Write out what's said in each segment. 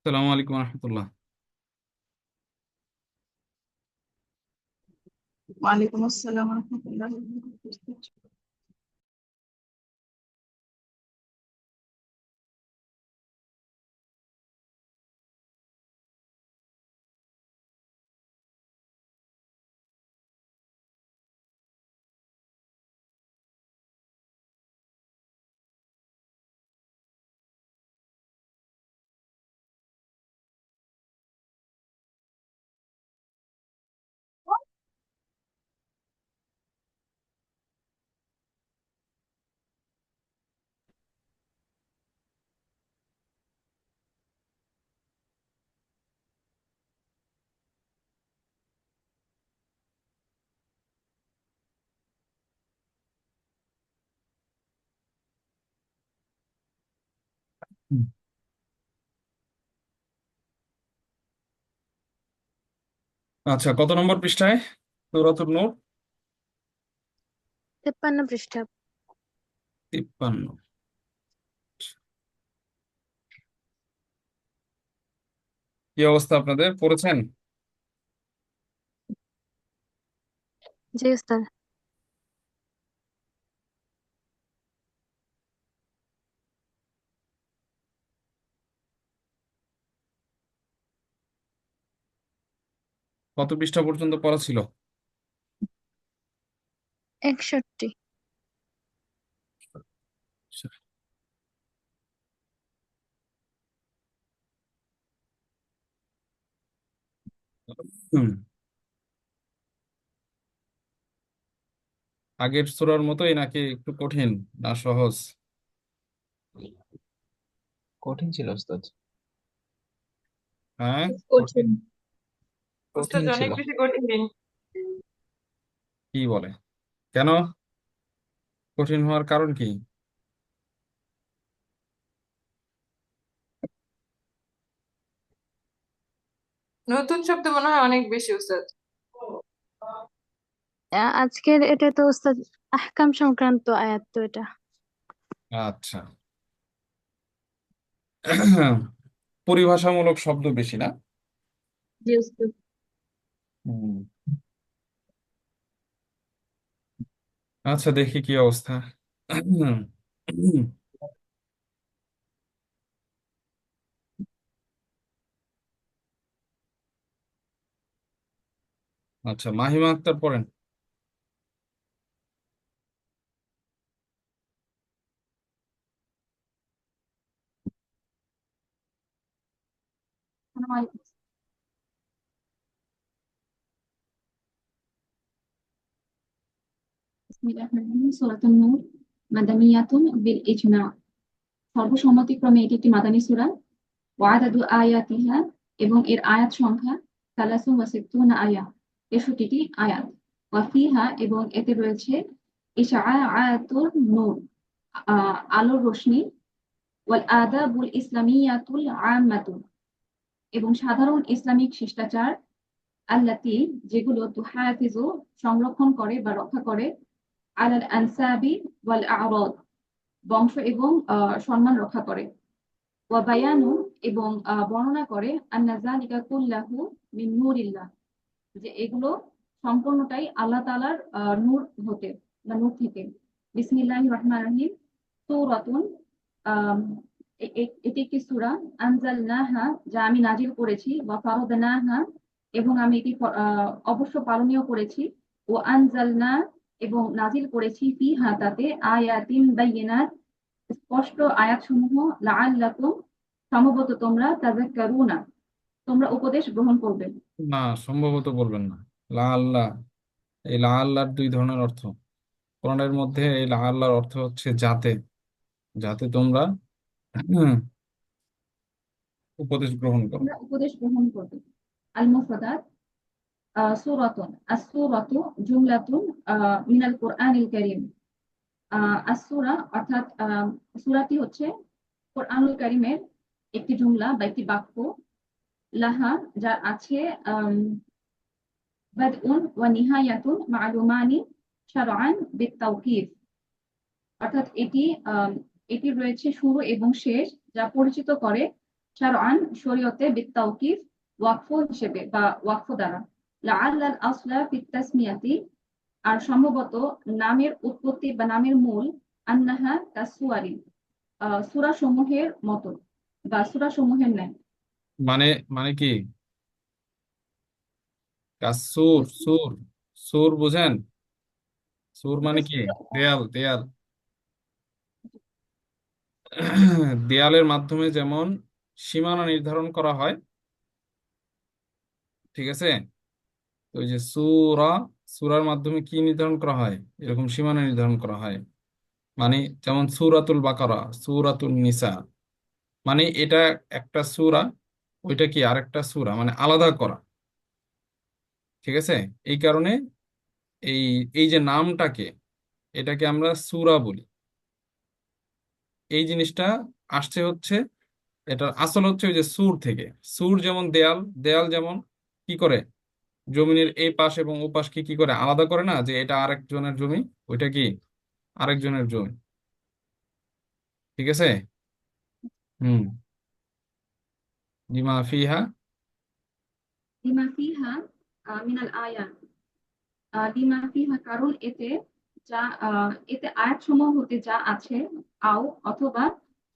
আসসালামু আলাইকুম রহমতুল্লাহ। ওয়ালাইকুম আসসালাম রহমতুল্লাহ বরকাতুহু। হুম। আচ্ছা, কত নম্বর পৃষ্ঠায় সূরাতুন নূর? 53 পৃষ্ঠা। 53। কি অবস্থা, আপনাদের পড়েছেন? জি উস্তাদ। কত পৃষ্ঠা পর্যন্ত পড়া ছিল? 61। হুম। আগের সূরার মতোই নাকি একটু কঠিন না সহজ? কঠিন ছিল ওস্তাদ। হ্যাঁ, কঠিন। কঠিন। কঠিন ওস্তাদ অনেক ছিল। বেশি কঠিন। কি বলে? কেন? কঠিন হওয়ার কারণ কি? নতুন শব্দ মনে হয় অনেক বেশি ওস্তাদ। আজকের এটা তো উস্তাদ আহকাম সংক্রান্ত আয়াত তো এটা। আচ্ছা। পরিভাষামূলক শব্দ বেশি না? জি ওস্তাদ। হুম। আচ্ছা, দেখি কি অবস্থা। আচ্ছা, মাহিমা আক্তার পড়েন। বিসমিল্লাহির সূরাতুন নূর মাদানিয়াতুন বিল ইজমা। সর্বসম্মতিক্রমে এটি একটি মাদানী সূরা। ওয়া আদাদু আয়াতিহা, এবং এর আয়াত সংখ্যা সালাসুন ওয়া সিত্তুনা আয়া, 63টি আয়াত। ওয়া ফিহা, এবং এতে রয়েছে ইশআআতুন নূর, আলোর রশ্মি। ওয়াল আদাবুল ইসলামিয়াতুল আম্মাতু, এবং সাধারণ ইসলামিক শিষ্টাচার। আল্লাতি, যেগুলো তুহাফিজু, সংরক্ষণ করে বা রক্ষা করে, আলাল আনসাবি ওয়াল আ'রাদ, বংশ এবং সম্মান রক্ষা করে। ওয়া বায়ানু, এবং বর্ণনা করে আন্না যালিকা কুল্লাহু মিন নূরিল্লাহ, যে এগুলো সম্পূর্ণটাই আল্লাহ তাআলার নূর হতে বা নূর থেকে। বিসমিল্লাহির রহমানির রহিম। সূরাতুন, আম, এটি একটি সূরা। আনজালনাহা, যা আমি নাজিল করেছি। ওয়া ফারাদনাহা, এবং আমি এটি অবশ্য পালনীয় করেছি। ও আনজালনা, এবং নাজিল করেছি ফিহা, তাতে আয়াতিন বাইয়িনাত, স্পষ্ট আয়াতসমূহ। লাআল্লাকুম, সম্ভবত তোমরা, তাযাক্কারুনা, তোমরা উপদেশ গ্রহণ করবে। না, সম্ভবত বলবেন না। লা আল্লাহ, এই লা আল্লাহর দুই ধরনের অর্থ। কোরআনের মধ্যে এই লা আল্লাহর অর্থ হচ্ছে যাতে, যাতে তোমরা হুম, উপদেশ গ্রহণ করো। তোমরা উপদেশ গ্রহণ করবে। আল মুফরাদাত, সূরাতুন, আস-সূরাতু জুমলাতুন মিনাল কুরআনিল কারীম। আস-সূরা, অর্থাৎ সূরাটি হচ্ছে কোরআনুল কারীমের একটি জুমলা বা একটি বাক্য। লাহা, যার আছে বাদউন ওয়া নিহায়াতুন মা'লুমানি শারআন বিত-তাওকীদ, অর্থাৎ এটি রয়েছে শুরু এবং শেষ, যা পরিচিত করে শারআন শরীয়তে বিত্তাওকিফ ওয়াকফ হিসেবে বা ওয়াকফ দ্বারা। লাআল্লাল আসলা ফিত তাসমিয়াতি, আর সম্ভবত নামের উৎপত্তি বা নামের মূল আন্নাহা কাসুয়ারি, সূরা সমূহের মতো বা সূরা সমূহের ন্যায়। মানে মানে কি? কাসুর, সুর, সুর বুঝেন? সুর মানে কি? দেয়াল, দেয়াল। দেয়ালের মাধ্যমে যেমন সীমানা নির্ধারণ করা হয়, ঠিক আছে? তো ওই যে সূরা, সূরার মাধ্যমে কি নির্ধারণ করা হয়? এরকম সীমানা নির্ধারণ করা হয়। মানে যেমন সূরাতুল বাকারা, সূরাতুন নিসা, মানে এটা একটা সূরা, ওইটা কি আরেকটা সূরা, মানে আলাদা করা, ঠিক আছে? এই কারণে এই এই যে নামটাকে, এটাকে আমরা সূরা বলি। এই জিনিসটা আসছে হচ্ছে, এটার আসল হচ্ছে ওই যে সুর থেকে। সুর যেমন দেয়াল, দেয়াল যেমন কি করে জমিনের এই পাশ এবং ও পাশকে কি করে আলাদা করে না, যে এটা আরেকজনের জমি, ওইটা কি আরেকজনের জমি, ঠিক আছে? হুম। লিমা ফিহা, লিমা ফিহা মিনাল আয়াত, লিমা ফিহা কারণ এতে যা এতে আয়াত সমূহ হতে যা আছে, আও অথবা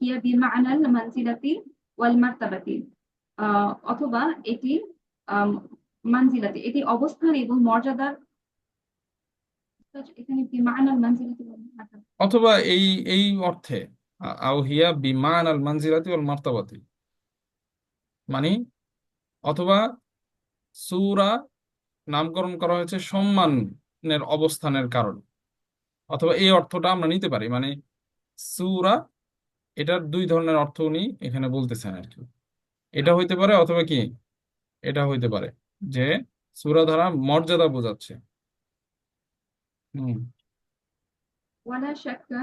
হিয়া বিমা'নাল মানজিলাতি ওয়াল মার্তাবাতি, অথবা এটি আম, মানজিলাতি এটি অবস্থান এবং মর্যাদার, এখানে বিমা'নাল মানজিলাতি ওয়াল মার্তাবাতি। অথবা এই এই অর্থে, আও হিয়া বিমান আল মানজিলাতি ওয়াল মার্তাবাতি, মানে অথবা সূরা নামকরণ করা হয়েছে সম্মানের অবস্থানের কারণে, অথবা এই অর্থটা আমরা নিতে পারি। মানে সূরা, এটার দুই ধরনের অর্থ উনি এখানে বলতেছেন আর কি। এটা হইতে পারে অথবা কি, এটা হইতে পারে যে সূরা দ্বারা মর্যাদা বোঝাচ্ছে। হুম। ওয়ালা শাক্কা,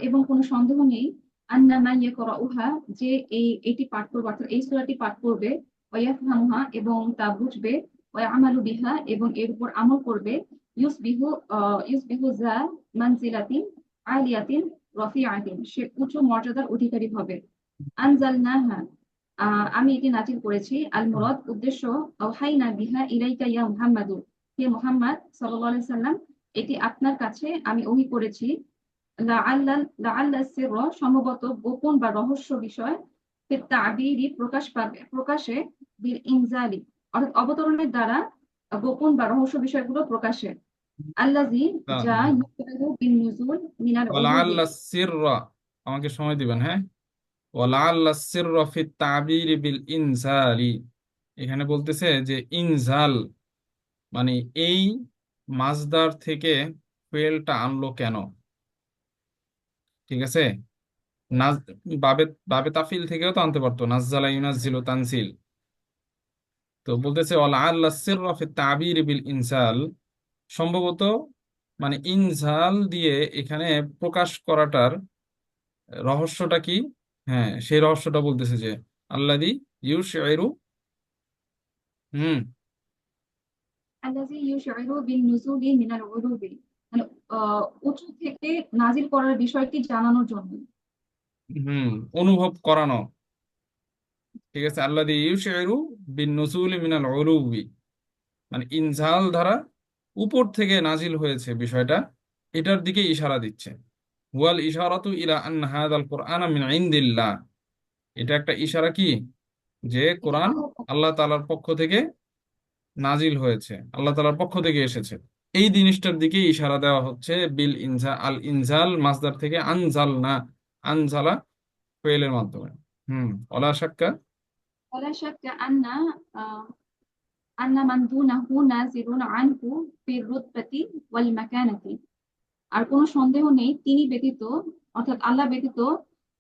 এবং কোনো সন্দেহ নেই, আন্না মা ইয়াকরাউহা, যে এটি পাঠ করবে অর্থাৎ এই সূরাটি পাঠ করবে, ওয়ায়াফহামুহা এবং তা বুঝবে, ওয়ায়ামালু বিহা এবং এর উপর আমল করবে, ইউসবিহু ইউসবিহু যা মানজিলাতিন আলিয়াতিন রফিআতিন, সে উচ্চ মর্যাদার অধিকারী হবে। আনজালনাহা, আমি এটি নাজিল করেছি, আল মুরাদ উদ্দেশ্য, আওহাইনা বিহা ইলাইকা ইয়া মুহাম্মাদু, হে মুহাম্মদ সাল্লাল্লাহু আলাইহি সাল্লাম, এটি আপনার কাছে আমি ওহী করেছি, লাআল্লা সিরর, সম্ভবত গোপন বা রহস্য বিষয়, ফিত তা'বীরি, প্রকাশ পাবে প্রকাশে, বিল ইনজালি, অর্থাৎ অবতরণের দ্বারা গোপন বা রহস্য বিষয়গুলো প্রকাশে, আল্লাযী, যা ইউসিরু বিন নুজুল মিনাল উলুবি। ওয়ালাআল্লা সিররা, আমাকে সময় দিবেন, হ্যাঁ। ওয়ালাআল্লা সিররা ফিত তা'বীর বিল ইনজালি, এখানে বলতেছে যে ইনজাল, মানে এই মাজদার থেকে ফেলটা আনলো কেন, ঠিক আছে? নাজ, বাবে বাবে তাফিল থেকেও তো আনতে পারতো, নাজ্জালা ইউনাজ্জিলু তানজিল। তো বলতেছে ওয়ালা আল্লাহ সিররা ফি তাবির বিল ইনজাল, সম্ভবত মানে ইনজাল দিয়ে এখানে প্রকাশ করাটার রহস্যটা কি? হ্যাঁ, সেই রহস্যটা বলতেছে যে আল্লাযী ইউশঈরু, হুম, আল্লাযী ইউশঈরু বিন নুজুলি মিনাল উলুবি, মানে উঁচু থেকে নাজিল করার বিষয়টি জানানোর জন্য। হুম, অনুভব করানো, ঠিক আছে? আল্লাযী ইউশঈরু বিন নুজুলি মিনাল উলুবি, মানে ইনজাল দ্বারা উপর থেকে নাজিল হয়েছে বিষয়টা, এটার দিকে ইশারা দিচ্ছে। ওয়াল ইশারাতু ইলা আন্না হাযাল কুরআনা মিন ইনদিল্লাহ, এটা একটা ইশারা কি, যে এটি কোরআন আল্লাহর পক্ষ আল্লাহ তাআলার পক্ষ থেকে নাজিল হয়েছে, আল্লাহ তাআলার পক্ষ থেকে এসেছে। এই জিনিসটার দিকে ইশারা দেওয়া হচ্ছে বিল ইনজা, আল ইনজাল মাসদার থেকে আনজাল না, আনজালা ফেলের মাধ্যমে। হুম। ওলা শাক্কা, ওয়ালা শাক্কা আন্না মান দুনাহু নাজিলুন আনহু ফির রুতবাতি ওয়াল মাকানাতি, আর কোনো সন্দেহ নেই তিনি ব্যতীত, অর্থাৎ আল্লাহ ব্যতীত,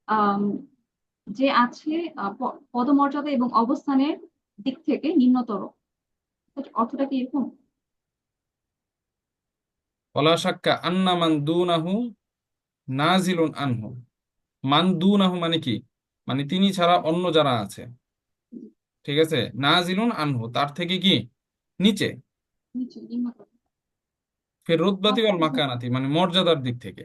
আম, যে আছে পদমর্যাদা এবং অবস্থানের দিক থেকে নিম্নতর। অর্থটা কি এরকম? ওলা শাক্কা আন্না মান দুনাহু নাজিলুন আনহু, মান দুনাহু মানে কি, মানে তিনি ছাড়া অন্য যারা আছে, ঠিক আছে? নাজিলুন আনহু, তার থেকে কি নিচে, নিচে, নিম্নতর। ফের রুতবাতি ওয়াল মাকানাতি, মানে মর্যাদার দিক থেকে।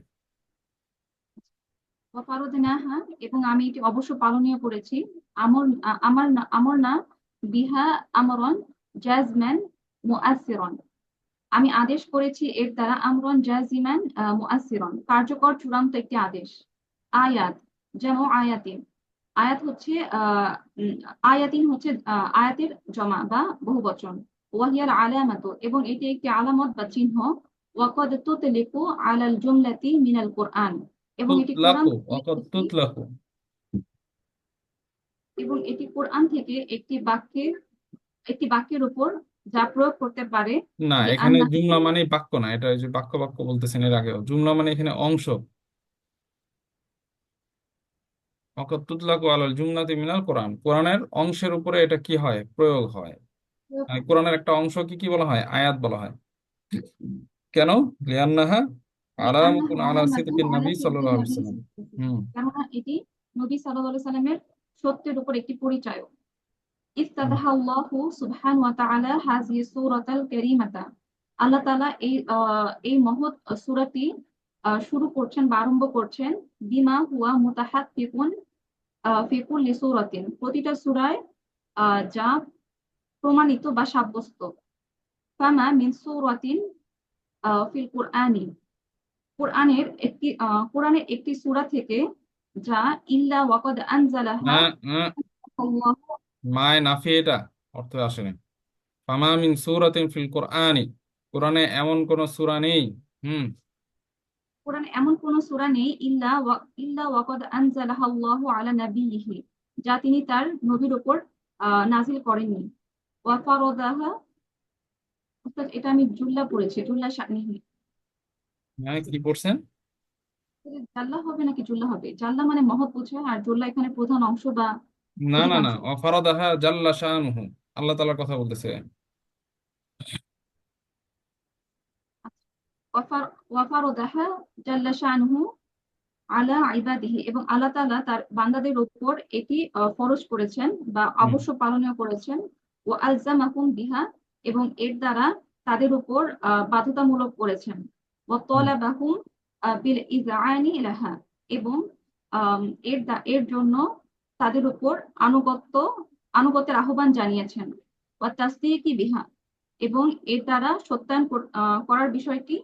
ওয়াফারদনাহা, এবং আমি এটি অবশ্য পালনীয় করেছি। আমার না বিহা আমরন জাজমান মুআসসিরন, আমি আদেশ করেছি এর দ্বারা আমরন জাজিমান মুআসসিরন, কার্যকর চূড়ান্ত একটি আদেশ। আয়াত, যেমন আয়াতিন, আয়াত হচ্ছে আয়াতিন হচ্ছে আয়াতের জমা বা বহুবচন। ওয়াহিয়াল আলামাতু, এবং এটি একটি আলামত বা চিহ্ন। ওয়াকাদ তুতলিকু আলাল জুমলাতি মিনাল কোরআন, এবং এটি কোরআন তুতলাকু থেকে অকদ তুতলাকু। এবং এটি কোরআন থেকে একটি বাক্যের উপর যা প্রয়োগ করতে পারে। না, লি এখানে আন্না, জুমলা মানে বাক্য না, এটা ওই যে বাক্য বাক্য বলতেছেন এর আগেও, জুমলা মানে এখানে অংশ। অকদ তুতলাকু আলাল জুমলাতি মিনাল কোরআন, কোরআনের অংশের উপরে এটা কি হয়, প্রয়োগ হয়। মানে কোরআনের একটা অংশ কি কি বলা হয়, আয়াত বলা হয়। কেন? লিআন্নাহা আলামাতুন আলা আলামাতুন সিদকিন আলা নবী সিদকিন সাল্লাল্লাহু আলাইহি নবী ওয়াসাল্লাম। সাল্লাল্লাহু আলাইহি ওয়াসাল্লাম, হুম। কেননা এটি নবী সাল্লাল্লাহু আলাইহি সাল্লামের সত্যের উপর একটি পরিচয়। হুম। ইফতাদাহাল্লাহু সুবহানাহু ওয়া তাআলা হাযিহি সূরাতাল কারীমাতা, আল্লাহ তাআলা এই মহৎ সূরাটি শুরু করছেন বা আরম্ভ করছেন বিমা হুয়া মুতাহাক্কিকুন ফি কুল্লি সূরাতিন, প্রতিটা সূরায় যা প্রমাণিত বা সাব্যস্ত। ফামা মিন সূরাতিন ফিল কুরআনি, কোরআনের একটি সূরা থেকে, যা ইল্লা ওয়াকাদ না, আনজালাহা না, আল্লাহু, মায় নাফি এটা অর্থ আসে না। ফামা মিন সূরাতিন ফিল কোরআনি, কোরআনে এমন কোন সূরা নেই। হুম। কোরআনে এমন কোন সূরা নেই ইল্লা ওয়াকাদ আনজালাহা আল্লাহু আলা নাবিয়িহি, যা তিনি তার নবীর উপর নাজিল করেননি। ওয়া ফারাদাহা, অর্থাৎ এটা আমি জুল্লা পড়েছি, জুল্লা শানিহি। হ্যাঁ, কি পড়ছেন? জাল্লা হবে নাকি জুল্লা হবে? জাল্লা মানে মহৎ বোঝায়, আর জুল্লা এখানে প্রধান অংশ বা না, না, না, অধিকাংশ। অফারাদাহা জাল্লা শানুহু, আল্লাহ তাআলার কথা বলতেছে। ওয়াফারদাহা জাল্লা শানুহু আলা ইবাদিহি, এবং আল্লাহ তাআলা তার বান্দাদের উপর এটি ফরজ করেছেন বা হুম। অবশ্য পালনীয় করেছেন। ও আলজামাহুম বিহা, এবং এর দ্বারা তাদের উপর বাধ্যতামূলক করেছেন। ও হুম। তলাবাহুম বিল ইযআনি লাহা, এবং এর জন্য তাদের উপর আনুগত্যের আহ্বান জানিয়েছেন। ও তাসদীকি বিহা, এবং এর দ্বারা সত্যায়ন করার বিষয়টি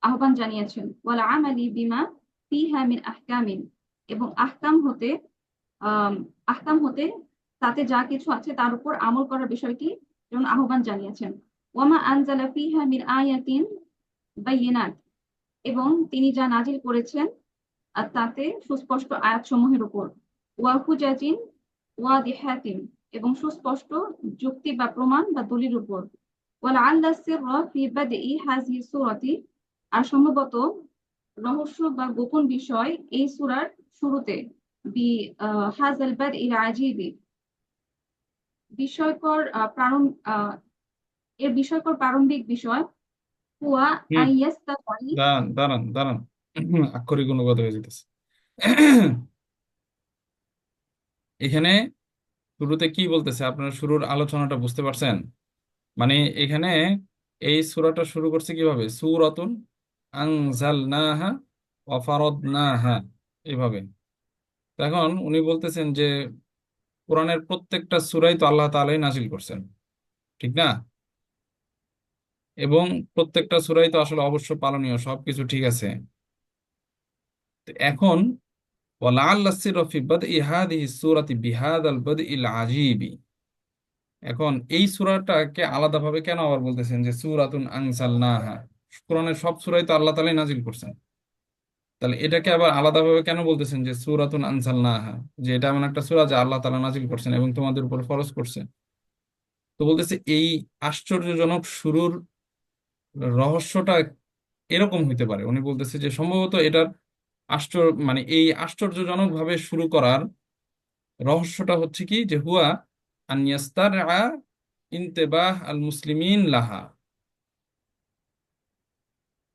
আহ্বান জানিয়েছেন। ওয়াল আমালি বিমা ফিহা মিন আহকামিন, এবং আম, আহকাম হতে তাতে যা কিছু আছে তার উপর আমল করার বিষয়টি যেমন আহ্বান জানিয়েছেন। ওয়ামা আনজালা ফিহা মিন আয়াতিন বায়িনাত, এবং তিনি যা নাজিল করেছেন আর তাতে সুস্পষ্ট আয়াতসমূহের উপর। ওয়া হুজাতিন ওয়াদিহাতিন, এবং সুস্পষ্ট যুক্তি বা প্রমাণ বা দলিল উপর। ওয়ালাআল্লা সিররা ফি বাদই হাযিহি সূরাতি, আর সম্ভবত রহস্য বা গোপন বিষয় এই সূরার শুরুতে, বি হাযাল বাদইল আজীবি, বিস্ময়কর প্রারম্ভ এর বিস্ময়কর প্রারম্ভিক বিষয়। হুয়া হুম। আইয়াস্তাগি, দাঁড়ান, দাঁড়ান, দাঁড়ান, আক্ষরিক অনুবাদ হয়ে যেতেছে। এখানে শুরুতে কি বলতেছে, আপনারা শুরুর আলোচনাটা বুঝতে পারছেন? মানে এখানে এই সূরাটা শুরু করছে কিভাবে, সূরাতুন আনজালনাহা ওয়া ফারাদনাহা, এভাবে। তো এখন উনি বলতেছেন যে কোরআনের প্রত্যেকটা সূরাই তো আল্লাহ তাআলাই নাজিল করছেন, ঠিক না? এবং প্রত্যেকটা সূরাই তো আসলে অবশ্য পালনীয়, সবকিছু ঠিক আছে। তো এখন ওয়ালাআল্লা সিররা ফি বাদই হাদিহি সূরাতি বিহাদাল বাদইল আজীবি, এখন এই সূরাটাকে আলাদাভাবে কেন আবার বলতেছেন যে সূরাতুন আনজালনাহা? কোরআনের সব সূরাই তো আল্লাহ তাআলাই নাজিল করছেন, তাহলে এটাকে আবার আলাদাভাবে কেন বলতেছেন যে সূরাতুন আনজালনাহা, যে এটা এমন একটা সূরা যা আল্লাহ তাআলা নাজিল করছেন এবং তোমাদের উপর ফরজ করছেন? তো বলতেছে এই আশ্চর্যজনক শুরুর রহস্যটা এরকম হইতে পারে। উনি বলতেছে যে সম্ভবত এটার মানে এই আশ্চর্যজনক ভাবে শুরু করার রহস্যটা হচ্ছে কি, যে হুয়া আন ইয়াস্তারআ ইন্তেবাহ আল মুসলিমিন লাহা,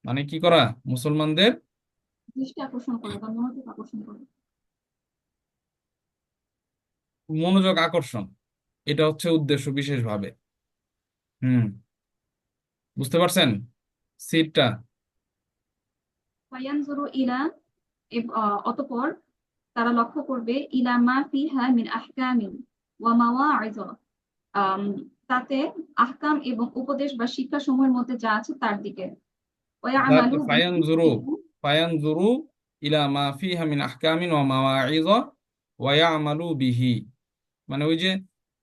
মানে কি করা, মুসলমানদের দৃষ্টি আকর্ষণ করে বা মনোযোগ আকর্ষণ করে। মনোযোগ আকর্ষণ, এটা হচ্ছে উদ্দেশ্য বিশেষভাবে। হুম। বুঝতে পারছেন সিটটা? ফায়ানজুরু ইলা, অতঃপর তারা লক্ষ্য করবে ইলা মা ফিহা মিন আহকামিন ওয়া মাওয়াইজ, আম, তাতে আহকাম এবং উপদেশ বা শিক্ষা সমূহের মধ্যে যা আছে তার দিকে। ওয়ায়ামালু বিহি, ফায়ানজুরু এবং ফায়ানজুরু ইলা মা ফিহা মিন আহকামিন ওয়া মাওয়াইজ ওয়া ইয়ামালু বিহি। মানে ওই যে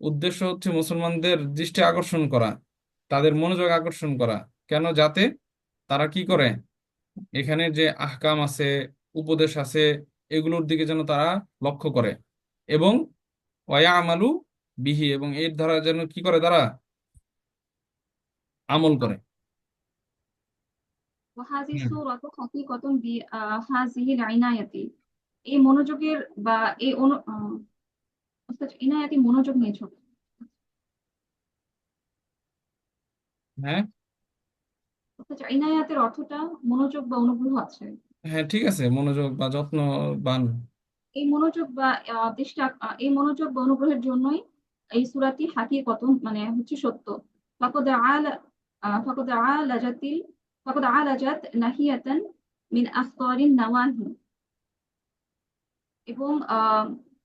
উদ্দেশ্য হচ্ছে মুসলমানদের দৃষ্টি আকর্ষণ করা, তাদের মনোযোগ আকর্ষণ করা। কেন? যাতে তারা কি করে, এখানে যে আহকাম আছে, উপদেশ আছে, এগুলোর দিকে যেন তারা লক্ষ্য করে এবং ওয়া আমালু বিহি, এবং এর দ্বারা যেন কি করে, তারা আমল করে। ওয়াহাযিহি হুম। সূরাতু হাকীকাতুন বিহাযিহিল ইনায়াতি, এই মনোযোগের বা এই ওস্তাদ ইনায়াতি মনোযোগ নিয়ে ছোট। হ্যাঁ, ওস্তাদ ইনায়াতের অর্থটা মনোযোগ বা অনুগ্রহ আছে। হ্যাঁ, ঠিক আছে, মনোযোগ বা যত্নবান। এই মনোযোগ বা এই মনোযোগ বা অনুগ্রহের জন্যই এই সূরাটি হাকীকাতুন মানে হচ্ছে সত্য। ফাকাদ আলা ফাকাদ আলাজাতিল ফাকাদ আলাজাত নাহিয়াতান মিন আখতারিন নাওয়াহি, এবং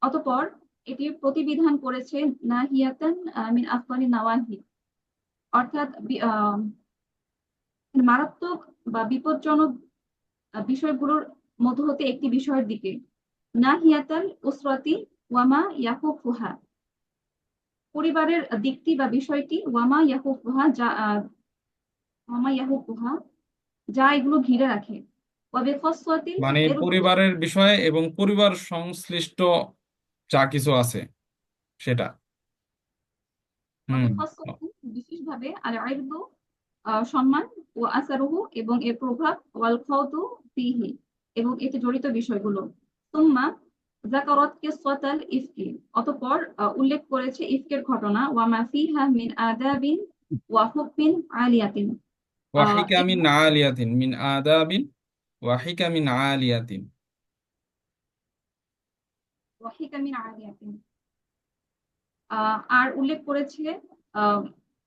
অতঃপর এটি প্রতিবিধান করেছে নাহিয়াতান মিন আখতারিন নাওয়াহি, অর্থাৎ মারাত্মক বা বিপজ্জনক বিষয়গুলোর মধ্য হতে একটি বিষয়ের দিকে। নাহিয়াতাল উসরাতি ওয়ামা ইয়াকুফুহা, পরিবারের দিকটি বা বিষয়টি, ওয়ামা ইয়াকুফুহা ওয়ামা ইয়াকুফুহা, যা এগুলো ঘিরে রাখে। ওয়াবে খসওয়াতিল, মানে এর পরিবারের বিষয় এবং পরিবার সংশ্লিষ্ট যা কিছু আছে সেটা। হুম। ওয়াবে খসওয়াতিল বিশেষভাবে আল ইরদু, সম্মান, ও আসারুহু এবং এর প্রভাব, ওয়াল খাউদু ফিহি এবং এতে জড়িত বিষয়গুলো। সুম্মা যাকারাত কিসসাতাল ইফকি, অতঃপর উল্লেখ করেছে ইফকের ঘটনা, ওয়া মা ফিহা মিন আদাবিন ওয়া হুকমিন আলিয়াতিন, ওয়াহিকামিন এবং আলিয়াতিন মিন আদাবিন, ওয়াহিকামিন আলিয়াতিন। ওয়া হিকামিন আলিয়াতিন, আর উল্লেখ করেছে আহ,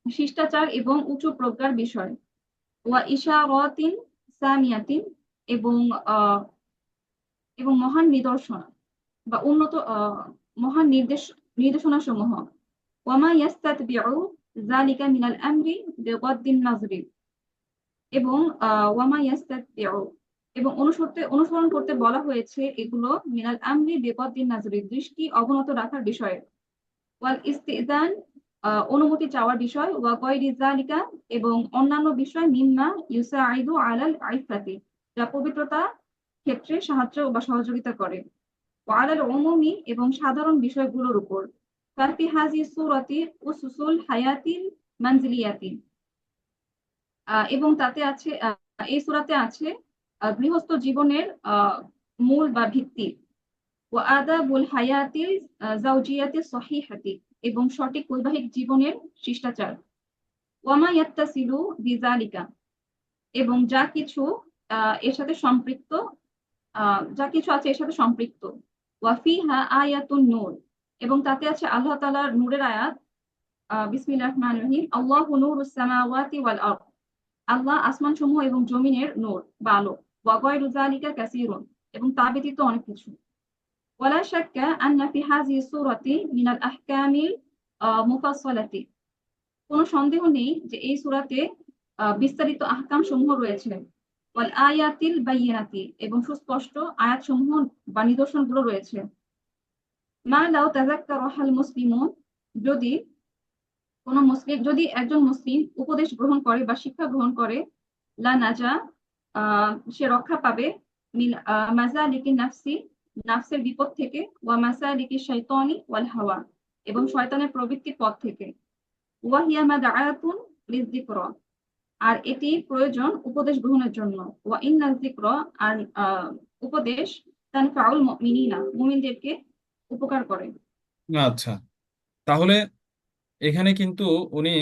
শিষ্টাচার এবং উঁচু প্রজ্ঞার বিষয়। ওয়া ইশারাতিন সামিয়াতিন, এবং আহ, এবং মহান নিদর্শন বা উন্নত মহান নির্দেশনা সমূহ। ওয়ামা ইয়াস্তাতবিউ যালিকা মিনাল আমরি বিগদ্দিন নাজরি, এবং ওয়ামা ইয়াস্তাতবিউ এবং অনুসরণ করতে বলা হয়েছে এগুলো মিনাল আমরি বিগদ্দিন নাজরি, দৃষ্টি অবনত রাখার বিষয়ে। ওয়াল ইস্তিজান, অনুমতি চাওয়ার বিষয়। ওয়া গায়রি যালিকা, এবং অন্যান্য বিষয়। মিম্মা ইউসাইদু আলাল ইফাতি, যা পবিত্রতা ক্ষেত্রে সাহায্য বা সহযোগিতা করে। ওয়া আলাল উমুমি, এবং সাধারণ বিষয়গুলোর উপর। ফাফি হাজি সূরাতি উসুসুল হায়াতিল মানজিলিয়াতি, এবং তাতে আছে এই সূরাতে আছে গৃহস্থ জীবনের মূল বা ভিত্তি। ওয়া আদাবুল হায়াতিল জাওজিয়াতি সহিহাতি, এবং সঠিক বৈবাহিক জীবনের শিষ্টাচার। ওয়ামা ইয়াত্তাসিলু বিযালিকা, এবং যা কিছু এর সাথে সম্পৃক্ত, যা কিছু আছে এর সাথে সম্পৃক্ত। ওয়া ফিহা আয়াতুন নূর, এবং তাতে আছে আল্লাহ তাআলার নূরের আয়াত। বিসমিল্লাহির রহমানির রহিম। আল্লাহু নূরুস সামাওয়াতি ওয়াল আরদ, আল্লাহ আসমান সমূহ এবং জমিনের নূর বা আলো। ওয়া গায়রু যালিকা কাসীরুন, এবং তা ব্যতীত অনেক কিছু। ওয়ালা শাক্কা আন্না ফি হাযিহি সূরাতি মিনাল আহকামিল মুফাসসালাতি, কোনো সন্দেহ নেই যে এই সূরাতে বিস্তারিত আহকাম সমূহ রয়েছে। ওয়াল আয়াতিল বাইয়িনাতি, এবং সুস্পষ্ট আয়াত সমূহ বা নিদর্শনগুলো রয়েছে। মা লাউ তাযাক্কারাহাল মুসলিমুন, যদি যদি একজন মুসলিম উপদেশ গ্রহণ করে বা শিক্ষা গ্রহণ করে, লা নাজা, সে রক্ষা পাবে। মিন মাযালিকি নাফসি, নাফসের বিপদ থেকে। ওয়া মাসালিকি শাইতানি ওয়াল হাওয়া, এবং শয়তানের প্রবৃত্তির পথ থেকে। ওয়া হিয়া মাদআতুন লিযিকরা, আর এটি প্রয়োজন উপদেশ গ্রহণের জন্য। ওয়া ইন্নায যিকরা, আর উপদেশ তানফাউল মুমিনিনা, মুমিনদেরকে উপকার করে। আচ্ছা, তাহলে এখানে কিন্তু উনি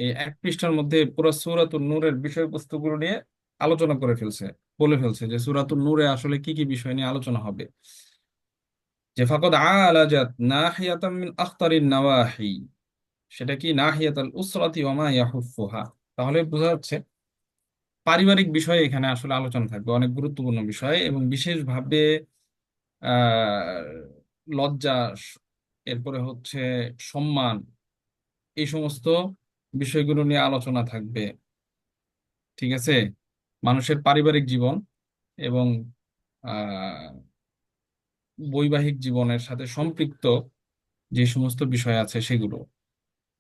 এই এক পৃষ্ঠার মধ্যে পুরো সূরাতুন নূরের বিষয়বস্তুগুলো নিয়ে আলোচনা করে ফেলছে, বলে ফেলছে যে সূরাতুন নূরে আসলে কি কি বিষয় নিয়ে আলোচনা হবে। যে ফাকাদ আলাজাত নাহিয়াতাম মিন আখতারিন নাওয়াহি, সেটা কি নাহিয়াতাল উসরাতি ওয়া মা ইয়াহুফফুহা। তাহলে বোঝা যাচ্ছে পারিবারিক বিষয়ে এখানে আসলে আলোচনা থাকবে, অনেক গুরুত্বপূর্ণ বিষয়, এবং বিশেষভাবে লজ্জা, এরপরে হচ্ছে সম্মান, এই সমস্ত বিষয়গুলো নিয়ে আলোচনা থাকবে। ঠিক আছে? মানুষের পারিবারিক জীবন এবং আহ বৈবাহিক জীবনের সাথে সম্পৃক্ত যে সমস্ত বিষয় আছে সেগুলো।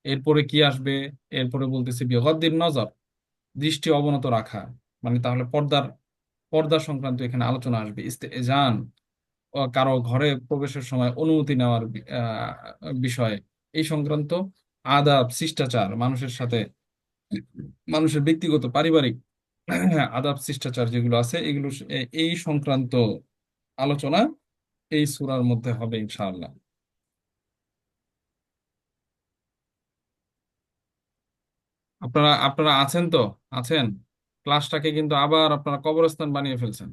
এরপরে কি আসবে? এরপরে বলতেছে বিগদ্দির নজর, দৃষ্টি অবনত রাখা। মানে তাহলে পর্দা সংক্রান্ত এখানে আলোচনা আসবে। ইস্তেজান, কারো ঘরে প্রবেশের সময় অনুমতি নেওয়ার বিষয়, এই সংক্রান্ত আদাব, শিষ্টাচার, মানুষের সাথে মানুষের ব্যক্তিগত পারিবারিক আদাব শিষ্টাচার যেগুলো আছে এগুলো এই সংক্রান্ত আলোচনা এই সূরার মধ্যে হবে ইনশাআল্লাহ। আপনারা আপনারা আছেন তো? আছেন? ক্লাসটাকে কিন্তু আবার আপনারা কবরস্থান বানিয়ে ফেলছেন।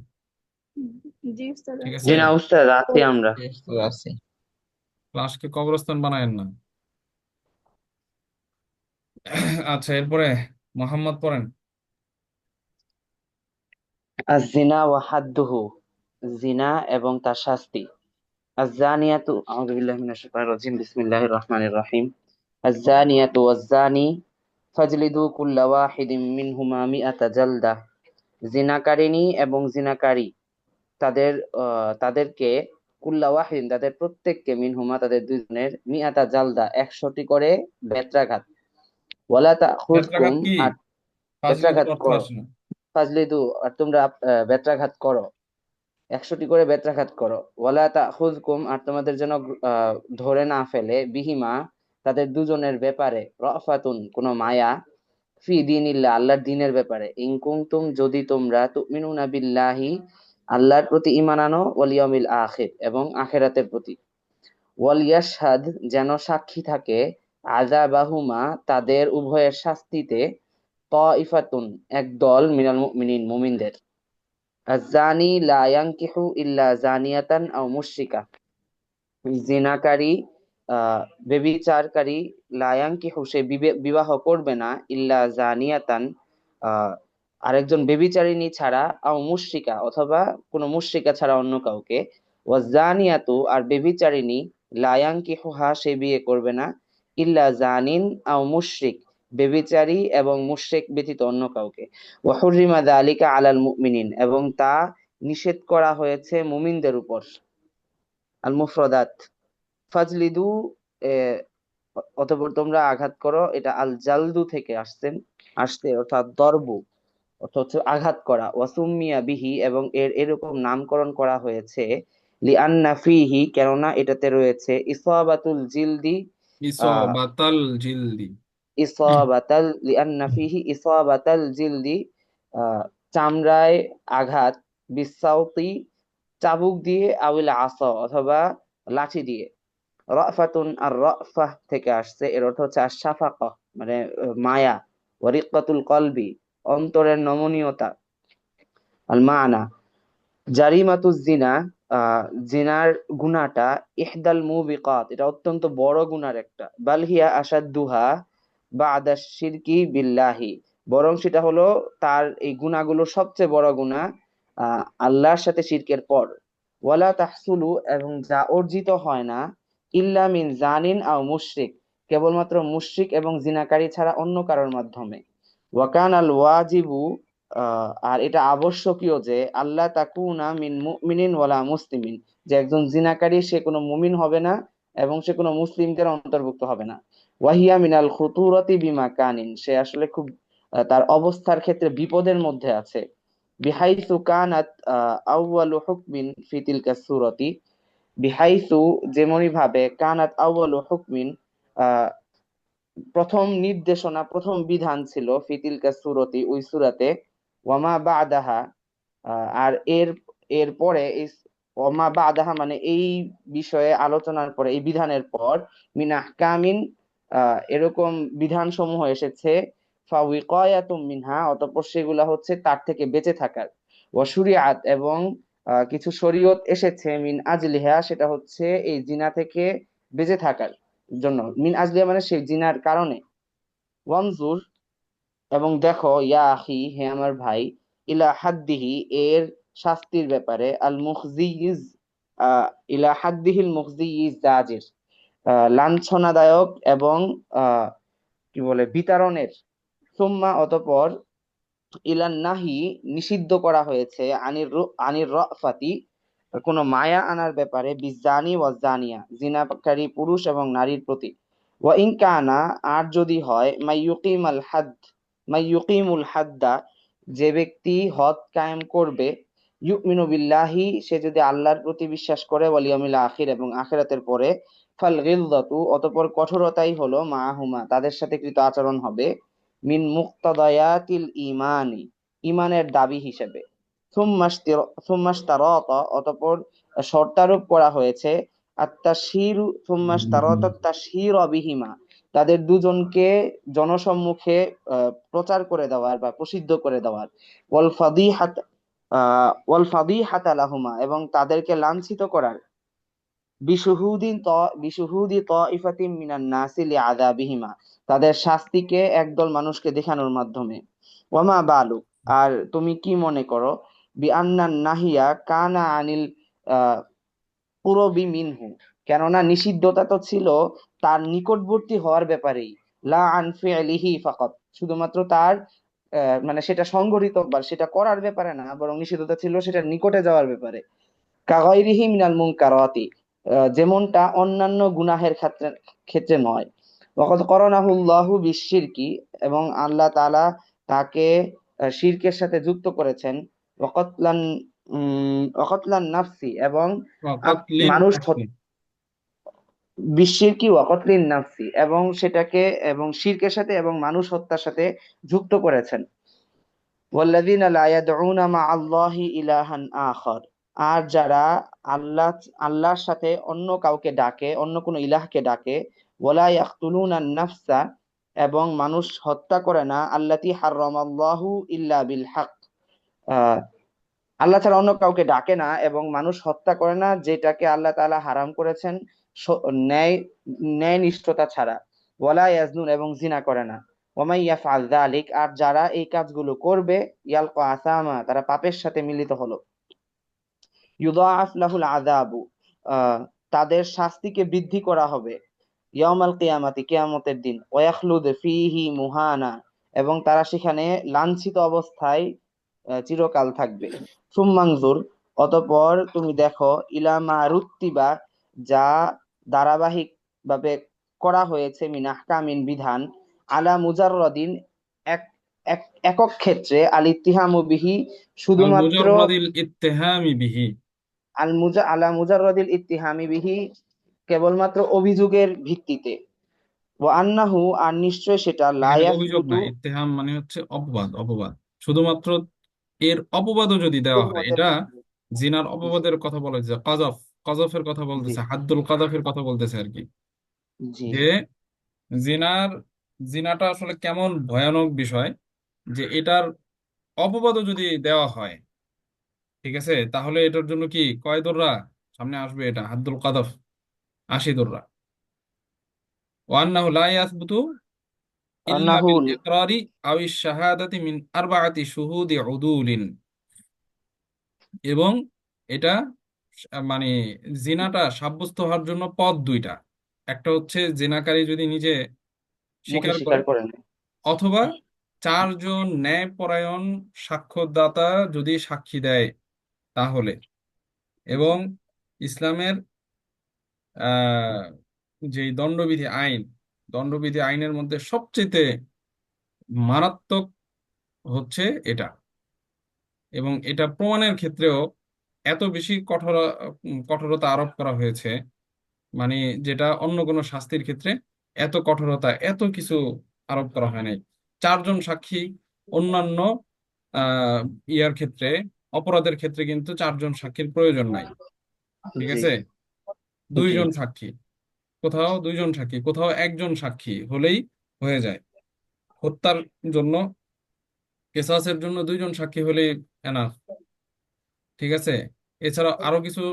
জি উস্তাদ ঠিক আছি। আছে? জি না উস্তাদ, আছি আমরা। তো আছে। ক্লাসকে কবরস্থান বানায়েন না। আচ্ছা, এরপরে মোহাম্মদ পড়েন। আজ-জিনা ওয়া হাদ্দুহু, জিনা এবং তার শাস্তি। আজ-জানিয়াতু, আউযু বিল্লাহি মিনাশ শাইতানির রাজিম, বিসমিল্লাহির রহমানির রহিম। আজ-জানিয়াতু ওয়াজ-জানি ফাজলিদু কুল্লা ওয়াহিদিম মিনহুমা মিআতা জালদা। জিনাকারিনী এবং জিনাকারী, তাদের তাদেরকে, কুল্লা ওয়াহিদিন তাদের প্রত্যেককে, মিনহুমা তাদের দুইজনের, মিআতা জালদা 100টি করে বেত্রাঘাত। ওয়ালা তাখুযকুম, বেত্রাঘাত কি? আর ফাজলিদুর বেত্রাঘাত অর্থ করো। আসে না। ফাজলিদু, আর তোমরা বেত্রাঘাত করো, 100টি করে বেত্রাঘাত করো। ওয়ালা তাখুযকুম, আর তোমাদের যেন আহ, ধরে না ফেলে, বিহিমা তাদের দুজনের ব্যাপারে, রাফাতুন কোনো মায়া, ফি দীনিল্লাহ আল্লাহর দ্বীনের ব্যাপারে, ইন কুনতুম যদি তোমরা, তুমিনুনা বিল্লাহি আল্লাহর প্রতি ঈমান আনো, ওয়াল ইয়াউমিল আখির এবং আখিরাতের প্রতি। ওয়াল ইয়াশহাদ যেন সাক্ষী থাকে, আযাবাহুমা তাদের উভয়ের শাস্তিতে, তাইফাতুন একদল, মিনাল মুমিনিন মুমিনদের। আজ-জানি লা ইয়ানকিহু ইল্লা জানিয়াতান আও মুশরিকা, জিনাকারী আহ ব্যভিচারকারী, লা ইয়ানকিহু সে বিবাহ করবে না, ইল্লা জানিয়াতান আরেকজন ব্যভিচারিণী ছাড়া, আও মুশরিকা অথবা কোনো মুশরিকা ছাড়া অন্য কাউকে। ওয়াজ-জানিয়াতু আর ব্যভিচারিণী, লা ইয়ানকিহুহা সে বিয়ে করবে না, ইল্লা জানিন আও মুশরিক ব্যভিচারী এবং মুশরিক ব্যতীত অন্য কাউকে। ওয়া হুররিমা যালিকা আলাল মুমিনিন এবং তা নিষেধ করা হয়েছে মুমিনদের উপর। আল মুফরাদাত, ফাজলিদু এ, অতঃপর তোমরা আঘাত করো, এটা আল জালদু থেকে আসছে অর্থাৎ দরবু, অর্থাৎ হচ্ছে আঘাত করা। ওয়াসুম্মিয়া বিহি এবং এরকম নামকরণ করা হয়েছে, লিআন্না ফিহি কেননা এটাতে রয়েছে, ইসাবাতুল জিলদি আহ ইসবাতাল জিলদি। ইসাবাতাল, লিআন্না ফিহি ইসাবাতাল জিলদি আহ চামড়ায় আঘাত, বিসাউতি চাবুক দিয়ে, আউল আসা অথবা লাঠি দিয়ে। রাফাতুন আর রাফাহ থেকে আসছে, এর অর্থ হচ্ছে আশ-শাফাকা মানে মায়া, ওয়া রিক্কাতুল কলবি অন্তরের নমনীয়তা। আল মানা জারিমাতুজ জিনা, জিনার গুনাহটা, ইহদাল মুবিকাত এটা অত্যন্ত বড় গুনার একটা, বাল হিয়া আশাদ্দুহা বা'দা শিরকি বিল্লাহি বরং সেটা হলো তার এই গুনাহগুলোর সবচেয়ে বড় গুনাহ আল্লাহর সাথে শিরকের পর। ওয়ালা তাহসুলু এবং যা অর্জিত হয় না, ইল্লা মিন জানিন আও মুশরিক কেবলমাত্র মুশরিক এবং জিনাকারী ছাড়া অন্য কারোর মাধ্যমে। ওয়াকান আল ওয়াজিবু আর এটা আবশ্যকীয় যে, আল্লাহ তাকুনা মিন মুমিনিন ওয়ালা মুসলিমিন যে একজন জিনাকারী সে কোনো মুমিন হবে না এবং সে কোনো মুসলিমদের অন্তর্ভুক্ত হবে না। ওয়াহিয়া মিনাল খুতুরাতি বিমা কানিন সে আসলে খুব তার অবস্থার ক্ষেত্রে বিপদের মধ্যে আছে। বিহাইসু কানাত আউয়ালু হুকমিন ফি তিলকা সূরাতি, বিহাইসু যেমনি ভাবে, কানাত আউয়ালু হুকমিন প্রথম নির্দেশনা, প্রথম বিধান ছিল, ফিতিলকা সূরতি ওই সূরাতে, ওয়ামা বাদাহা আর এর পরে, ওয়ামা বাদাহা মানে এই বিষয়ে আলোচনার পরে, এই বিধানের পর, মিন আহকামিন এরকম বিধান সমূহ এসেছে, ফাউইকায়াতুম মিনহা অতঃপর সেগুলা হচ্ছে তার থেকে বেঁচে থাকার। ওয়া শুরিআত এবং কিছু শরীয়ত এসেছে, মিন আজলিহা সেটা হচ্ছে এই জিনা থেকে বেঁচে থাকার জন্য, মিন আজলিহা মানে সেই জিনার কারণে। ওয়ানজুর এবং দেখো, ইয়া আখি হে আমার ভাই, ইলা হাদ্দিহি এর শাস্তির ব্যাপারে, আল মুখজিজ ইলা হাদ্দিহিল মুখজিয়ি জাজির, লাঞ্ছনাদায়ক এবং কি বলে বিতাড়নের, সুম্মা অতঃপর ইলান নাহি নিষিদ্ধ করা হয়েছে আনির রাফাতি কোনো মায়া আনার ব্যাপারে বিজানি ওয়া জানিয়া জিনাকারী পুরুষ এবং নারীর প্রতি, ওয়া ইন কানা আর যদি হয় মাইয়ুকিমুল হাদ্দা যে ব্যক্তি হদ কায়েম করবে, ইউমিনু বিল্লাহি সে যদি আল্লাহর প্রতি বিশ্বাস করে, ওয়াল ইয়াউমিল আখির এবং আখিরাতের পরে, ফাল গিলযাতু অতঃপর কঠোরতাই হলো মাহুমা তাদের সাথে কৃত আচরণ হবে, মিন মুক্তাদায়াতিল ইমানি ইমানের দাবি হিসেবে, সুম্মাশতারাতা অতঃপর শর্তারোপ করা হয়েছে, আত-তাশহীরু সুম্মাশতারাতা তাশহীর বিহিমা তাদের দুজনকে জনসম্মুখে প্রচার করে দেওয়ার বা প্রসিদ্ধ করে দেওয়ার, ওয়াল ফাদিহাতা লাহুমা এবং তাদেরকে লাঞ্ছিত করার, বিশুহুদি তাইফাতিন মিনান নাসি লিআযাবিহিমা তাদের শাস্তিকে একদল মানুষকে দেখানোর মাধ্যমে, ওয়ামা বালু আর তুমি কি মনে করো, বিআন্নান নাহিয়া কানা আনিল কুরবি মিনহু কেননা নিষিদ্ধতা তো ছিল তার নিকটবর্তী হওয়ার ব্যাপারেই, লা আন ফি'লিহি ফাকাত শুধুমাত্র তার মানে সেটা সংগঠিত বা সেটা করার ব্যাপারে না, বরং নিষিদ্ধতা ছিল সেটা নিকটে যাওয়ার ব্যাপারে, কাগাইরিহি মিনাল মুনকারাতি যেমনটা অন্যান্য গুনাহের ক্ষেত্রে ক্ষেত্রে নয়, ওয়াকাদ কারানাহুল্লাহু বিশশিরকি এবং আল্লাহ তাআলা তাকে শিরকের সাথে যুক্ত করেছেন, ওয়াকাতলান ওয়াকাতলান নাফসি এবং কাতলিন মানুষ নাফসি। বিশশিরকি ওয়াকাতলিন নাফসি এবং সেটাকে এবং শিরকের সাথে এবং মানুষ হত্যার সাথে যুক্ত করেছেন, ওয়াল্লাযীনা লা ইয়াদউনা মা আল্লাহি ইলাহান আখার আর যারা আল্লাহ আল্লাহর সাথে অন্য কাউকে ডাকে, অন্য কোনো ইলাহকে ডাকে, ওয়ালা ইয়াকতুলুনান নাফসা এবং মানুষ হত্যা করে না, আল্লাতী হাররামাল্লাহু ইল্লা বিল হক আল্লাহ ছাড়া অন্য কাউকে ডাকে না এবং মানুষ হত্যা করে না যেটাকে আল্লাহ তাআলা হারাম করেছেন ন্যায় ন্যায়নিষ্ঠতা ছাড়া, ওয়ালা ইয়াজনুন এবং জিনা করে না, ওয়ামাই ইয়াফআল যালিক আর যারা এই কাজগুলো করবে, ইয়ালকা আসামা তারা পাপের সাথে মিলিত হলো, ইউদাআফ লাহুল আযাবু তাদের শাস্তিকে বৃদ্ধি করা হবে, ইয়াউমাল কিয়ামাতি কিয়ামতের দিন, ওয়াখলুদ ফীহি মুহানা এবং তারা সেখানে লাঞ্ছিত অবস্থায় চিরকাল থাকবে, সুম্মানজুর অতঃপর তুমি দেখো, ইলা মা রুত্তিবা যা ধারাবাহিক ভাবে করা হয়েছে, মিন আহকামিন বিধান, আলা মুজাররাদিন এক একক ক্ষেত্রে, আল ইত্তিহামু বিহি আল শুধুমাত্র, মুজাররাদিল ইত্তিহামি বিহি আলা মুজাররাদিল ইত্তিহামি বিহি কেবলমাত্র অভিযোগের ভিত্তিতে, ওয়া আন্নাহু আর নিশ্চয় সেটা লা এখানে অভিযোগ না, ইয়াসবুতু ইত্তেহাম মানে হচ্ছে অপবাদ। অপবাদ শুধুমাত্র এর অপবাদও যদি দেওয়া হয়, শুধুমাত্র এটা জিনার জি অপবাদের কথা বলেছে, কাযফ, কাযফের কথা জি বলতেছে, হাদ্দুল কাযফের কথা বলতেছে আর কি। জি যে জিনার জিনাটা আসলে কেমন ভয়ানক বিষয়, যে এটার অপবাদও যদি দেওয়া হয়, ঠিক আছে, তাহলে এটার জন্য কি কয় দোররা সামনে আসবে, এটা হাদ্দুল কাযফ 80 দোররা। ওয়ান্নাহু লা ইয়াসবুতু ইল্লা আন্নাহু বিল ইকরারি আউশ শাহাদাতি মিন আরবাআতি শুহুদি উদুলিন, এবং এটা মানে জিনাটা সাব্যস্ত হওয়ার জন্য পথ দুইটা। একটা হচ্ছে জিনাকারী যদি নিজে মুখে স্বীকার করে, স্বীকার করেন। অথবা চারজন ন্যায়পরায়ণ সাক্ষ্যদাতা যদি সাক্ষী দেয় তাহলে, এবং ইসলামের আহ যে দণ্ডবিধি আইনের মধ্যে সবচেয়ে মারাত্মক হচ্ছে এটা, এবং এটা প্রমাণের ক্ষেত্রেও এত বেশি কঠোরতা আরোপ করা হয়েছে, মানে যেটা অন্য কোনো শাস্তির ক্ষেত্রে এত কঠোরতা এত কিছু আরোপ করা হয় নাই। চারজন সাক্ষী অন্যান্য আহ ইয়ার ক্ষেত্রে, অপরাধের ক্ষেত্রে কিন্তু চারজন সাক্ষীর প্রয়োজন নাই, ঠিক জি আছে। জি দুইজন সাক্ষী, কোথাও একজন সাক্ষী হলেই হয়ে যায়। হত্যার জন্য, কেসাসের জন্য দুইজন সাক্ষী হলেই এনাফ, ঠিক আছে। এছাড়া আরো কিছু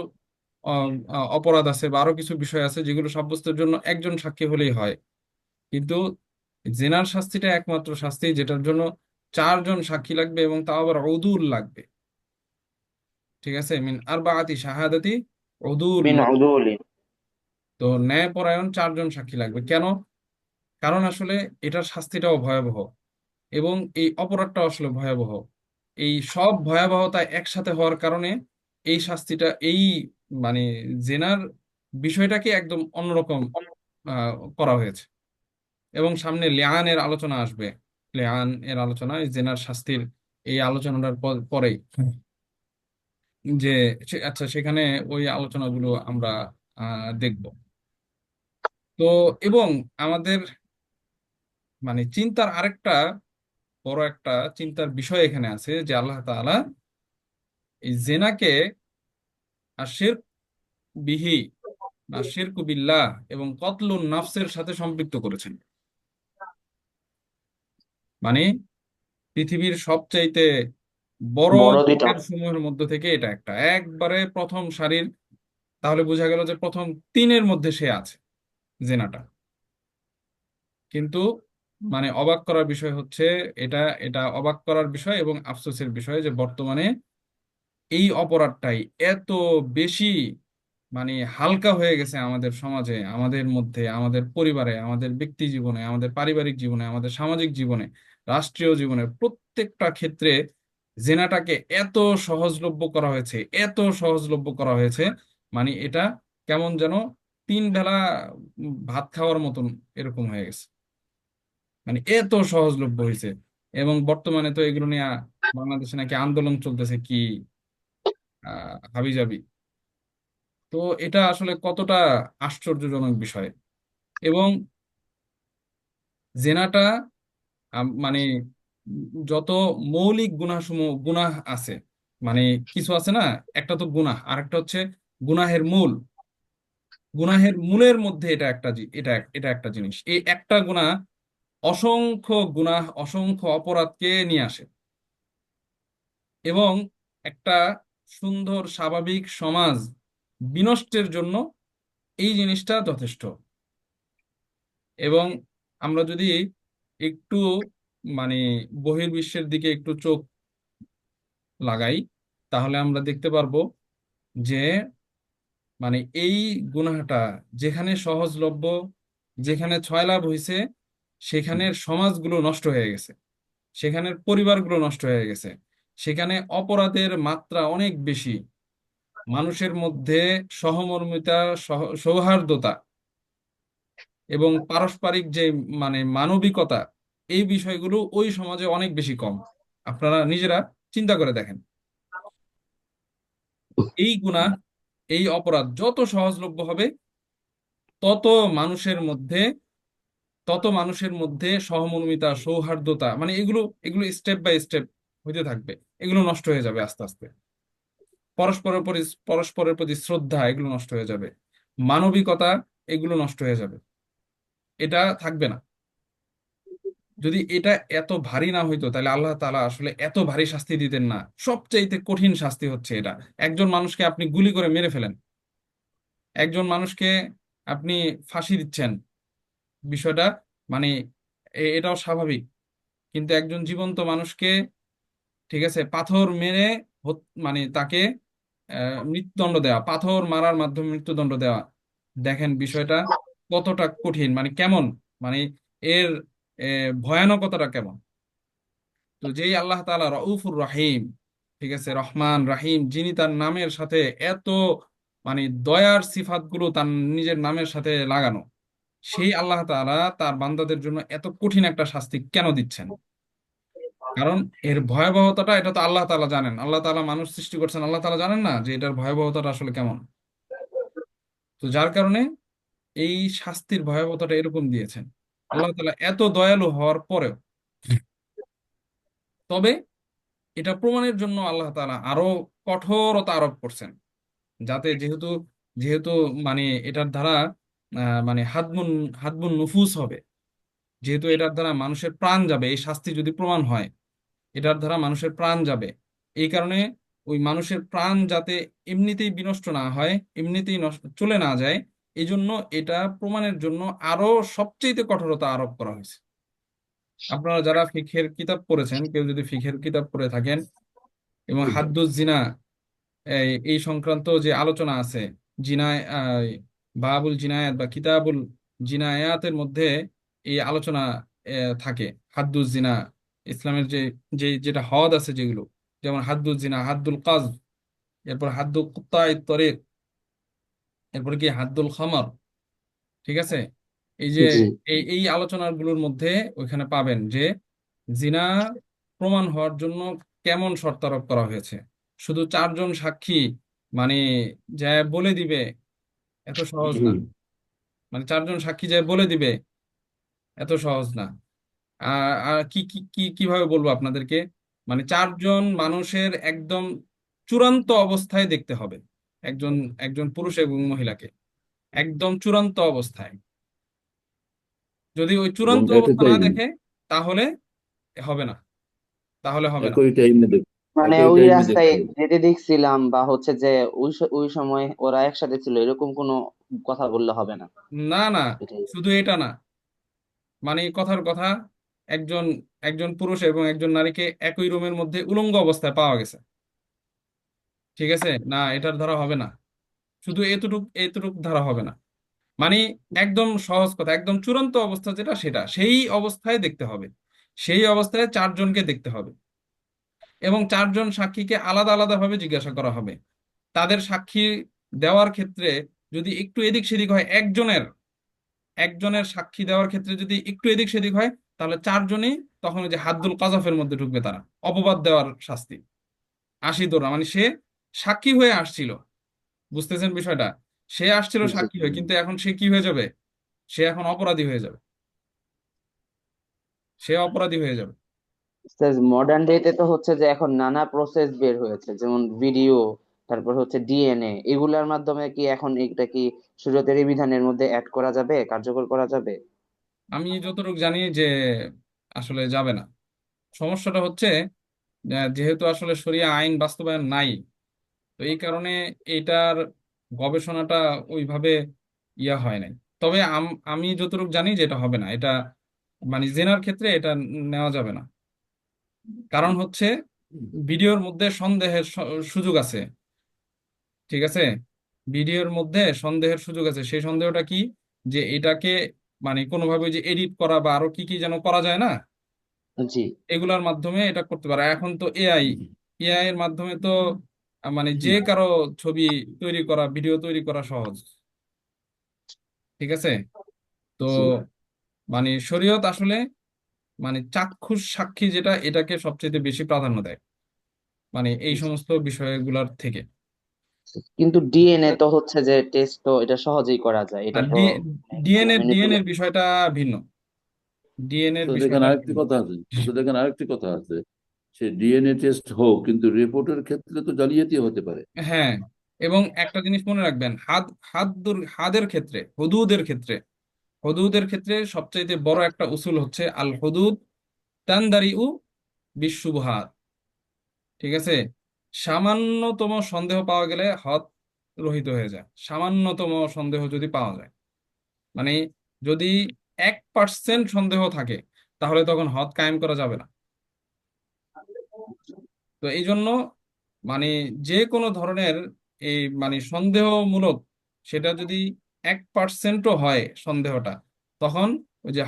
অপরাধ আছে বা আরো কিছু বিষয় আছে যেগুলো সাব্যস্তের জন্য একজন সাক্ষী হলেই হয়। কিন্তু জেনার শাস্তিটা একমাত্র শাস্তি যেটার জন্য চারজন সাক্ষী লাগবে, এবং তাও আবার উদুল লাগবে, ঠিক আছে, মিন আরবাআতি শাহাদাতি উদুল মিন উদুলিন। তো ন্যায়পরায়ণ 4জন সাক্ষী লাগবে। কেন? কারণ আসলে এটার শাস্তিটাও ভয়াবহ এবং এই অপরাধটাও আসলে ভয়াবহ। এই সব ভয়াবহতা একসাথে হওয়ার কারণে এই শাস্তিটা এই মানে জেনার বিষয়টাকে একদম অন্যরকম আহ, করা হয়েছে। এবং সামনে লিআনের আলোচনা আসবে, লিআন এর আলোচনা, এই জেনার শাস্তির এই আলোচনাটার পরেই যে আচ্ছা সেখানে ওই আলোচনাগুলো আমরা দেখব। তো এবং আমাদের চিন্তার আরেকটা বড় একটা চিন্তার বিষয় এখানে আছে যে আল্লাহ তাআলা এই জেনাকে আর শিরক বিহি আর শিরকু বিল্লাহ এবং কতলুন নাফসের সাথে সম্পৃক্ত করেছেন। মানে পৃথিবীর সবচাইতে বড় বড় দুইটা। পাপের সমূহের মধ্যে থেকে এটা একটা একবারে প্রথম সারির। তাহলে বোঝা গেল যে প্রথম তিনের মধ্যে সে আছে, জেনাটা। কিন্তু অবাক করার বিষয় হচ্ছে, এটা এটা অবাক করার বিষয় এবং আফসোসের বিষয় যে বর্তমানে এই অপরাধটাই এত বেশি হালকা হয়ে গেছে আমাদের সমাজে, আমাদের মধ্যে, আমাদের পরিবারে, আমাদের ব্যক্তি জীবনে, আমাদের পারিবারিক জীবনে, আমাদের সামাজিক জীবনে, রাষ্ট্রীয় জীবনে, প্রত্যেকটা ক্ষেত্রে জেনাটাকে এত সহজলভ্য করা হয়েছে, এত সহজলভ্য করা হয়েছে। এটা কেমন যেন 3 বেলা ভাত খাওয়ার মতন এরকম হয়ে গেছে। এত সহজলভ্য হয়েছে। এবং বর্তমানে তো এগুলো নিয়ে বাংলাদেশে নাকি আন্দোলন চলতেছে, কি হাবিজাবি। তো এটা আসলে কতটা আশ্চর্যজনক বিষয়। এবং জেনাটা মানে যত মৌলিক গুনাহসমূহ গুনাহ আছে, কিছু আছে না, একটা তো গুনাহ, আরেকটা হচ্ছে গুনাহের মূল। গুনাহের মূলের মধ্যে এটা একটা এটা এটা একটা জিনিস, এই একটা গুনাহ অসংখ্য গুনাহ, অসংখ্য অপরাধকে নিয়ে আসে। এবং একটা সুন্দর স্বাভাবিক সমাজ বিনষ্টের জন্য এই জিনিসটা যথেষ্ট। এবং আমরা যদি একটু মানে বহির্বিশ্বের দিকে একটু চোখ লাগাই, তাহলে আমরা দেখতে পারবো যে এই গুনাহটা যেখানে সহজলভ্য, যেখানে ছয়লাভ হয়েছে, সেখানের সমাজগুলো নষ্ট হয়ে গেছে, সেখানের পরিবারগুলো নষ্ট হয়ে গেছে, সেখানে অপরাধের মাত্রা অনেক বেশি, মানুষের মধ্যে সহমর্মিতা, সৌহার্দ্যতা এবং পারস্পরিক যে মানবিকতা, এই বিষয়গুলো ওই সমাজে অনেক বেশি কম। আপনারা নিজেরা চিন্তা করে দেখেন, এই গুনাহ, এই অপরাধ যত সহজলভ্য হবে, তত মানুষের মধ্যে সহমর্মিতা, সৌহার্দ্যতা, এগুলো এগুলো স্টেপ বাই স্টেপ হইতে থাকবে। এগুলো নষ্ট হয়ে যাবে আস্তে আস্তে। পরস্পরের প্রতি শ্রদ্ধা, এগুলো নষ্ট হয়ে যাবে। মানবিকতা, এগুলো নষ্ট হয়ে যাবে। এটা থাকবে না। যদি এটা এত ভারী না হইতো, তাহলে আল্লাহ তাআলা আসলে এত ভারী শাস্তি দিতেন না। সবচাইতে কঠিন শাস্তি হচ্ছে এটা। একজন মানুষকে আপনি গুলি করে মেরে ফেলেন, একজন মানুষকে আপনি ফাঁসি দিচ্ছেন, বিষয়টা মানে এটাও স্বাভাবিক। কিন্তু একজন জীবন্ত মানুষকে, ঠিক আছে, পাথর মেরে তাকে মৃত্যুদণ্ড দেওয়া, পাথর মারার মাধ্যমে মৃত্যুদণ্ড দেওয়া, দেখেন বিষয়টা কতটা কঠিন, কেমন, মানে এর ভয়ানকতাটা কেমন। তো যেই আল্লাহ তাআলা রউফুর রহিম, ঠিক আছে, রহমান রাহিম, যিনি তার নামের সাথে এত দয়ার সিফাতগুলো তার নিজের নামের সাথে লাগানো, সেই আল্লাহ তাআলা তার বান্দাদের জন্য এত কঠিন একটা শাস্তি কেন দিচ্ছেন? কারণ এর ভয়াবহতাটা, এটা তো আল্লাহ তাআলা জানেন। আল্লাহ তাআলা মানুষ সৃষ্টি করছেন, আল্লাহ তাআলা জানেন না যে এটার ভয়াবহতাটা আসলে কেমন? তো যার কারণে এই শাস্তির ভয়াবহতাটা এরকম দিয়েছেন। আল্লাহ তাআলা এত দয়ালু হওয়ার পরেও, তবে এটা প্রমাণের জন্য আল্লাহ তাআলা আরো কঠোরতা আরোপ করছেন, যাতে যেহেতু যেহেতু এটার দ্বারা হাদমুন হাদমুন নুফুস হবে, যেহেতু এটার দ্বারা মানুষের প্রাণ যাবে, এই শাস্তি যদি প্রমাণ হয় এটার দ্বারা মানুষের প্রাণ যাবে, এই কারণে ওই মানুষের প্রাণ যাতে এমনিতেই বিনষ্ট না হয়, এমনিতেই নষ্ট চলে না যায়, এই জন্য এটা প্রমাণের জন্য আরো সবচেয়ে কঠোরতা আরোপ করা হয়েছে। আপনারা যারা ফিকহের কিতাব পড়েছেন, কেউ যদি ফিকহের কিতাব পড়ে থাকেন এবং হাদ্দুজ জিনা এই এই সংক্রান্ত যে আলোচনা আছে, জিনায় বাবুল জিনায়াত বা কিতাবুল জিনায়াতের মধ্যে এই আলোচনা থাকে। হাদ্দুজ জিনা, ইসলামের যেটা হদ আছে যেগুলো, যেমন হাদ্দুজ জিনা, হাদ্দুল কাজ, এরপর হাদ্দুল কুত্তাই তরিক, এরপর কি হাদ্দুল খামার। ঠিক আছে? এই যে জি। এই আলোচনাগুলোর মধ্যে ওইখানে পাবেন যে জিনা প্রমাণ হওয়ার জন্য কেমন শর্ত আরোপ করা হয়েছে। শুধু চারজন সাক্ষী মানে যা বলে দিবে এত সহজ না। মানে চারজন সাক্ষী যা বলে দিবে এত সহজ না। আর কি কি কি কিভাবে বলবো আপনাদেরকে, মানে চারজন মানুষের একদম চূড়ান্ত অবস্থায় দেখতে হবে, একজন একজন পুরুষ এবং মহিলাকে একদম চূড়ান্ত অবস্থায়। যদি ওই এবং চূড়ান্ত একই অবস্থা না টাইমে, দেখে তাহলে হবে না, তাহলে হবে না। একই টাইমে দেখ, মানে একই ওই টাইমে রাস্তায় দেখতে হবে। যেতে দেখছিলাম বা হচ্ছে যে ওই সময় ওরা একসাথে ছিল এরকম কোনো কথা বললে হবে না। না না, এটাই। শুধু এটা না, মানে কথার কথা, একজন একজন পুরুষ এবং একজন নারীকে একই রুমের মধ্যে উলঙ্গ অবস্থায় পাওয়া গেছে, ঠিক আছে, না এটার ধারা হবে না। শুধু এতটুক এতটুক ধারা হবে না। মানে একদম সহজ কথা, একদম চূড়ান্ত অবস্থা যেটা সেটা সেই অবস্থায় দেখতে হবে, সেই অবস্থায় চারজনকে দেখতে হবে এবং চারজন সাক্ষীকে আলাদা আলাদা ভাবে জিজ্ঞাসা করা হবে। তাদের সাক্ষী দেওয়ার ক্ষেত্রে যদি একটু এদিক সেদিক হয়, একজনের একজনের সাক্ষী দেওয়ার ক্ষেত্রে যদি একটু এদিক সেদিক হয়, তাহলে চারজনই তখন ওই যে হাদ্দুল কাজাফের মধ্যে ঢুকবে, তারা অপবাদ দেওয়ার শাস্তি। 80 দোড়া, মানে সে সাক্ষী হয়ে আসছিল, বুঝতেছেন বিষয়টা? সে আসছিল জি। সাক্ষী হয়ে, কিন্তু এখন সে কি হয়ে যাবে? সে এখন অপরাধী হয়ে যাবে, সে অপরাধী হয়ে যাবে। মডার্ন ডেতে তো হচ্ছে যে এখন নানা প্রসেস বের হয়েছে, যেমন ভিডিও, তারপর হচ্ছে ডিএনএ, এগুলার মাধ্যমে কি এখন এটা কি শরীয়তের এই বিধানের মধ্যে অ্যাড করা যাবে, কার্যকর করা যাবে? আমি যতটুকু জানি যে আসলে যাবে না। সমস্যাটা হচ্ছে যেহেতু আসলে শরিয়া আইন বাস্তবায়ন নাই, তো এই কারণে এটার গবেষণাটা ওইভাবে ইয়া হয় নাই। তবে আমি যতটুকু জানি যে এটা হবে না, এটা মানে জেনার ক্ষেত্রে এটা নেওয়া যাবে না। কারণ হচ্ছে ভিডিওর মধ্যে সন্দেহের সুযোগ আছে, ঠিক আছে? ভিডিওর মধ্যে সন্দেহের সুযোগ আছে, সেই সন্দেহটা কি, যে এটাকে মানে কোনোভাবে ওই যে এডিট করা বা আরো কি কি যেন করা যায় না, জি। এগুলার মাধ্যমে এটা করতে পারে। এখন তো এআই, এআই এর মাধ্যমে তো মানে যে কারো ছবি তৈরি করা, ভিডিও তৈরি করা সহজ, ঠিক আছে? তো জি, মানে শরীয়ত আসলে মানে চাক্ষুষ সাক্ষী যেটা, এটাকে সবচেয়ে বেশি প্রাধান্য দেয়, মানে এই জি। সমস্ত বিষয়গুলোর থেকে। কিন্তু ডিএনএ তো হচ্ছে যে টেস্ট তো এটা সহজেই করা যায়, এটা আর তো ডিএনএ ডিএনএর ম্যানিপুলেট। বিষয়টা ভিন্ন, ডিএনএর তো দেখেন বিষয়টা আরেকটি ভিন্ন। কথা আছে, তো দেখেন আরেকটি কথা আছে, সে ডিএনএ টেস্ট হোক, কিন্তু রিপোর্টের ক্ষেত্রে তো জালিয়াতি হতে পারে। হ্যাঁ, এবং একটা জিনিস মনে রাখবেন, হাদের ক্ষেত্রে, হুদুদের ক্ষেত্রে সবচাইতে বড় একটা উসুল হচ্ছে আল হুদুদ তানদারিউ বিশুবহাত, ঠিক আছে? সামান্যতম সন্দেহ পাওয়া গেলে হদ রহিত হয়ে যায়, সামান্যতম সন্দেহ যদি পাওয়া যায়, মানে যদি 1% সন্দেহ থাকে, তাহলে তখন হদ কায়েম করা যাবে না। তো এই জন্য মানে যে কোনো ধরনের এই মানে সন্দেহমূলক, সেটা যদি 1%ও হয় সন্দেহটা, তখন ওই যে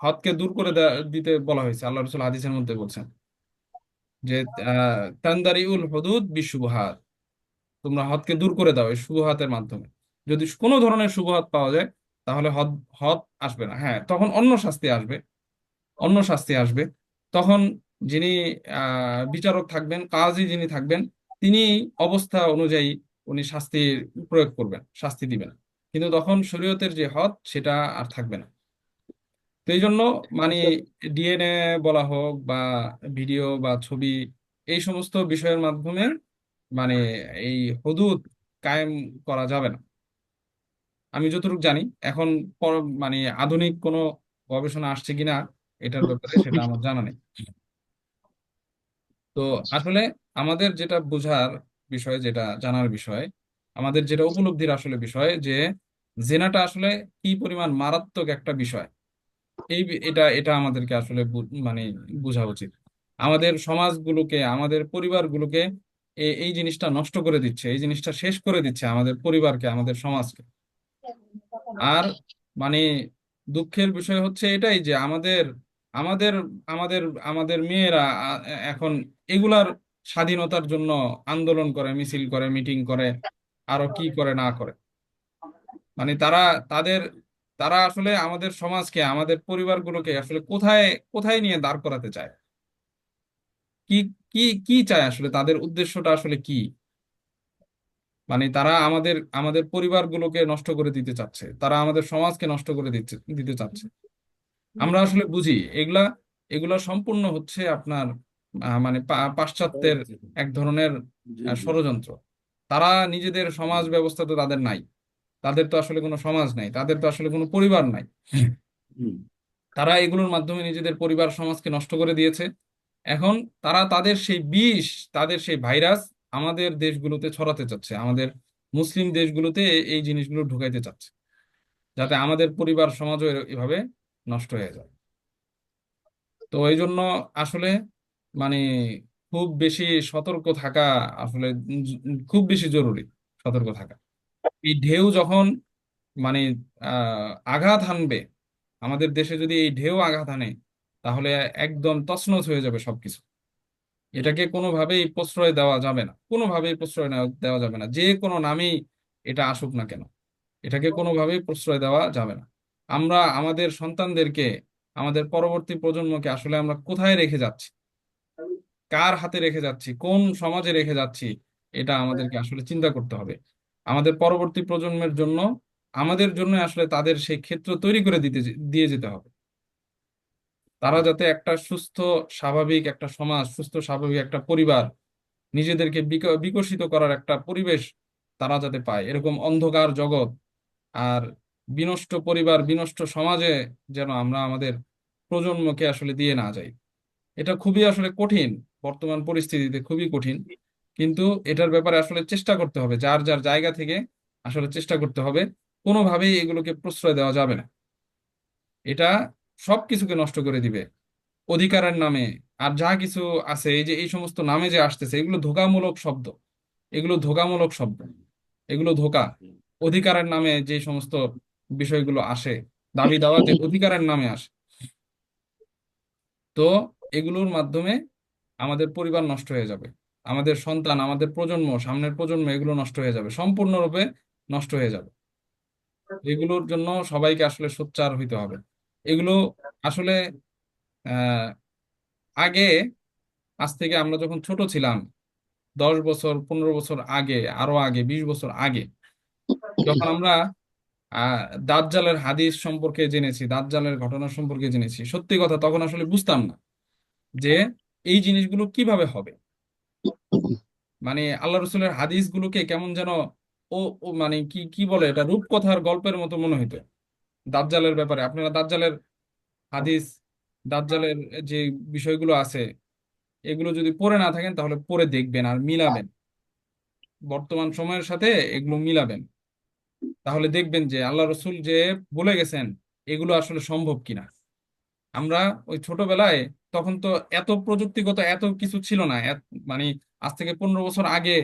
হদকে দূর করে দিতে বলা হয়েছে, আল্লাহ রসুল হাদিসের মধ্যে বলছেন যে তানদারিউল হুদুদ বিশুবহাত, তোমরা হদকে দূর করে দাও এই শুবহাতের মাধ্যমে। যদি কোনো ধরনের শুবহাত পাওয়া যায়, তাহলে হদ হদ আসবে না। হ্যাঁ, তখন অন্য শাস্তি আসবে, অন্য শাস্তি আসবে। তখন যিনি বিচারক থাকবেন, কাজী যিনি থাকবেন, তিনি অবস্থা অনুযায়ী উনি শাস্তির প্রয়োগ করবেন, শাস্তি দিবেন। কিন্তু তখন শরীয়তের যে হদ সেটা আর থাকবে না। তো এই জন্য মানে আসলে ডিএনএ বলা হোক বা ভিডিও বা ছবি, এই সমস্ত বিষয়ের মাধ্যমে মানে এই হুদুদ কায়েম করা যাবে না, আমি যতটুকু জানি। এখন মানে আধুনিক কোনো গবেষণা আসছে কিনা এটার ব্যাপারে সেটা আমার জানা নেই। তো আসলে আমাদের যেটা বোঝার বিষয়, যেটা জানার বিষয়, আমাদের যেটা উপলব্ধির আসলে বিষয়, যে জেনাটা আসলে কি পরিমাণ মারাত্মক একটা বিষয়, এটা এটা আমাদেরকে আসলে মানে বোঝা উচিত। আমাদের সমাজগুলোকে, আমাদের পরিবারগুলোকে এই জিনিসটা নষ্ট করে দিচ্ছে, এই জিনিসটা শেষ করে দিচ্ছে আমাদের পরিবারকে, আমাদের সমাজকে। আর মানে দুঃখের বিষয় হচ্ছে এটাই যে আমাদের আমাদের আমাদের আমাদের মেয়েরা এখন এগুলার স্বাধীনতার জন্য আন্দোলন করে, মিছিল করে, মিটিং করে, আরো কি করে না করে। মানে তাদের তারা আসলে আমাদের সমাজকে, আমাদের পরিবারগুলোকে আসলে কোথায় কোথায় নিয়ে দাঁড় করাতে চায়, কি কি কি চায় আসলে, তাদের উদ্দেশ্যটা আসলে কি। মানে তারা আমাদের আমাদের পরিবারগুলোকে নষ্ট করে দিতে চাচ্ছে, তারা আমাদের সমাজকে নষ্ট করে দিতে দিতে চাচ্ছে। আমরা আসলে বুঝি এগুলা এগুলা সম্পূর্ণ হচ্ছে আপনার মানে পাশ্চাত্যের এক ধরনের জি জি। ষড়যন্ত্র। তারা নিজেদের সমাজ ব্যবস্থা তো তাদের নাই, তাদের তো আসলে কোনো সমাজ নাই, তাদের তো আসলে কোনো পরিবার নাই। হুম। তারা এগুলোর মাধ্যমে নিজেদের পরিবার সমাজকে নষ্ট করে দিয়েছে। এখন তারা তাদের সেই বিষ, তাদের সেই ভাইরাস আমাদের দেশগুলোতে ছড়াতে চাচ্ছে, আমাদের মুসলিম দেশগুলোতে এই জিনিসগুলো ঢুকাইতে চাচ্ছে, যাতে আমাদের পরিবার সমাজও এভাবে নষ্ট হয়ে যায়। তো এই জন্য আসলে মানে খুব বেশি সতর্ক থাকা আসলে খুব বেশি জরুরি, সতর্ক থাকা। এই ঢেউ যখন মানে আঘাত হানবে, আমাদের দেশে যদি এই ঢেউ আঘাত হানে, তাহলে একদম তছনছ হয়ে যাবে সবকিছু। এটাকে কোনোভাবেই প্রশ্রয় দেওয়া যাবে না, কোনোভাবেই প্রশ্রয় দেওয়া যাবে না, যে কোনো নামেই এটা আসুক না কেন, এটাকে কোনোভাবেই প্রশ্রয় দেওয়া যাবে না। আমরা আমাদের সন্তানদেরকে, আমাদের পরবর্তী প্রজন্মকে আসলে আমরা কোথায় রেখে যাচ্ছি, কার হাতে রেখে যাচ্ছি, কোন সমাজে রেখে যাচ্ছি, এটা আমাদেরকে আসলে চিন্তা করতে হবে। আমাদের পরবর্তী প্রজন্মের জন্য, আমাদের জন্য আসলে তাদের সেই ক্ষেত্র তৈরি করে দিয়ে যেতে হবে। তারা যাতে একটা সুস্থ স্বাভাবিক একটা সমাজ, সুস্থ স্বাভাবিক একটা পরিবার, নিজেদেরকে বিকশিত করার একটা পরিবেশ তারা যাতে পায়, এরকম অন্ধকার জগৎ আর বিনষ্ট পরিবার, বিনষ্ট সমাজে যেন আমরা আমাদের প্রজন্মকে আসলে দিয়ে না যাই। এটা খুবই আসলে কঠিন, বর্তমান পরিস্থিতিতে খুবই কঠিন। কিন্তু এটার ব্যাপারে আসলে চেষ্টা করতে হবে, যার যার জায়গা থেকে আসলে চেষ্টা করতে হবে। কোনোভাবেই এগুলোকে প্রশ্রয় দেওয়া যাবে না। এটা সবকিছুকে নষ্ট করে দিবে অধিকারের নামে। আর যা কিছু আছে, এই যে এই সমস্ত নামে যে আসতেছে, এগুলো ধোঁকামূলক শব্দ, এগুলো ধোঁকামূলক শব্দ, এগুলো ধোঁকা। অধিকারের নামে যে সমস্ত বিষয়গুলো আসে, দাবি দাওয়া যে অধিকারের নামে আসে, তো এগুলোর মাধ্যমে আমাদের পরিবার নষ্ট হয়ে যাবে, আমাদের সন্তান, আমাদের প্রজন্ম, সামনের প্রজন্ম, এগুলো নষ্ট হয়ে যাবে, সম্পূর্ণরূপে নষ্ট হয়ে যাবে। এগুলোর জন্য সবাইকে আসলে সোচ্চার হইতে হবে। এগুলো আসলে আহ আগে, আজ থেকে আমরা যখন ছোট ছিলাম, 10 বছর, 15 বছর আগে, আরো আগে, 20 বছর আগে, যখন আমরা আহ দাজ্জালের হাদিস সম্পর্কে জেনেছি, দাজ্জালের ঘটনা সম্পর্কে জেনেছি, সত্যি কথা তখন আসলে বুঝতাম না যে এই জিনিসগুলো কিভাবে হবে। মানে আল্লাহ রসুলের হাদিস গুলোকে কেমন যেন ও ও মানে কি কি বলে, এটা রূপকথার গল্পের মতো মনে হইতো। দাজ্জালের ব্যাপারে আপনারা দাজ্জালের হাদিস, দাজ্জালের যে বিষয়গুলো আছে, এগুলো যদি পড়ে না থাকেন তাহলে পড়ে দেখবেন আর মিলাবেন, বর্তমান সময়ের সাথে এগুলো মিলাবেন। তাহলে দেখবেন যে আল্লাহ রসুল যে বলে গেছেন এগুলো আসলে সম্ভব কিনা। আমরা ওই ছোটবেলায়, তখন তো এত প্রযুক্তিগত এত কিছু ছিল না, মানে আজ থেকে 15 বছর আগে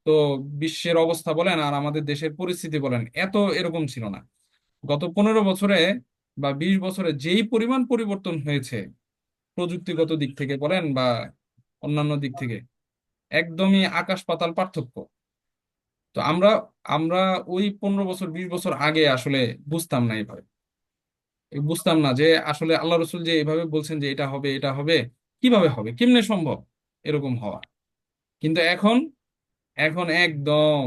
তো বিশ্বের অবস্থা বলেন আর আমাদের দেশের পরিস্থিতি বলেন, এত এরকম ছিল না। গত 15 বছরে বা 20 বছরে যেই পরিমাণ পরিবর্তন হয়েছে, প্রযুক্তিগত দিক থেকে বলেন বা অন্যান্য দিক থেকে, একদমই আকাশ পাতাল পার্থক্য। তো আমরা আমরা ওই 15 বছর, 20 বছর আগে আসলে বুঝতাম না এইভাবে, বুঝতাম না যে আসলে আল্লাহ রসুল যে এভাবে বলছেন যে এটা হবে, এটা হবে, কিভাবে হবে, কেমনে সম্ভব এরকম হওয়া। কিন্তু এখন এখন একদম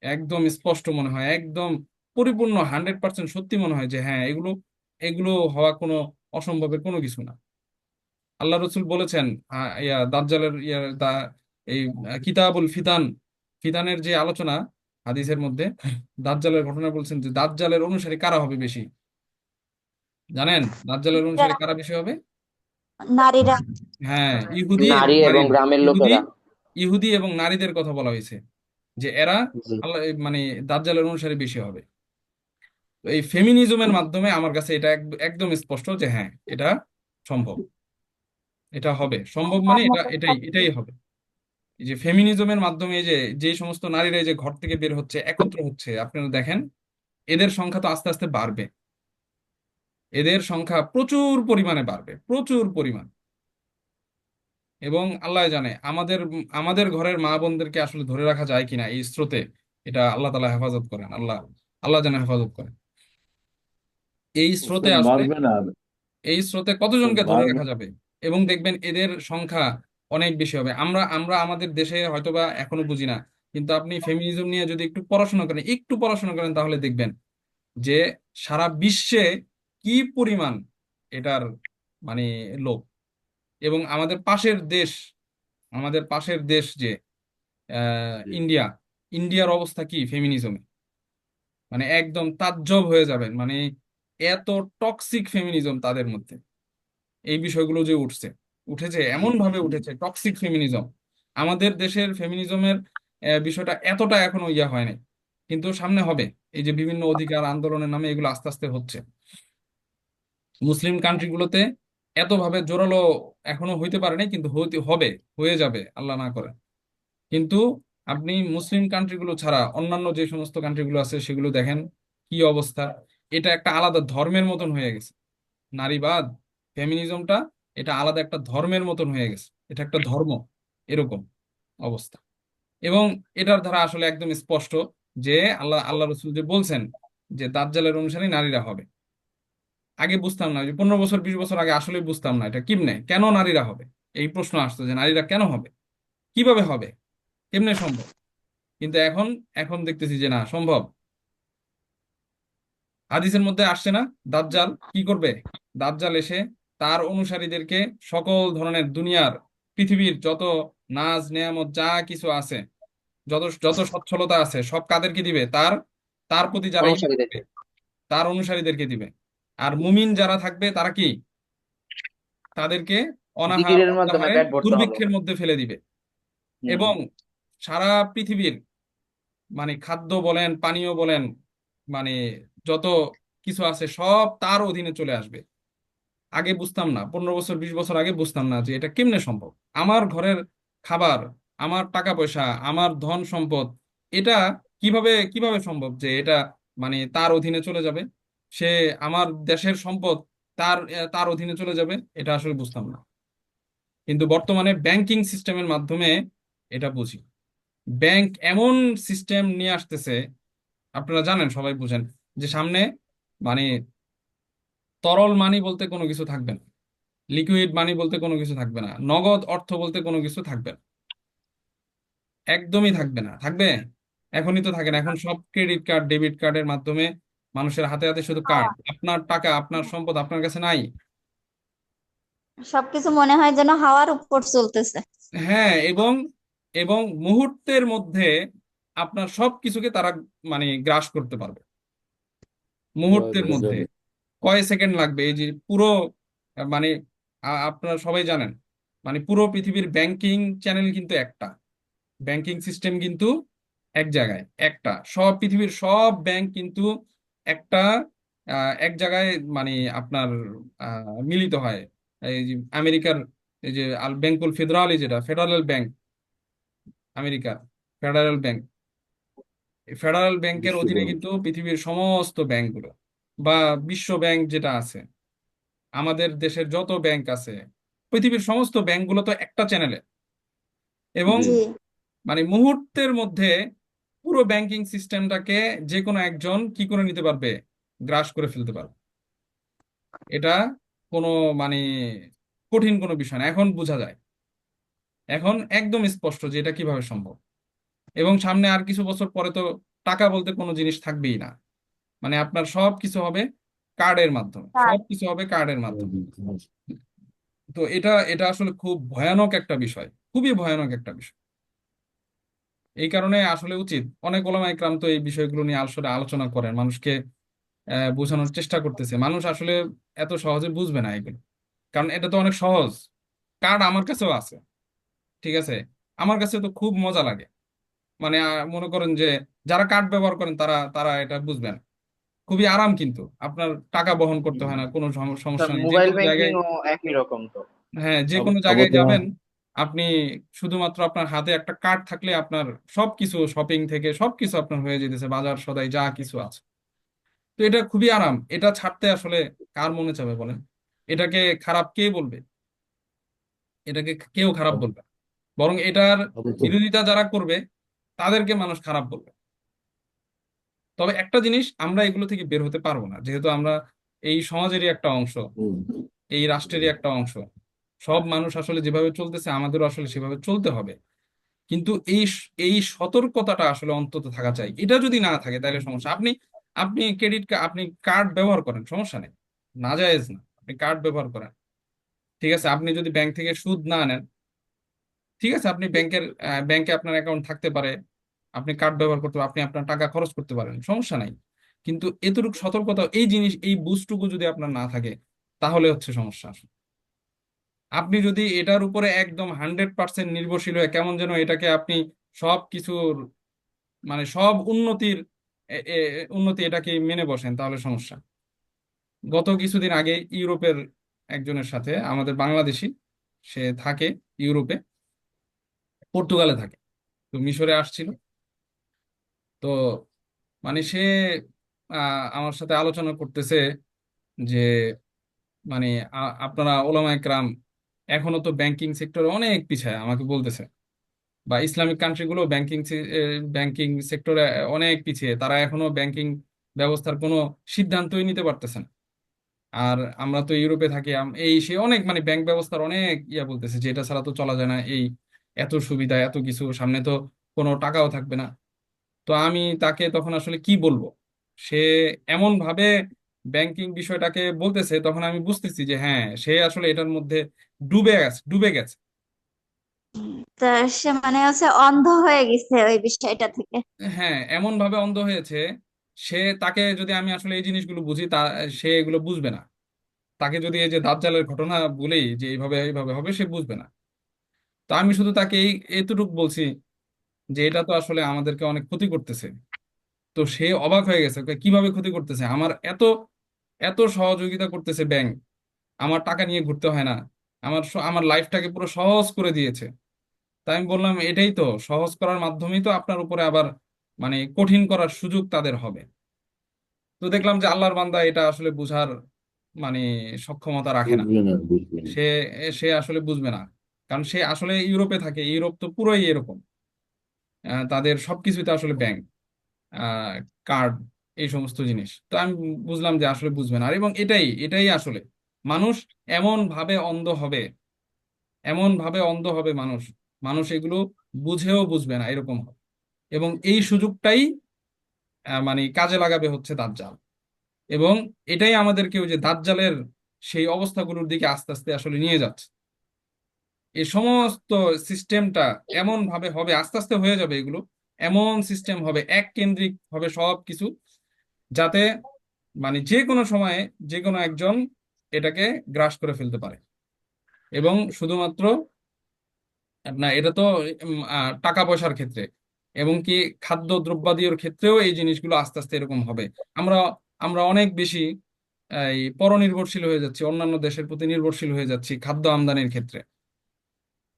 একদম স্পষ্ট মনে হয়, একদম পরিপূর্ণ 100% সত্যি মনে হয় যে হ্যাঁ, এগুলো এগুলো হওয়া কোনো অসম্ভবের কোনো কিছু না। আল্লাহ রসুল বলেছেন দাজ্জালের এই কিতাবুল ফিতান, ফিতানের যে আলোচনা হাদিসের মধ্যে, দাজ্জালের ঘটনা বলছেন যে দাজ্জালের অনুসারী কারা হবে বেশি, জানেন? দাজ্জালের অনুসারী কারা বেশি হবে? নারীরা। হ্যাঁ, ইহুদি এবং নারী এবং নারীরা। গ্রামের ইহুদি লোকেরা। ইহুদি এবং নারীদের কথা বলা হয়েছে, যে এরা জি। আল্লাহ মানে দাজ্জালের অনুসারী বেশি হবে। তো এই ফেমিনিজমের মাধ্যমে আমার কাছে এটা একদম স্পষ্ট যে হ্যাঁ, এটা সম্ভব, এটা হবে, সম্ভব মানে এটা এটাই এটাই হবে। এই যে ফেমিনিজমের মাধ্যমে এই যে যে সমস্ত নারীরা এই যে ঘর থেকে বের হচ্ছে, একত্র হচ্ছে, আপনারা দেখেন এদের সংখ্যা তো আস্তে আস্তে বাড়বে। এদের সংখ্যা প্রচুর পরিমাণে বাড়বে, প্রচুর পরিমাণ। এবং আল্লাহ জানে আমাদের আমাদের ঘরের মা বোনদেরকে আসলে ধরে রাখা যায় কিনা এই স্রোতে। এটা আল্লাহ তাআলা হেফাজত করেন, আল্লাহ আল্লাহ যেন হেফাজত করেন এই স্রোতে। উস্তাদ আসলে বাড়বে না, এই স্রোতে উস্তাদ কতজনকে ধরে বাড়বে। রাখা যাবে? এবং দেখবেন এদের সংখ্যা অনেক বেশি হবে। আমরা আমরা আমাদের দেশে হয়তোবা এখনো বুঝি না, কিন্তু আপনি ফেমিনিজম নিয়ে যদি একটু পড়াশোনা করেন তাহলে দেখবেন যে সারা বিশ্বে কি পরিমাণ এটার মানে লোক। এবং আমাদের পাশের দেশ যে ইন্ডিয়া, ইন্ডিয়ার অবস্থা কি ফেমিনিজমে, মানে একদম তাজ্জব হয়ে যাবেন। মানে এত টক্সিক ফেমিনিজম তাদের মধ্যে। এই বিষয়গুলো যে উঠেছে এমন ভাবে উঠেছে টক্সিক ফেমিনিজম। আমাদের দেশের ফেমিনিজমের বিষয়টা এতটা এখনো ইয়া হয় নাই, কিন্তু সামনে হবে। এই যে বিভিন্ন অধিকার আন্দোলনের নামে এগুলো আস্তে আস্তে হচ্ছে মুসলিম কান্ট্রিগুলোতে। এতভাবে জোরালো এখনো হইতে পারে নাই, কিন্তু হতে হবে, হয়ে যাবে আল্লাহ না করে। কিন্তু আপনি মুসলিম কান্ট্রিগুলো ছাড়া অন্যান্য যে সমস্ত কান্ট্রিগুলো আছে সেগুলো দেখেন কি অবস্থা। এটা একটা আলাদা ধর্মের মতন হয়ে গেছে। নারীবাদ, ফেমিনিজমটা, এটা আলাদা একটা ধর্মের মতন হয়ে গেছে। এটা একটা ধর্ম, এরকম অবস্থা। এবং এটার দ্বারা আসলে একদম স্পষ্ট যে আল্লাহ রসুল যে বলছেন যে দাজ্জালের অনুসারী নারীরা হবে। আগে বুঝতাম না, যে 15 বছর 20 বছর আগে আসলে বুঝতাম না এটা কেমনে, কেন নারীরা হবে। এই প্রশ্ন আসতো যে নারীরা কেন হবে, কিভাবে হবে, কেমনে সম্ভব। কিন্তু এখন এখন দেখতেছি যে না, সম্ভব। হাদিসের মধ্যে আসছে না, দাজ্জাল কি করবে? দাজ্জাল এসে তার অনুসারীদেরকে সকল ধরনের দুনিয়ার, পৃথিবীর যত নাজ নেয়ামত যা কিছু আছে, যত যত সচ্ছলতা আছে সব কাদেরকে দিবে? তার তার প্রতি যারা ঈমান আনবে, অনুসারীদেরকে। তার অনুসারীদেরকে দিবে। আর মুমিন যারা থাকবে তারা কি? তাদেরকে অনাহার জিকিরের মাধ্যমে অত্যাহারে পেট ভরতে হবে। দুর্ভিক্ষের মধ্যে ফেলে দিবে। হুম। এবং সারা পৃথিবীর মানে খাদ্য বলেন, পানীয় বলেন, মানে যত কিছু আছে সব তার অধীনে চলে আসবে। আগে বুঝতাম না, 15 বছর 20 বছর আগে বুঝতাম না যে এটা কেমনে সম্ভব। আমার ঘরের খাবার, আমার টাকা পয়সা, আমার ধন সম্পদ, এটা কিভাবে কিভাবে সম্ভব যে এটা মানে তার অধীনে চলে যাবে? সে আমার দেশের সম্পদ তার অধীনে চলে যাবে, এটা আসলে বুঝতাম না। কিন্তু বর্তমানে ব্যাংকিং সিস্টেমের মাধ্যমে এটা বুঝি। ব্যাংক এমন সিস্টেম নিয়ে আসতেছে, আপনারা জানেন, সবাই বুঝেন যে সামনে মানে তরল মানি বলতে কোনো কিছু থাকবে না, লিকুইড মানি বলতে কোনো কিছু থাকবে না, নগদ অর্থ বলতে কোনো কিছু থাকবে না, একদমই থাকবে না। থাকবে? এখনই তো থাকে না, এখন সব ক্রেডিট কার্ড ডেবিট কার্ডের মাধ্যমে মানুষের হাতে হাতে শুধু কার্ড। আপনার টাকা, আপনার সম্পদ আপনার কাছে নাই। সবকিছু মনে হয় যেন হাওয়ার উপর চলতেছে। হ্যাঁ, এবং এবং মুহূর্তের মধ্যে আপনার সব কিছুকে তারা মানে গ্রাস করতে পারবে মুহূর্তের মধ্যে। কয় সেকেন্ড লাগবে এই যে পুরো মানে আপনারা সবাই জানেন মানে পুরো পৃথিবীর ব্যাংকিং চ্যানেল কিন্তু একটা, ব্যাংকিং সিস্টেম কিন্তু এক জায়গায় একটা, সব পৃথিবীর সব ব্যাংক কিন্তু একটা এক জায়গায় মানে আপনার মিলিত হয়। এই যে আমেরিকার এই যে ব্যাংকুল ফেডারালি, যেটা ফেডারেল ব্যাংক, আমেরিকার ফেডারেল ব্যাংক, ফেডারেল ব্যাংকের অধীনে কিন্তু পৃথিবীর সমস্ত ব্যাংকগুলো, বা বিশ্ব ব্যাংক যেটা আছে, আমাদের দেশের যত ব্যাংক আছে, পৃথিবীর সমস্ত ব্যাংকগুলো তো একটা চ্যানেলে। এবং জি। মানে মুহূর্তের মধ্যে পুরো ব্যাংকিং সিস্টেমটাকে যে কোনো একজন কি করে নিতে পারবে? গ্রাস করে ফেলতে পারবে। এটা কোনো মানে কঠিন কোনো বিষয় না, এখন বোঝা যায়, এখন একদম স্পষ্ট যে এটা কিভাবে সম্ভব। এবং সামনে আর কিছু বছর পরে তো টাকা বলতে কোনো জিনিস থাকবেই না। মানে আপনার সব কিছু হবে কার্ডের মাধ্যমে, সব কিছু হবে কার্ডের মাধ্যমে। তো এটা এটা আসলে খুব ভয়ানক একটা বিষয়, খুবই ভয়ানক একটা বিষয়। এই কারণে আসলে উচিত, অনেক ওলামা ইকরাম তো এই বিষয়গুলো নিয়ে আসলে আলোচনা করেন, মানুষকে বোঝানোর চেষ্টা করতেছে। মানুষ আসলে এত সহজে বুঝবে না এগুলো, কারণ এটা তো অনেক সহজ। কার্ড আমার কাছেও আছে, ঠিক আছে, আমার কাছে তো খুব মজা লাগে। মানে মনে করেন যে যারা কার্ড ব্যবহার করেন তারা তারা এটা বুঝবেন, খুবই আরাম। কিন্তু আপনার টাকা বহন করতে হয় না, কোনো সমস্যা নেই, যে মোবাইল কোনো ব্যাংকিং জায়গায়। ও একই রকম তো। হ্যাঁ, যে কোনো আব- জায়গায় আবার যাবেন, আপনি শুধুমাত্র আপনার হাতে একটা কার্ড থাকলে আপনার সবকিছু শপিং থেকে সবকিছু আপনার হয়ে যেতেছে, বাজার সদাই যা কিছু আছে। তো এটা খুবই আরাম, এটা ছাড়তে আসলে কার মনে চাবে বলেন? এটাকে খারাপ কে বলবে? এটাকে কেউ খারাপ বলবে না। বরং এটার আপাতত বিরোধিতা যারা করবে তাদেরকে মানুষ খারাপ বলবে। তবে একটা জিনিস, আমরা এগুলো থেকে বের হতে পারবো না, যেহেতু আমরা এই সমাজেরই একটা অংশ, হুম, এই রাষ্ট্রেরই একটা অংশ। সব মানুষ আসলে যেভাবে চলতেছে আমাদেরও আসলে সেভাবে চলতে হবে। কিন্তু এই সতর্কতাটা আসলে অন্তত থাকা চাই। এটা যদি না থাকে তাহলে সমস্যা। আপনি আপনি ক্রেডিট কার্ড, আপনি কার্ড ব্যবহার করেন, সমস্যা নেই, নাজায়েজ না, আপনি কার্ড ব্যবহার করেন। ঠিক আছে, আপনি যদি ব্যাংক থেকে সুদ না নেন, ঠিক আছে, আপনি ব্যাংকে আপনার অ্যাকাউন্ট থাকতে পারে, আপনি কার্ড ব্যবহার করতে আপনি আপনার টাকা খরচ করতে পারেন, সমস্যা নাই। কিন্তু এতটুকু সতর্কতা, এই জিনিস, এই বুঝটুকু যদি আপনার না থাকে তাহলে হচ্ছে সমস্যা। আপনি যদি এটার উপরে একদম 100% নির্ভরশীল হয়ে কেমন যেন এটাকে আপনি সব কিছুর, মানে সব উন্নতির উন্নতি এটাকে মেনে বসেন, তাহলে সমস্যা। গত কিছুদিন আগে ইউরোপের একজনের সাথে, আমাদের বাংলাদেশি, সে থাকে ইউরোপে, পর্তুগালে থাকে, তো মিশরে আসছিল। তো মানে সে আমার সাথে আলোচনা করতেছে যে মানে আপনারা ওলামায়ে কেরাম এখনো তো ব্যাংকিং সেক্টরে অনেক পিছায়, আমাকে বলতেছে। বা ইসলামিক কান্ট্রিগুলো ব্যাংকিং সেক্টরে অনেক পিছিয়ে, তারা এখনো ব্যাংকিং ব্যবস্থার কোনো সিদ্ধান্তই নিতে পারতেছে না। আর আমরা তো ইউরোপে থাকি, এই সে অনেক মানে ব্যাংক ব্যবস্থার অনেক বলতেছে যে এটা ছাড়া তো চলা যায় না, এই এত সুবিধা এত কিছু, সামনে তো কোনো টাকাও থাকবে না। তো আমি তাকে তখন আসলে কি বলবো? সে এমন ভাবে ব্যাংকিং বিষয়টাকে বলতেছে, তখন আমি বুঝতেছি যে হ্যাঁ, সে আসলে এটার মধ্যে ডুবে গেছে। তা সে মানে হচ্ছে অন্ধ হয়ে গেছে ওই বিষয়টা থেকে। হ্যাঁ, এমন ভাবে অন্ধ হয়েছে। তাকে যদি আমি আসলে এই জিনিসগুলো বুঝি, সে এগুলো বুঝবে না। তাকে যদি এই যে দাজ্জালের ঘটনা বলি যে এইভাবে এইভাবে হবে, সে বুঝবে না। তো আমি শুধু তাকে এতটুকু বলছি যে এটা তো আসলে আমাদেরকে অনেক ক্ষতি করতেছে। তো সে অবাক হয়ে গেছে, কিভাবে ক্ষতি করতেছে? আমার এত এত সহযোগিতা করতেছে ব্যাংক, আমার টাকা নিয়ে ঘুরতে হয় না, আমার লাইফটাকে পুরো সহজ করে দিয়েছে। তাই আমি বললাম এটাই তো সহজ করার মাধ্যমেই তো আপনার উপরে আবার মানে কঠিন করার সুযোগ তাদের হবে। তো দেখলাম যে আল্লাহর বান্দা এটা আসলে বুঝার মানে সক্ষমতা রাখে না। বুঝবে না, বুঝবে না। সে সে আসলে বুঝবে না, কারণ সে আসলে ইউরোপে থাকে। ইউরোপ তো পুরোই এরকম, তাদের সবকিছুতে আসলে ব্যাংক, কার্ড, এই সমস্ত জিনিস। তো আমি বুঝলাম যে আসলে বুঝবে না। আর এবং এটাই এটাই আসলে মানুষ এমন ভাবে অন্ধ হবে, এমন ভাবে অন্ধ হবে মানুষ, মানুষ এগুলো বুঝেও বুঝবে না, এরকম হবে। এবং এই সুযোগটাই মানে কাজে লাগাবে হচ্ছে দাজ্জাল। এবং এটাই আমাদেরকে ওই যে দাজ্জালের সেই অবস্থাগুলোর দিকে আস্তে আস্তে আসলে নিয়ে যাচ্ছে। এই সমস্ত সিস্টেমটা এমন ভাবে হবে, আস্তে আস্তে হয়ে যাবে এগুলো, এমন সিস্টেম হবে, এক কেন্দ্রিক হবে সব কিছু, যাতে মানে যে কোনো সময়ে যে কোনো একজন এটাকে গ্রাস করে ফেলতে পারে। এবং শুধুমাত্র না, এটা তো টাকা পয়সার ক্ষেত্রে, এবং কি খাদ্য দ্রব্যাদির ক্ষেত্রেও এই জিনিসগুলো আস্তে আস্তে এরকম হবে। আমরা আমরা অনেক বেশি এই পরনির্ভরশীল হয়ে যাচ্ছি, অন্যান্য দেশের প্রতি নির্ভরশীল হয়ে যাচ্ছি খাদ্য আমদানির ক্ষেত্রে।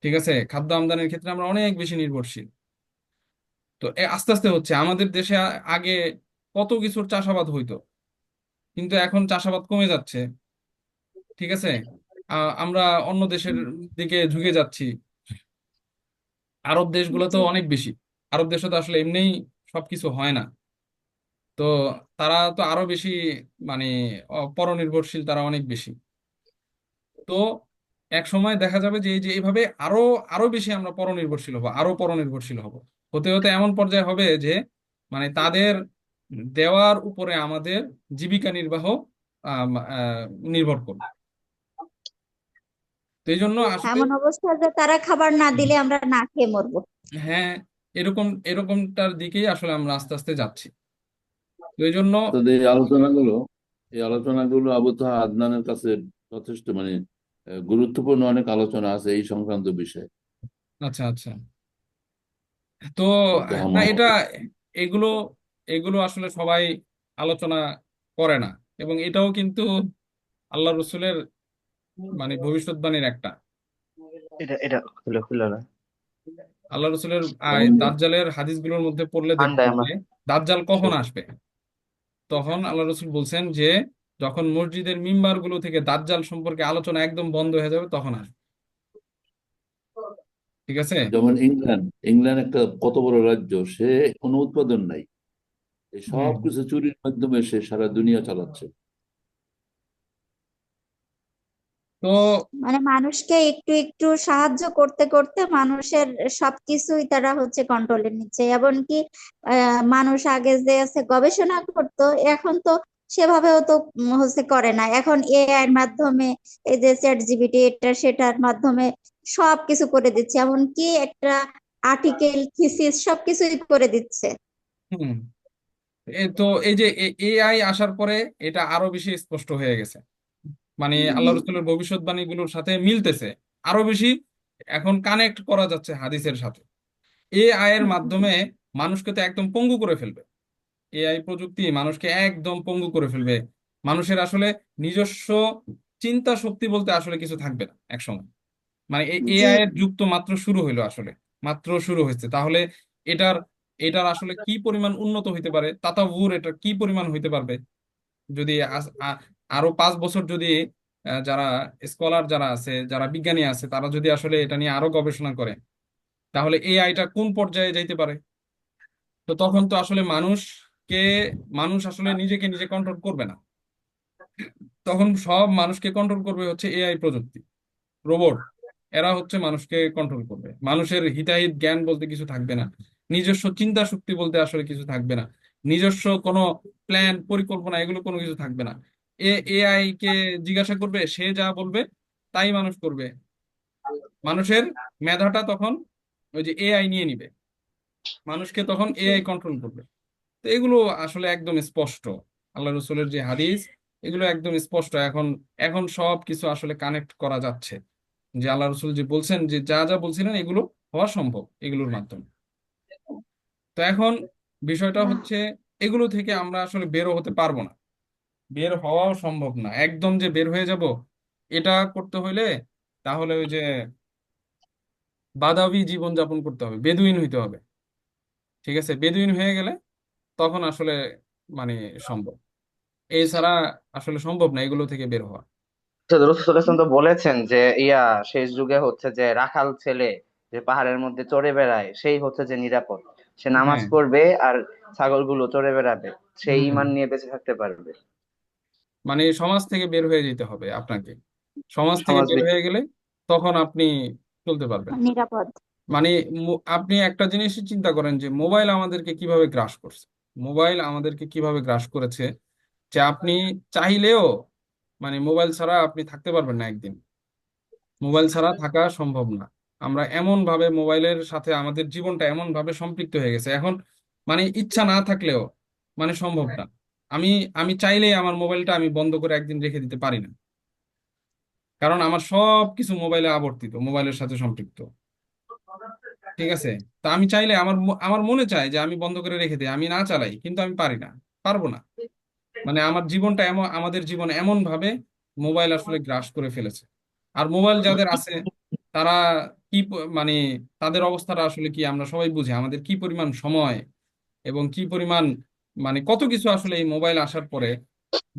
ঠিক আছে, খাদ্য আমদানির ক্ষেত্রে আমরা অনেক বেশি নির্ভরশীল। তো আস্তে আস্তে হচ্ছে আমাদের দেশে আগে কত কিছুর চাষাবাদ হইতো, কিন্তু এখন চাষাবাদ কমে যাচ্ছে। ঠিক আছে, আমরা অন্য দেশের দিকে ঝুঁকে যাচ্ছি। আরব দেশগুলো তো জি। অনেক বেশি, আরব দেশে তো আসলে এমনিই সবকিছু হয় না। তো তারা তো আরো বেশি মানে পরনির্ভরশীল, তারা অনেক বেশি। তো এক সময় দেখা যাবে যে এই যে এইভাবে আরো আরো বেশি আমরা পরনির্ভরশীল হব, আরো পরনির্ভরশীল হব। হতে হতে এমন পর্যায়ে হবে যে মানে তাদের দেওয়ার উপরে আমাদের জীবিকা নির্বাহ নির্ভর করবে। তো এই জন্য আসলে এমন অবস্থা যে তারা খাবার না দিলে আমরা না খেয়ে মরবো। হ্যাঁ, এরকমটার দিকেই আসলে আমরা আস্তে আস্তে যাচ্ছি। তো এই জন্য অর্থাৎ এই আলোচনাগুলো আবু তাহা আদনানের কাছে যথেষ্ট মানে গুরুত্বপূর্ণ অনেক আলোচনা আছে এই সংক্রান্ত বিষয়ে। আচ্ছা আচ্ছা। তো আবু তাহা না, এটা মোহাম্মদ। এগুলো এগুলো আসলে সবাই আলোচনা করে না। এবং এটাও কিন্তু আল্লাহ রসুলের মানে ভবিষ্যৎবাণীর একটা, এটা এটা খুলে খুলে না আল্লাহ রসুলের দাজ্জালের হাদিসগুলোর মধ্যে পড়লে দেখবেন ঠান্ডায় আমার যে দাজ্জাল কখন আসবে। তখন আল্লাহ রসুল বলছেন যে যখন মসজিদের মিম্বার গুলো থেকে দাজ্জাল সম্পর্কে আলোচনা একদম বন্ধ হয়ে যাবে তখন আসবে। ঠিক আছে। যেমন ইংল্যান্ড, ইংল্যান্ড একটা কত বড় রাজ্য, সে কোনো উৎপাদন নাই, এই সব হুম। কিছু চুরির মাধ্যমে সে সারা দুনিয়া চালাচ্ছে। তো মানে মানুষকে একটু একটু সাহায্য করতে করতে মানুষের সবকিছুই তারা হচ্ছে কন্ট্রোলে নিচ্ছে। এমনকি মানুষ আগে যে আছে গবেষণা করতো, এখন তো সেভাবেও তো হচ্ছে করে না। এখন এআই এর মাধ্যমে এই যে চ্যাট জিপিটি এটা সেটার মাধ্যমে সবকিছু করে দিচ্ছে, এমনকি একটা আর্টিকেল থিসিস সবকিছুই করে দিচ্ছে। হুম, তো এই যে এআই আসার পরে এটা আরো বেশি স্পষ্ট হয়ে গেছে, মানে আল্লাহ রসুলের ভবিষ্যৎবাণীগুলোর সাথে মিলতেছে আরো বেশি। এখন কানেক্ট করা যাচ্ছে হাদিসের সাথে। এআই এর মাধ্যমে মানুষকে তো একদম পঙ্গু করে ফেলবে। এআই প্রযুক্তি মানুষকে একদম পঙ্গু করে ফেলবে। মানুষের আসলে নিজস্ব চিন্তা শক্তি বলতে আসলে কিছু থাকবে না একসময়। মানে এই জি। এআই এর যুগ তো মাত্র শুরু হইলো, আসলে মাত্র শুরু হয়েছে। তাহলে এটার এটার আসলে কি পরিমাণ উন্নত হইতে পারে, তাতাভুর এটা কি পরিমাণ হইতে পারবে যদি আরো 5 বছর যদি যারা স্কলার যারা আছে, যারা বিজ্ঞানী আছে, তারা যদি আসলে এটা নিয়ে আরো গবেষণা করে, তাহলে এআইটা কোন পর্যায়ে যাইতে পারে। তো তখন তো আসলে মানুষ আসলে নিজেকে নিজে কন্ট্রোল করবে না। তখন সব মানুষকে কন্ট্রোল করবে হচ্ছে এআই প্রযুক্তি, রোবট। এরা হচ্ছে মানুষকে কন্ট্রোল করবে। মানুষের হিতাহিত জ্ঞান বলতে কিছু থাকবে না, নিজস্ব চিন্তা শক্তি বলতে আসলে কিছু থাকবে না, নিজস্ব কোনো প্ল্যান পরিকল্পনা এগুলো কোনো কিছু থাকবে না। এআই কে জিজ্ঞাসা করবে, সে যা বলবে তাই মানুষ করবে। মানুষের মেধাটা তখন ওই যে এআই নিয়ে নিবে, মানুষকে তখন এআই কন্ট্রোল করবে। তো এগুলো আসলে একদম স্পষ্ট, আল্লাহ রসুলের যে হাদিস এগুলো একদম স্পষ্ট। এখন এখন সব কিছু আসলে কানেক্ট করা যাচ্ছে, যে আল্লাহ রসুল যে বলছেন যে যা যা বলছিলেন এগুলো হওয়া সম্ভব এগুলোর মাধ্যমে। তো এখন বিষয়টা হচ্ছে এগুলো থেকে আমরা আসলে বেরো হতে পারবো না, বের হওয়াও সম্ভব না একদম যে বের হয়ে যাব এটা করতে হইলে। তাহলে ওই যে বাদাবী জীবন যাপন করতে হবে, বেদুইন হইতে হবে। ঠিক আছে, বেদুইন হয়ে গেলে তখন আসলে মানে সম্ভব, এছাড়া আসলে সম্ভব না এগুলো থেকে বের হওয়া। রসুল ইসলাম তো বলেছেন যে শেষ যুগে হচ্ছে যে রাখাল ছেলে যে পাহাড়ের মধ্যে চড়ে বেড়ায় সেই হচ্ছে যে নিরাপদ। সে নামাজ হ্যাঁ। পড়বে আর ছাগলগুলো চড়ে বেড়াবে, সেই হুম। ঈমান নিয়ে বেঁচে থাকতে পারবে। মানে সমাজ থেকে বের হয়ে যেতে হবে আপনাকে, সমাজ থেকে সমাজ বের হয়ে গেলে তখন আপনি চলতে পারবেন। নিরাপদ। মানে আপনি একটা জিনিস চিন্তা করেন যে মোবাইল আমাদেরকে কিভাবে গ্রাস করছে, মোবাইল আমাদেরকে কিভাবে গ্রাস করেছে, যে আপনি চাইলেও মানে মোবাইল ছাড়া আপনি থাকতে পারবেন না একদিন, মোবাইল ছাড়া থাকা সম্ভব না। আমরা এমন ভাবে মোবাইলের সাথে আমাদের জীবনটা এমন ভাবে সম্পৃক্ত হয়ে গেছে এখন, মানে ইচ্ছা না থাকলেও মানে সম্ভব না। আমি আমি চাইলেই আমার মোবাইলটা আমি বন্ধ করে একদিন রেখে দিতে পারি না, কারণ আমার সব কিছু মোবাইলে আবর্তিত, মোবাইলের সাথে সম্পৃক্ত। ঠিক আছে। তা আমি চাইলে আমার মনে চায় যে আমি বন্ধ করে রেখে দিই, আমি না চালাই, কিন্তু আমি পারি না, পারবো না। মানে আমার জীবনটা এমন, আমাদের জীবন এমন ভাবে মোবাইল আসলে গ্রাস করে ফেলেছে। আর মোবাইল যাদের আছে তারা মানে তাদের অবস্থাটা আসলে কি আমরা সবাই বুঝি, আমাদের কি পরিমাণ সময় এবং কি পরিমাণ মানে কত কিছু আসলে এই মোবাইল আসার পরে,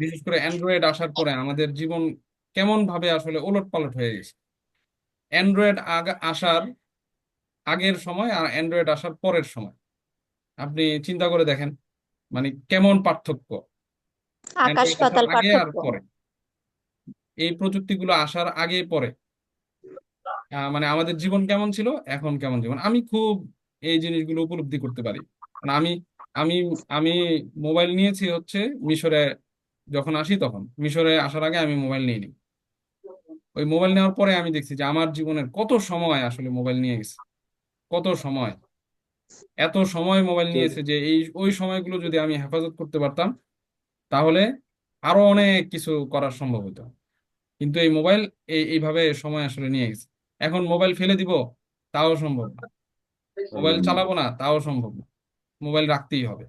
বিশেষ করে অ্যান্ড্রয়েড আসার পরে আমাদের জীবন কেমন ভাবে আসলে ওলট পালট হয়ে গেছে। অ্যান্ড্রয়েড আসার আগের সময় আর অ্যান্ড্রয়েড আসার পরের সময় আপনি চিন্তা করে দেখেন, মানে কেমন পার্থক্য আকাশ অ্যান্ড্রয়েড আসার পাতাল আগে আর পার্থক্য। পরে, এই প্রযুক্তিগুলো আসার আগে পরে। মানে আমাদের জীবন কেমন ছিল, এখন কেমন জীবন, আমি খুব এই জিনিসগুলো উপলব্ধি করতে পারি। মানে আমি আমি আমি মোবাইল নিয়েছি হচ্ছে মিশরে, যখন আসি তখন মিশরে আসার আগে আমি মোবাইল নিইনি। ওই মোবাইল নেওয়ার পরে আমি দেখছি যে আমার জীবনের কত সময় আসলে মোবাইল নিয়ে গেছে, কত সময়, এত সময় মোবাইল নিয়েছে যে এই ওই সময়গুলো যদি আমি হেফাজত করতে পারতাম তাহলে আরো অনেক কিছু করা সম্ভব হতো। কিন্তু এই মোবাইল এইভাবে সময় আসলে নিয়ে গেছে। এখন মোবাইল ফেলে দিব তাও সম্ভব না, মোবাইল সম্ভব না। চালাবো না তাও সম্ভব না, মোবাইল রাখতেই হবে।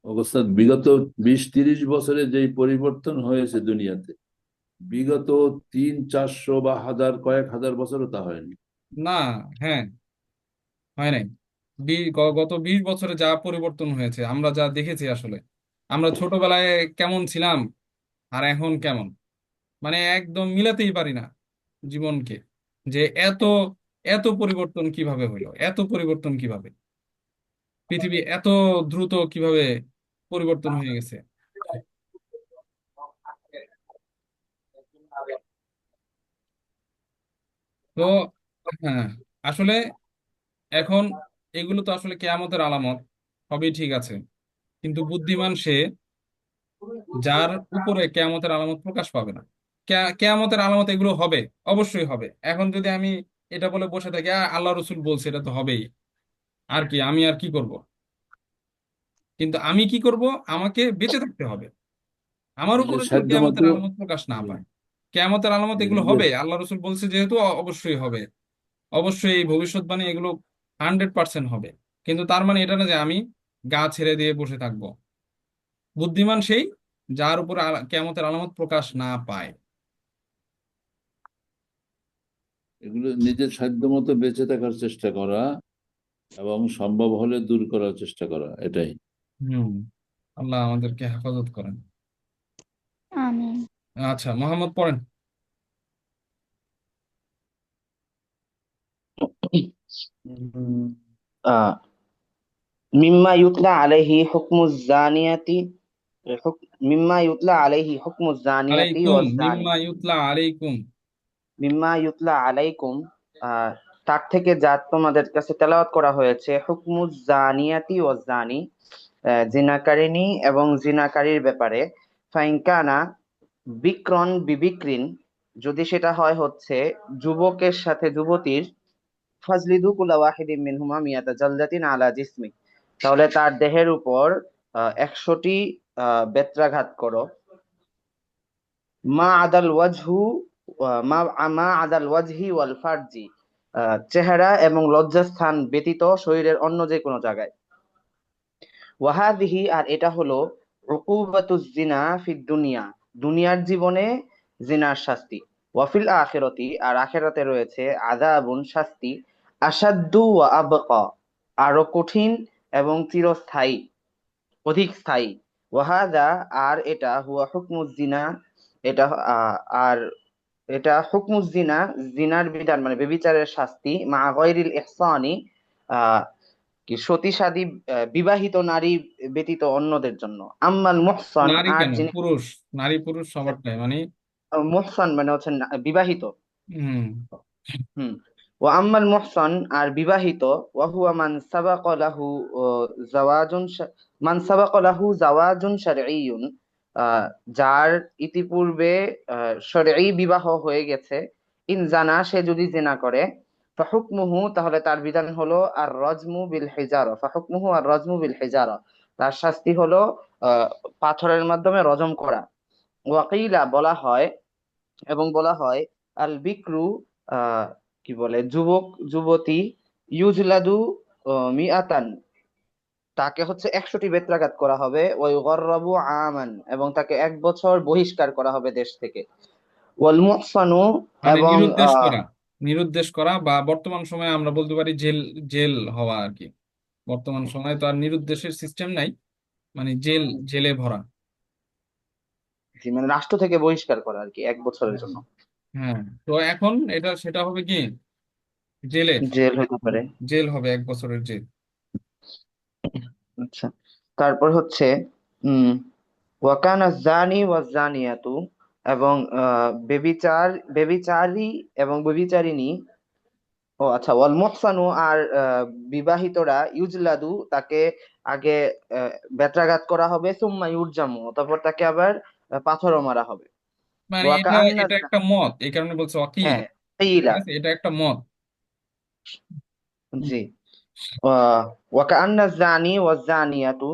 অবস্থা বিগত 20-30 বছরে যেই পরিবর্তন হয়েছে দুনিয়াতে, বিগত 300-400 বা হাজার, কয়েক হাজার বছরও তা হয়নি। না। হ্যাঁ, হয় নাই। গত 20 বছরে যা পরিবর্তন হয়েছে, আমরা যা দেখেছি আসলে, আমরা ছোটবেলায় কেমন ছিলাম আর এখন কেমন, মানে একদম মিলাতেই পারি না জীবনকে, যে এত এত পরিবর্তন কিভাবে হইলো, এত পরিবর্তন কিভাবে, পৃথিবী এত দ্রুত কিভাবে পরিবর্তন হয়ে গেছে। তো হ্যাঁ, আসলে এখন এগুলো তো আসলে কেয়ামতের আলামত, সবই ঠিক আছে, কিন্তু বুদ্ধিমান সে যার উপরে কেয়ামতের আলামত প্রকাশ পাবে না। কেয়ামতের আলামত এগুলো হবে, অবশ্যই হবে। এখন যদি আমি এটা বলে বসে থাকি, আল্লাহ রসুল বলছে এটা তো হবেই, আর কি, আমি আর কি করব? কিন্তু আমি কি করব? আমাকে বেঁচে থাকতে হবে। আমার নিজের উপরে যদি সাধ্য মতো। কেয়ামতের আলামত প্রকাশ না পায়, কেয়ামতের আলামত এগুলো নিজের হবে, আল্লাহ রসুল বলছে যেহেতু অবশ্যই হবে। অবশ্যই এই ভবিষ্যৎবাণী এগুলো 100% হবে। কিন্তু তার মানে এটা না যে আমি গা ছেড়ে দিয়ে বসে থাকবো। বুদ্ধিমান সেই যার উপর কেয়ামতের আলামত প্রকাশ না পায়। এগুলো নিজের সাধ্য মতো বেঁচে থাকার চেষ্টা করা এবং সম্ভব হলে দূর করার চেষ্টা করা, এটাই। হুম। আল্লাহ আমাদেরকে হেফাজত করেন। আমিন। আচ্ছা, মোহাম্মদ পড়েন। উম, আহ, মিম্মা ইউতলা আলাইহি হুকমুজ জানিয়াতি মিম্মা ইউতলা আলাইহি হুকমুজ জানিয়াতি আলাইকুম, ওয়াজ জানি। মিম্মা ইউতলা আলাইকুম। মিম্মা ইউতলা আলাইকুম, আহ, তার থেকে যা তোমাদের কাছে তেলাওয়াত করা হয়েছে, হুকমুজ জানিয়াতি ওয়াজ জানি, জিনাকারিনী এবং জিনাকারীর ব্যাপারে। ফাইনকানা বিক্রন বিবিক্রিন, যদি সেটা হয় হচ্ছে যুবকের সাথে যুবতীর, ফাজলিদু কুলা ওয়াহিদিন মিনহুমা মিয়াতা জালদাতিন আলা জিসমি, তাহলে তার দেহের উপর 100টি বেত্রাঘাত করো। মা আদাল ওয়াজহু মা মা আদাল ওয়াজহি ওয়াল ফারজি, চেহারা এবং লজ্জাস্থান ব্যতীত শরীরের অন্য যে কোনো জায়গায়। ওয়াহাদিহি, আর এটা হলো উকুবাতুজ জিনা ফিদ দুনিয়া, দুনিয়ার জীবনে জিনার শাস্তি। ওয়াফিল আখিরাতি, আর আখিরাতে রয়েছে আযাবুন শাস্তি, আসাদ্দু ওয়া আবকা, আরো কঠিন এবং চিরস্থায়ী, অধিক স্থায়ী। ওয়াহাদা, আর এটা হুয়া হুকমুজ জিনা, এটা আর এটা হুকমুজ জিনা, জিনার বিধান মানে ব্যভিচারের শাস্তি, মা গায়রিল ইহসানি, আহ কি সতীসাধী বিবাহিত নারী ব্যতীত অন্যদের জন্য। আম্মাল মুহসান, নারী আর কেন, যিনি পুরুষ, নারী পুরুষ সবারটাই মানে। মুহসান মানে হচ্ছে বিবাহিত। হুম। হুম। ও আম্মাল মুহসান, আর বিবাহিত, ওয়া হুয়া মান সাবাকা লাহু জাওয়াজুন মান সাবাকা লাহু জাওয়াজুন শারঈয়ুন, যার ইতিপূর্বে শরঈ বিবাহ হয়ে গেছে। ইন জানা, সে যদি জিনা করে, ফাহুকমুহু, তাহলে তার বিধান হলো আর রজমু বিল হিজারা, ফাহুকমুহু আর রজমু বিল হিজারা, তার শাস্তি হলো আহ পাথরের মাধ্যমে রজম করা। ওয়াকিলা, বলা হয়, এবং বলা হয়, আল বিক্রু, আহ কি বলে, যুবক যুবতী, ইউজলাদু মিআতান, তাকে হচ্ছে 100টি বেত্রাঘাত করা হবে। ওই গর্রাবু আমান, এবং তাকে 1 বছর বহিষ্কার করা হবে দেশ থেকে। ওয়াল মুহসানু, মানে এবং নিরুদ্দেশ করা, নিরুদ্দেশ করা, বা বর্তমান সময়ে আমরা বলতে পারি জেল, জেল হওয়া আর কি। বর্তমান সময়ে তো আর নিরুদ্দেশের সিস্টেম নাই, মানে জেল, জেলে ভরা। মানে রাষ্ট্র থেকে বহিষ্কার করা আর কি 1 বছরের জন্য। হ্যাঁ, তো এখন এটা সেটা হবে কি, জেলের, জেল হতে পারে। জেল হবে, 1 বছরের জেল। আচ্ছা, তারপর হচ্ছে উম ওয়াকানা জানি ওয়াজ জানিয়াতু, এবং বেবিচার, বেবিচারী এবং বেবিচারিণী, ও আচ্ছা, ওয়াল মুহসানু, আর বিবাহিতরা, ইউজলাদু, তাকে আগে আহ, বেত্রাঘাত করা হবে, সুম্মা ইউরজামু, তারপর তাকে আবার পাথরও মারা হবে। মানে ওয়াকা এটা আন্না, এটা একটা মত, এই কারণে বলছে ওয়াকিল। হ্যাঁ, ঠিক কিলা, আছে, এটা একটা মত। জি। ওয়াকা আন্না জানি ওয়াজ জানিয়াতু,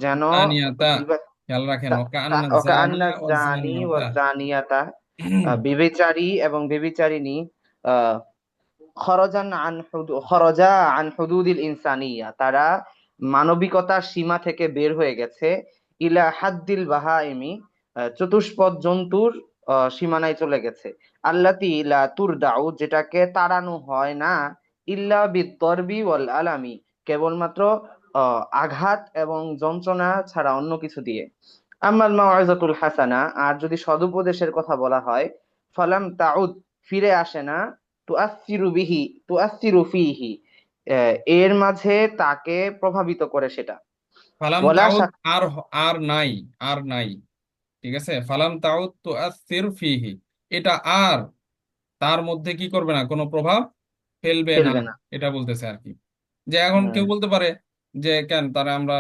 যেন জানিয়াতা, বিবা- খেয়াল রাখেন, ওকান্না ওয়াকা জানি আন্না ও জানি জানিয়াতা। ওয়াজ জানিয়াতা, বিবেচারী এবং বেবিচারিণী, আহ খরজা আন হুদুদিল ইনসানিয়া, তারা মানবিকতার সীমা থেকে বের হয়ে গেছে। ইলা হাদ্দিল বাহাইমি, চতুষ্পদ জন্তুর সীমানায় চলে গেছে। আল্লাতি লা তুরদাউ, যেটাকে তাড়ানো হয় না, ইল্লা বিদ্দরবি ওয়াল আলামি, কেবলমাত্র আঘাত এবং যন্ত্রণা ছাড়া অন্য কিছু দিয়ে। আম্মাল মাউইজাতুল হাসানা, আর যদি সদুপদেশের কথা বলা হয়, ফালাম তাউদ, ফিরে আসে না, তুআসসিরু ফিহি, এর মাঝে তাকে প্রভাবিত করে সেটা। ফালাম ওয়ালা তাউদ, শাক, আর নাই, আর নাই। ঠিক আছে, ফালাম তাউদ তুআসসির ফিহি, এটা আর তার মধ্যে কি করবে না, কোনো প্রভাব ফেলবে না, ফেলবে না। এটা বলতেছে আর কি। যে এখন হ্যাঁ, কেউ বলতে পারে যে কেন তারা আমরা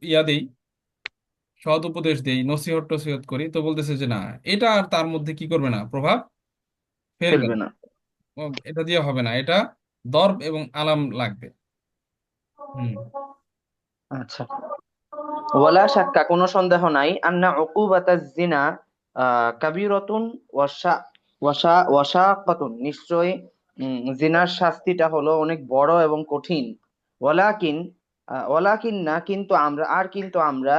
ইয়া দেই, সৎ উপদেশ দেই, নসিহত টসিহত করি, তো বলতেছে যে না, এটা আর তার মধ্যে কি করবে না, প্রভাব ফেলবে ফেলবে না। না। এটা দিয়ে হবে না, এটা দর্ব এবং আলাম লাগবে। হুম। আচ্ছা। ওয়ালা শাক্কা, কোনো সন্দেহ নাই, আন্না উকুবাতাজ জিনা কাবীরাতুন ওয়াশাক্কাতুন, নিশ্চয়ই জিনার শাস্তিটা হলো অনেক বড় এবং কঠিন। ওয়ালাকিন, ওয়ালাকিন না, কিন্তু আমরা, আর কিন্তু আমরা,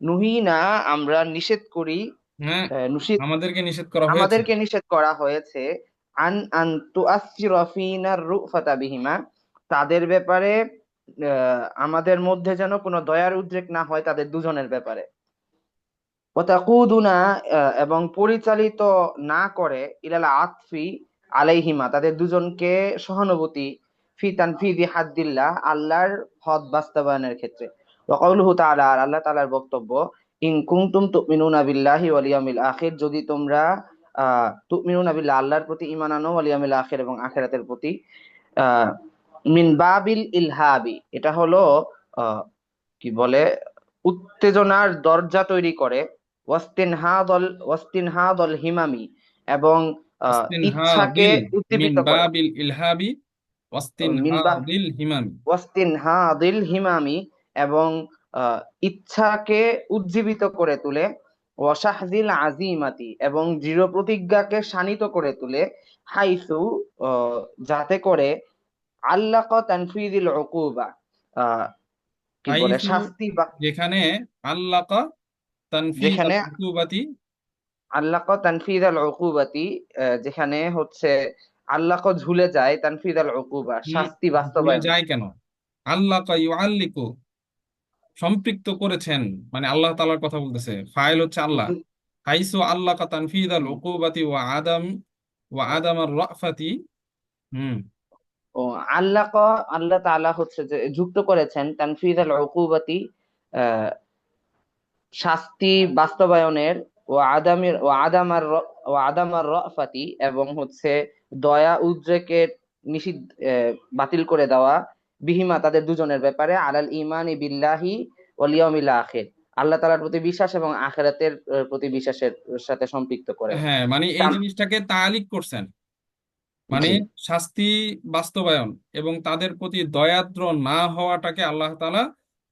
নুহিনা, আমরা নিষেধ করি, হ্যাঁ, নিষেধ, আমাদেরকে নিষেধ করা হয়েছে। আমাদেরকে নিষেধ করা হয়েছে, আন আন তুআসসিরা ফীনার রুফাতা বিহিমা, তাদের ব্যাপারে আমাদের মধ্যে যেন কোনো দয়ার উদ্রেক না হয় তাদের দুজনের ব্যাপারে। ওয়াতাকুদুনা, এবং পরিচালিত না করে, ইলাল আতফি আলাইহিমা, তাদের দুজনকে সহানুভূতি, ফি তানফিযি হাদ্দিল্লাহ, আল্লাহর হদ বাস্তবায়নের ক্ষেত্রে। ওয়া কাউলুহু তাআলা, আর আল্লাহ তাআলার বক্তব্য, ইন কুনতুম তুমিনুনা বিল্লাহি ওয়াল ইয়াউমিল আখির, যদি তোমরা তুমিনুনা বিল্লাহ, আল্লাহর প্রতি ঈমান আনো, ওয়াল ইয়াউমিল আখির, এবং আখিরাতের প্রতি। আহ মিন বাবিল ইলহাবি, এটা হলো আহ কি বলে, উত্তেজনার দরজা তৈরি করে। ওয়াস্তিনহাদল হিমামি, এবং ইচ্ছাকে ইস্তিনহাদিল, মিন উদ্দীপিত করে। বাবিল ইলহাবি মিনবা ওয়াস্তিনহাদিল হিমামি। ওয়াস্তিনহাদিল হিমামি, এবং ইচ্ছাকে উজ্জীবিত করে তুলে। ওয়াশাহজিল আজিমাতি, এবং দৃঢ় প্রতিজ্ঞাকে শানিত করে তুলে। হাইসু, যাতে করে, আল্লাহ তানফিযিল উকুবা, আহ কি বলে, হাইসু, শাস্তি বা, যেখানে আল্লাকা তানফিজ আল যেখানে উকুবাতি, আল্লাহ তানফিদ আল উকুবাতি, যেখানে হচ্ছে আল্লাহ ঝুলে যায়, তানফিদ আল উকুবা, শাস্তি ভুলে বাস্তবায়ন। যায় কেন, আল্লাকা ইউআল্লিকু, সম্পৃক্ত করেছেন, মানে আল্লাহ তাআলার কথা বলতেছে, ফাইল হচ্ছে আল্লাহ। হাইসু আল্লাকা তানফিজ আল উকুবাতি ওয়া আদাম আর রাফাতি। হুম। ও, আল্লাহ, আল্লাহ তাআলা হচ্ছে যে যুক্ত করেছেন তানফিদ আল উকুবাতি, আহ শাস্তি বাস্তবায়নের, ও আদামার রাফাতি, এবং হচ্ছে দয়া উদ্রেকের নিষিদ্ধ, বাতিল করে দেওয়া, বিহিমা, তাদের দুজনের ব্যাপারে, আলাল ইমানি বিল্লাহি ওয়াল ইয়াউমিল আখির, আল্লাহ তাআলার প্রতি বিশ্বাস এবং আখিরাতের প্রতি বিশ্বাসের সাথে সম্পৃক্ত করে। হ্যাঁ, মানে এই তাম- জিনিসটাকে তাআলিক করছেন, মানে জি, শাস্তি বাস্তবায়ন এবং তাদের প্রতি দয়াদ্র না হওয়াটাকে আল্লাহ তাআলা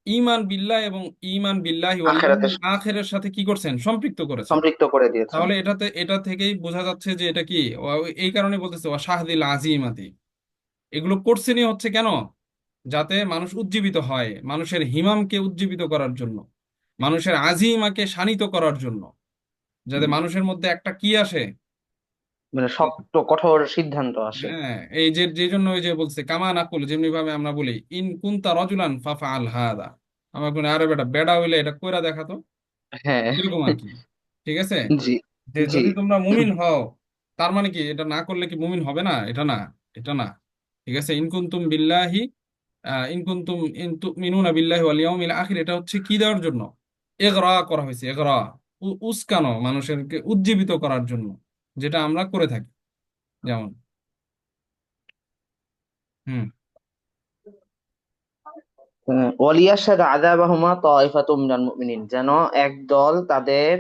ঈমান বিল্লাহ এবং ঈমান বিল্লাহি ওয়াল আখিরাতে ইয়াউমিল আখিরের সাথে কি করছেন, সম্পৃক্ত করেছেন। সম্পৃক্ত করে দিয়েছেন। তাহলে এটা থেকেই বোঝা যাচ্ছে যে এটা কি, এই কারণে বলতেছে ওয়াশাহদিল আজিমাতি, এগুলো করছেনই হচ্ছে কেন, যাতে মানুষ উজ্জীবিত হয়, মানুষের হিমামকে উজ্জীবিত করার জন্য, মানুষের আজিমাকে শানিত করার জন্য, যাতে হুম, মানুষের মধ্যে একটা কি আসে। মানে শক্ত কঠোর সিদ্ধান্ত আসে। হ্যাঁ, এই যে যে জন্য ওই যে বলছে কামা নাকুল, যেমনি ভাবে আমরা বলি ইন কুনতা রজুলান ফাফআল হাদা, আমরা কোন আরে বেটা, বেড়া হইলে এটা কইরা দেখাতো, হ্যাঁ। এরকম আর কি। ঠিক আছে, জি, যে জি। যদি তোমরা মুমিন হও, তার মানে কি এটা না করলে কি মুমিন হবে না, এটা না, এটা না। ঠিক আছে, ইনকুন্তুম বিল্লাহি, ইনকুন্তুম ইন তুমিনুনা বিল্লাহি ওয়াল ইয়াউমিল আখির, এটা হচ্ছে কি দেওয়ার জন্য, ইগরা করা হয়েছে, ইগরা, উস্কানো, মানুষেরকে উজ্জীবিত করার জন্য, যেটা আমরা করে থাকি, যেমন। হুম। ওয়ালিয়াশহাদ আযাবাহুমা তায়ফাতুম মিনাল মুমিনিন, যেন একদল তাদের,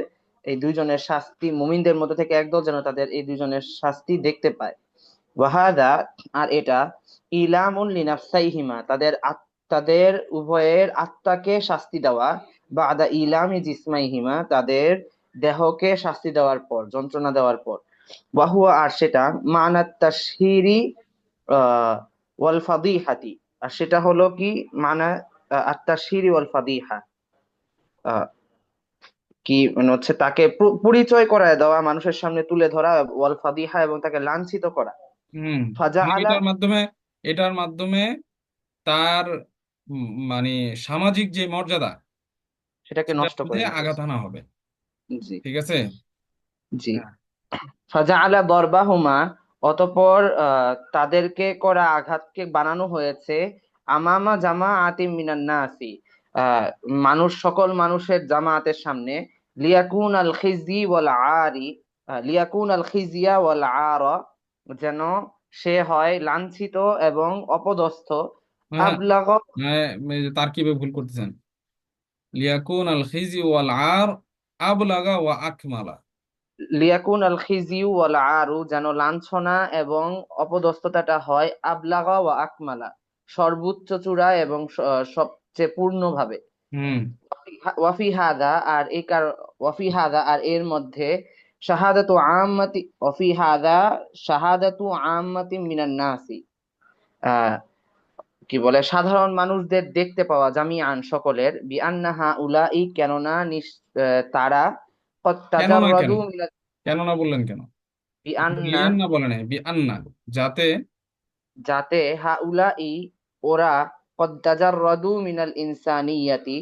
এই দুইজনের শাস্তি, মুমিনদের মধ্যে থেকে একদল যেন তাদের এই দুইজনের শাস্তি দেখতে পায়। ওয়াহাদা, আর এটা, ইলামুন লিনাফসাইহিমা, তাদের উভয়ের আত্মাকে শাস্তি দেওয়া, বাদা ইলামি জিসমাইহিমা, তাদের দেহকে শাস্তি দেওয়ার পর, যন্ত্রণা দেওয়ার পর। ওয়াহুয়া, আর সেটা, মানাত তাশহিরি ওয়াল ফাদিহাতি, আর সেটা হলো কি, মানা আত-তাশহিরি ওয়াল ফাদিহা, কি মানে হচ্ছে তাকে পরিচয় করায় দেওয়া, মানুষের সামনে তুলে ধরা, ওয়াল ফাদিহা, এবং তাকে লাঞ্ছিত করা। হুম। ফাজা মানে আলা, এটার মাধ্যমে তার মানে সামাজিক যে মর্যাদা সেটাকে সেটার নষ্ট মধ্যে করে দিতেছে। আঘাত আনা হবে। জি। ঠিক আছে। জি। হ্যাঁ। ফাজা আলা দরবাহুমা, অতঃপর তাদেরকে করা আঘাতকে বানানো হয়েছে আমামা জামা আতিম মিনান নাসি, আহ সকল মানুষের জামায়াতের সামনে, লিয়াকুন আল খিজি ওয়াল আরি, লিয়াকুন আল খিজিয়া ওয়াল আরা, যেন সে হয় লাঞ্ছিত এবং অপদস্থ। হ্যাঁ, আবলাগ, হ্যাঁ, এই যে তারকিবে ভুল করতেছেন। লিয়াকুন আল খিজি ওয়াল আর আবলাগা ওয়া আকমালা। লিয়াকুন আল খিজিউ ওয়াল আরু, যেন লাঞ্ছনা এবং অপদস্থতাটা হয় আবলাগা ওয়া আকমালা, সর্বোচ্চ চূড়া এবং সবচেয়ে পূর্ণভাবে। হুম। ওয়াফি হাদা, আর এই ওয়াফি হাদা, আর এর মধ্যে শাহাদাতু আম্মাতি, ওয়াফি হাদা শাহাদাতু আম্মাতি মিনান নাসি, আহ কি বলে, সাধারণ মানুষদের দেখতে পাওয়া, জামিআন সকলের, বিআন্নাহা উলাই, কেননা তারা কদ কেন না কেন তাজাররাদু কেন না বললেন কেন? বিআন্না, লিয়ান্না বলে নাই, বিআন্না। যাতে। যাতে হাউলাই, ওরা, কদ তাজাররাদু মিনাল ইনসানিয়াতি,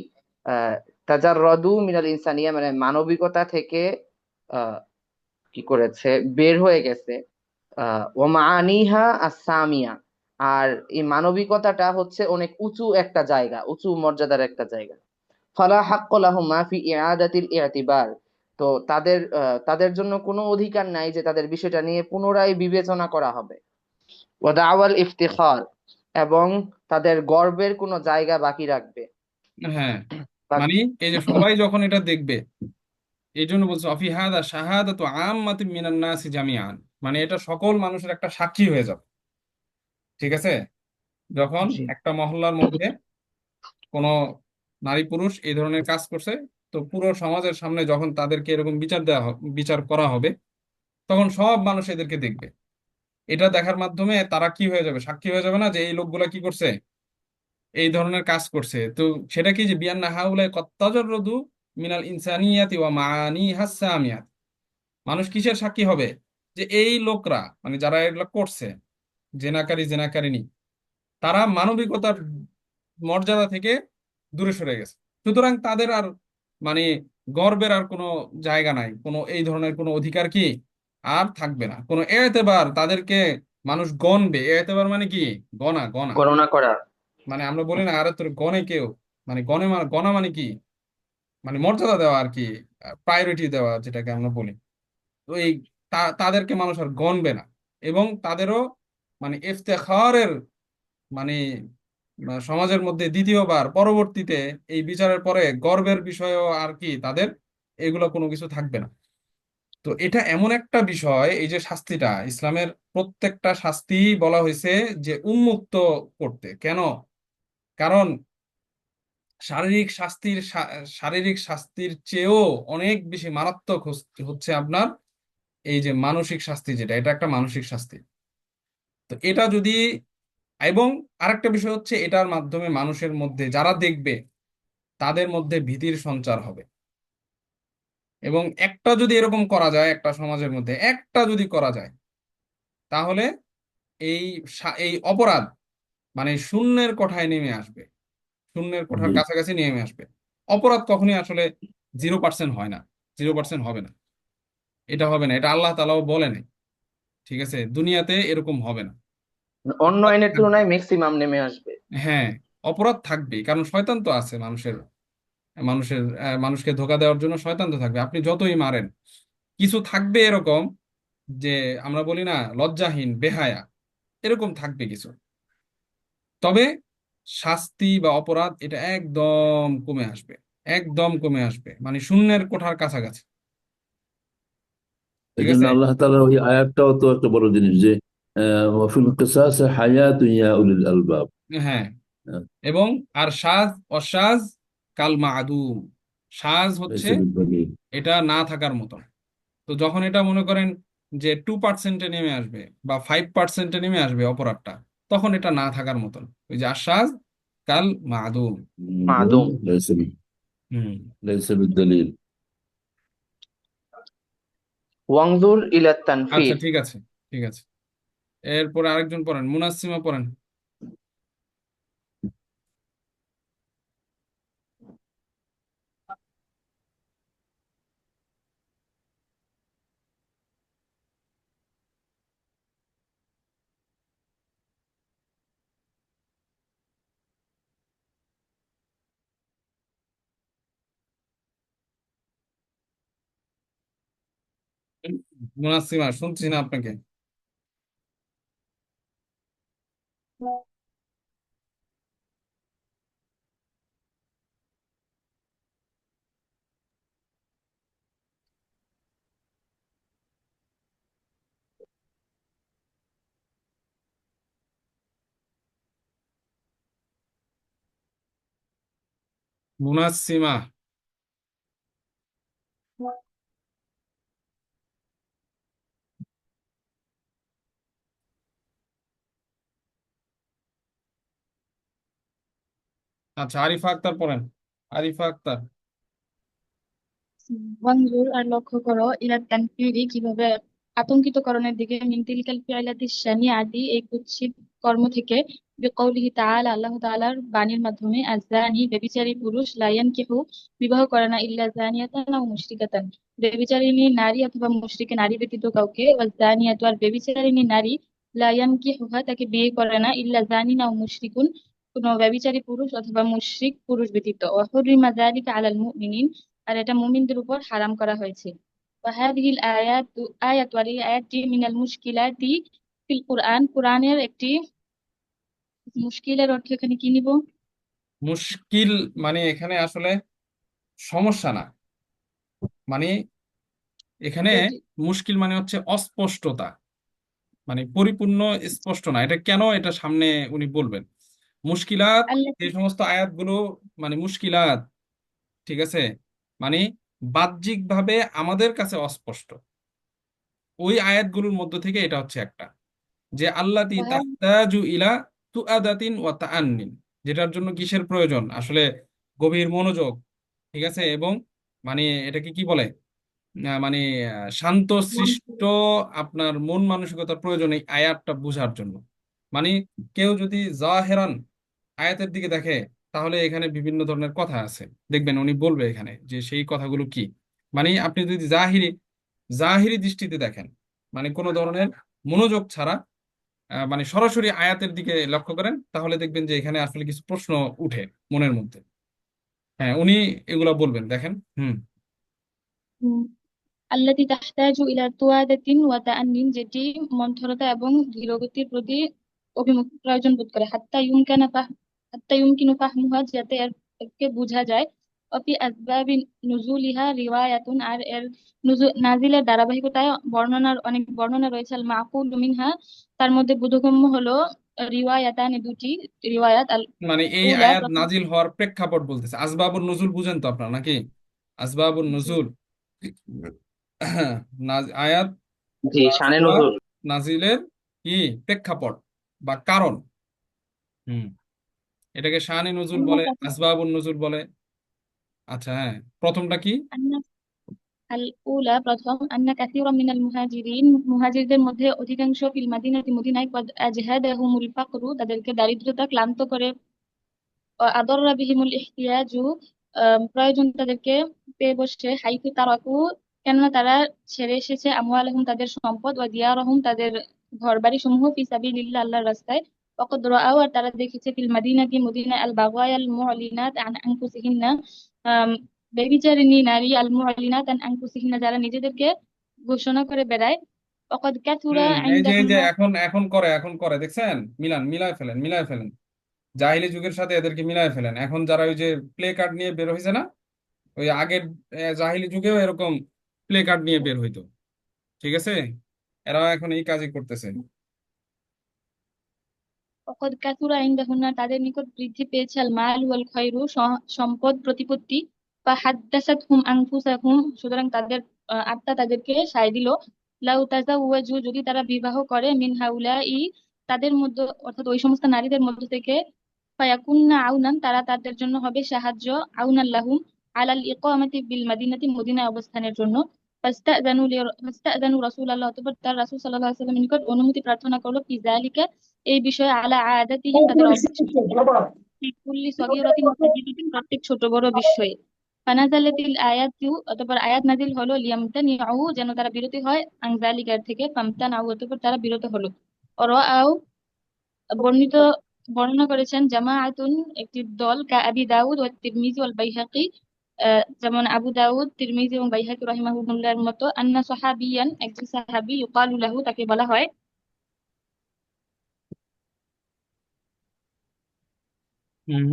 আহ তাজাররাদু মিনাল ইনসানিয়া মানে মানবিকতা থেকে আহ কি করেছে, বের হয়ে গেছে। ওয়া মাআনিহা আসসামিয়া, আর এই মানবিকতাটা হচ্ছে অনেক উঁচু একটা জায়গা, উঁচু মর্যাদার একটা জায়গা। ফালা হাক্ক লাহুমা ফি ইআদাতিল ইআতিবার, তো তাদের জন্য কোনো অধিকার নাই যে তাদের বিষয়টা নিয়ে পুনরায় বিবেচনা করা হবে। ওয়া দাওয়াল ইফতিখার, এবং তাদের গর্বের কোনো জায়গা বাকি রাখবে। হ্যাঁ, বা- মানে এই যে সবাই যখন এটা দেখবে, এই জন্য বলছে অফি হাদা শাহাদাতু আম্মাতিন মিনান নাসি জামিআন, মানে এটা সকল মানুষের একটা সাক্ষী হয়ে যাবে। ঠিক আছে। যখন জি। একটা মহল্লার মধ্যে কোনো নারী পুরুষ এই ধরনের কাজ করছে, তো পুরো সমাজের সামনে যখন তাদেরকে এরকম বিচার করা হবে, তখন সব মানুষ এদেরকে দেখবে। এটা দেখার মাধ্যমে তারা কি হয়ে যাবে, সাক্ষী হয়ে যাবে না যে এই লোকগুলা কি করছে, এই ধরনের কাজ করছে। তো সেটা কি, যে বিয়ান্না হাউলাই কত্তাজাররুদু মিনাল ইনসানিয়াতি ওয়া মাআনি হাসামিয়াত, মানুষ কিসের সাক্ষী হবে? যে এই লোকরা, মানে যারা এগুলো করছে, জেনাকারিনী, তারা মানবিকতার মর্যাদা থেকে দূরে সরে গেছে। সুতরাং তাদের আর মানে গর্বের আর কোনো জায়গা নাই, কোনো এই ধরনের কোনো অধিকার কি আর থাকবে না, কোনো এতেবার তাদেরকে মানুষ গণবে। এতেবার মানে কি? গণা, গণা। গণনা করা। মানে আমরা বলি না, আরে তোর গণে কেউ, মানে গণা মানে কি, মানে মর্যাদা দেওয়া আর কি, প্রায়োরিটি দেওয়া যেটাকে আমরা বলি। তো এই তাদেরকে মানুষ আর গণবে না। এবং তাদেরও মানে ইফতেখারের মানে সমাজের মধ্যে দ্বিতীয়বার পরবর্তীতে এই বিচারের পরে গর্বের বিষয়ও আর কি তাদের এগুলো কোনো কিছু থাকবে না। তো এটা এমন একটা বিষয়, এই যে শাস্তিটা, ইসলামের প্রত্যেকটা শাস্তি বলা হয়েছে যে উন্মুক্ত করতে। কেন? কারণ শারীরিক শাস্তির চেয়েও অনেক বেশি মারাত্মক হচ্ছে আপনার এই যে মানসিক শাস্তি, যেটা এটা একটা মানসিক শাস্তি। তো এটা যদি, এবং আরেকটা বিষয় হচ্ছে এটার মাধ্যমে মানুষের মধ্যে যারা দেখবে তাদের মধ্যে ভীতির সঞ্চার হবে। এবং একটা যদি এরকম করা যায়, একটা সমাজের মধ্যে একটা যদি করা যায়, তাহলে এই এই অপরাধ মানে শূন্যের কোঠায় নেমে আসবে, শূন্যের কোঠার জি। কাছাকাছি নেমে আসবে। অপরাধ কখনোই আসলে 0% হয় না, 0% হবে না। এটা হবে না, এটা আল্লাহ তাআলাও বলে নাই। ঠিক আছে, দুনিয়াতে এরকম হবে না। অন্য অপরাধ আইনের থাকবে। তুলনায় ম্যাক্সিমাম নেমে আসবে। হ্যাঁ, অপরাধ থাকবে, কারণ শয়তান তো আছে মানুষের, মানুষকে ধোঁকা দেওয়ার জন্য শয়তান তো থাকবে। আপনি যতই মারেন, কিছু থাকবে এরকম, যে আমরা বলি না লজ্জাহীন, বেহায়া, এরকম থাকবে কিছু। তবে শাস্তি বা অপরাধ এটা একদম কমে আসবে, একদম কমে আসবে, মানে শূন্যের কোঠার কাছাকাছি। এই ঠিক জন্য আছে। আল্লাহ তাআলার ওই আয়াতটাও তো একটা বড় জিনিস যে ওয়াফিল কিসাস হায়াতুন ইয়া উলিল আলবাব। হ্যাঁ। এবং আর অসাজ কাল মাদুম, সাজ হচ্ছে লাইসা বিদ্দালিল। এটা না থাকার মতো। তো যখন এটা মনে করেন যে 2%-এ নেমে আসবে বা 5%-এ নেমে আসবে অপরাধটা, তখন এটা না থাকার মতন। ওই যে আশ্বাস কাল মাদুম। মাদুম। হুম। লাইসা বিদ্দালিল। ওয়াংজুর ইলা আচ্ছা তানফির। ঠিক আছে, ঠিক আছে। এরপরে আরেকজন পড়েন, মুনাসিমা পড়েন। মুনাসিমা, শুনছি না আপনাকে। মুনাসিমা। আচ্ছা, আরিফা আক্তার পড়েন। আরিফা আক্তার। ওয়ানজুর আর লক্ষ্য করো ইলা তানফিরি কিভাবে আতঙ্কিতকরণের দিকে মিন তিলকাল ফিআলাতি শানিআতি এই কুৎসিত কর্ম থেকে বিকৌলিহি তাআলা আল্লাহ তাআলার বাণীর মাধ্যমে আয-যানি ব্যভিচারী পুরুষ লা ইয়ানকিহু বিবাহ করে না ইল্লা যানিয়াতান আও মুশরিকাতান ব্যভিচারিণী নারী অথবা মুশরিকা নারী ব্যতীত কাউকে ওয়ায-যানিয়াতু আর ব্যভিচারিণী নারী লা ইয়ানকিহুহা তাকে বিয়ে করে না ইল্লা যানিন আও মুশরিকুন কোনো ব্যভিচারী পুরুষ অথবা মুশরিক পুরুষ ব্যতীত ওয়া হুররিমা যালিকা আলাল মুমিনিন আর এটা মুমিনদের উপর হারাম করা হয়েছে। ওয়াহাদিহিল আয়াত আর এই আয়াতটি মিনাল মুশকিলাতি ফিল কুরআন কুরআনের একটি মুশকিলের অর্থ এখানে কি নিব? মুশকিল মানে এখানে আসলে সমস্যা না, মানে এখানে যেটি মুশকিল মানে হচ্ছে অস্পষ্টতা, মানে পরিপূর্ণ স্পষ্ট না। এটা কেন, এটা সামনে উনি বলবেন। মুশকিলাত, আল্লাহ যে সমস্ত আয়াতগুলো মানে মুশকিলাত, ঠিক আছে, মানে বাহ্যিকভাবে আমাদের কাছে অস্পষ্ট, ওই আয়াতগুলোর মধ্য থেকে এটা হচ্ছে একটা, যে আল্লাতী তাহতাজু ইলা তুআদাতিন ওয়া তাআন্নিন, যেটার জন্য কিসের প্রয়োজন আসলে, গভীর মনোযোগ, ঠিক আছে, এবং মানে এটাকে কি বলে, মানে শান্ত সৃষ্ট আপনার মন মানসিকতার প্রয়োজন এই আয়াতটা বোঝার জন্য। মানে কেউ যদি জাহেরান আয়াতের দিকে দেখে, তাহলে এখানে বিভিন্ন ধরনের কথা আছে, দেখবেন উনি বলবে এখানে যে সেই কথাগুলো কি। মানে আপনি যদি জাহিরি জাহিরি দৃষ্টিতে দেখেন, মানে কোনো ধরনের মনোযোগ ছাড়া, মানে সরাসরি আয়াতের দিকে লক্ষ্য করেন, তাহলে দেখবেন যে এখানে আসলে কিছু প্রশ্ন উঠে মনের মধ্যে। হ্যাঁ, উনি এগুলা বলবেন, দেখেন। হুম। আল্লাতী তাহতাজু ইলা তুআদাতিন ওয়া তাআন্নিন যেটি মন্থরতা এবং ধীরগতির প্রতি অভিমুখ প্রয়োজন বোধ করে হাত্তা ইউমকিনু ফাহমুহা যাতে এরকে বোঝা যায়। অফি আসবাবি নুজুলিহা রিওয়ায়াতুন আর এর নাজিলের ধারাবাহিকতায় অনেক বর্ণনা রয়েছে। আল মাকুলু মিনহা তার মধ্যে বোধগম্য হলো রিওয়ায়াতান দুটি রিওয়ায়াত। আল মানে এই উলা আয়াত প্রথম নাজিল হওয়ার প্রেক্ষাপট বলতেছে, আসবাবুন নুজুল বুঝেন তো আপনারা নাকি? আসবাবুন নুজুল, আয়াত জি, বা শানে সূরা নজুল। নাজিলের কি প্রেক্ষাপট বা কারণ। হুম, এটাকে শানে নজুল বলে, আসবাবুন নজুল বলে। আচ্ছা, হ্যাঁ, প্রথমটা কি? আল উলা প্রথম আন্না কাসীরাম মিনাল মুহাজিরিন মুহাজিরদের মধ্যে অধিকাংশ ফিল মাদিনাতি মদিনায় কদ আজহাদাহুমুল ফাকরু তাদেরকে দারিদ্রতা ক্লান্ত করে আদররা বিহিমুল ইহতিয়াজু প্রয়োজন তাদেরকে পেয়ে বসছে হাইতু তারাকু কেননা তারা ছেড়ে এসেছে আমওয়ালাহুম তাদের সম্পদ ওয়া দিয়ারহুম তাদের ঘরবাড়ি সমূহ ফি সাবিলিল্লাহ আল্লাহর রাস্তায় ওয়াকাদ রাআও আর তারা দেখেছে ফিল মাদিনাতি মদিনায় আল বাগায়াল মুআলিনাত আন আনফুসিহিন্না বেবিচারিণী নারী আল মুআলিনাত আন আনফুসিহিন্না যারা নিজেদেরকে ঘোষণা করে বেড়ায় ওয়াকাদ কাথুরা এই যে ইনদাহুন্না। এখন করে দেখছেন, মিলায় ফেলেন, মিলায় ফেলেন, জাহিলি যুগের সাথে এদেরকে মিলায় ফেলেন। এখন যারা ওই যে প্লে কার্ড নিয়ে বের হয়েছে না, ওই আগের জাহিলি যুগেও এরকম প্লে কার্ড নিয়ে বের হইতো, ঠিক আছে, এরা এখন এই কাজই করতেছে। ওয়াকাদ কাথুরা ইনদাহুন্না তাদের নিকট বৃদ্ধি পেয়েছে আল মাল ওয়াল খয়রু সম্পদ প্রতিপত্তি ফাহাদ্দাসাতহুম আনফুসাহুম সুতরাং তাদের আত্মা তাদেরকে সায় দিল। লাউ তাজাওয়াজু যদি তারা বিবাহ করে মিন হাউলাই তাদের মধ্যে অর্থাৎ ওই সমস্ত নারীদের মধ্য থেকে ফায়াকুন্না আউনান তারা তাদের জন্য হবে সাহায্য আউনাল লাহুম আলাল ইকামাতি বিল মাদিনাতি মদিনায় অবস্থানের জন্য ফাস্তাযানু রাসূলুল্লাহ, অতঃপর তার রাসূল সাল্লাল্লাহু আলাইহি ওয়াসাল্লামের নিকট অনুমতি প্রার্থনা করলো ফি যালিকা, এই বিষয়ে, আলা আদাতিহিম, তাদের অভ্যাস, ফি কুল্লি সগীরাতিন ওয়া কাবীরাতিন, প্রত্যেক ছোট বড় বিষয়ে। ফানাজালাতিল আয়াতু, অতঃপর আয়াত নাযিল হলো, লিয়ামতানিউ, যেন তারা বিরত হয়, আন যালিকার থেকে, ফামতানাউ, অতঃপর তারা বিরত হলো। ওয়ারাআউ, বর্ণিত বর্ণনা করেছেন জামাআতুন, একটি দল, কা আবি দাউদ ওয়া তিরমিজি ওয়াল বাইহাকি, যেমন আবু দাউদ, তিরমিজি এবং বাইহাকি রাহিমাহুল্লাহর মতো, আন্না সাহাবিয়ান, একজন সাহাবী, ইউকালু লাহু, তাকে বলা হয়, হুম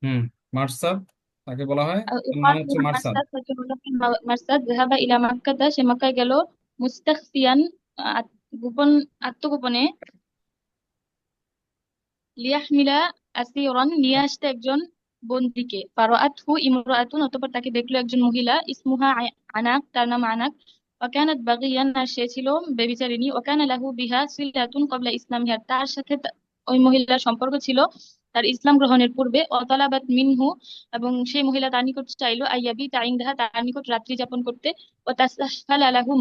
হুম মার্সাদ, তাকে বলা হয়, তার নাম ইউকালু হচ্ছে লাহু মার্সাদ। মারসাদ, তাকে বলা হয় মারসাদ। যাহাবা ইলা মাক্কাতা, সে মক্কায় গেল, মুস্তাখফিয়ান, গোপন, আত্মগোপনে, লিয়াহমিলা আসীরান, নিয়ে আসতে একজন বন্দীকে। ফারাআতহু ইমরাআতুন, অতঃপর তাকে দেখলো একজন মহিলা, ইসমুহা আনাক, তার নাম আনাক। ওয়াকানাত বাগিয়ান, আর সে ছিল ব্যভিচারিণী। ওয়াকানা লাহু বিহা সিলাতুন ক্বাবলা ইসলামিহা, তার সাথে ওই মহিলার সম্পর্ক ছিল তার ইসলাম গ্রহণের পূর্বে। অতালাবাত মিনহু, এবং সেই মহিলা তার নিকট চাইলো, আইয়াবি তাইন্দাহা, তার নিকট রাত্রি যাপন করতে। ও তাসহালা লাহু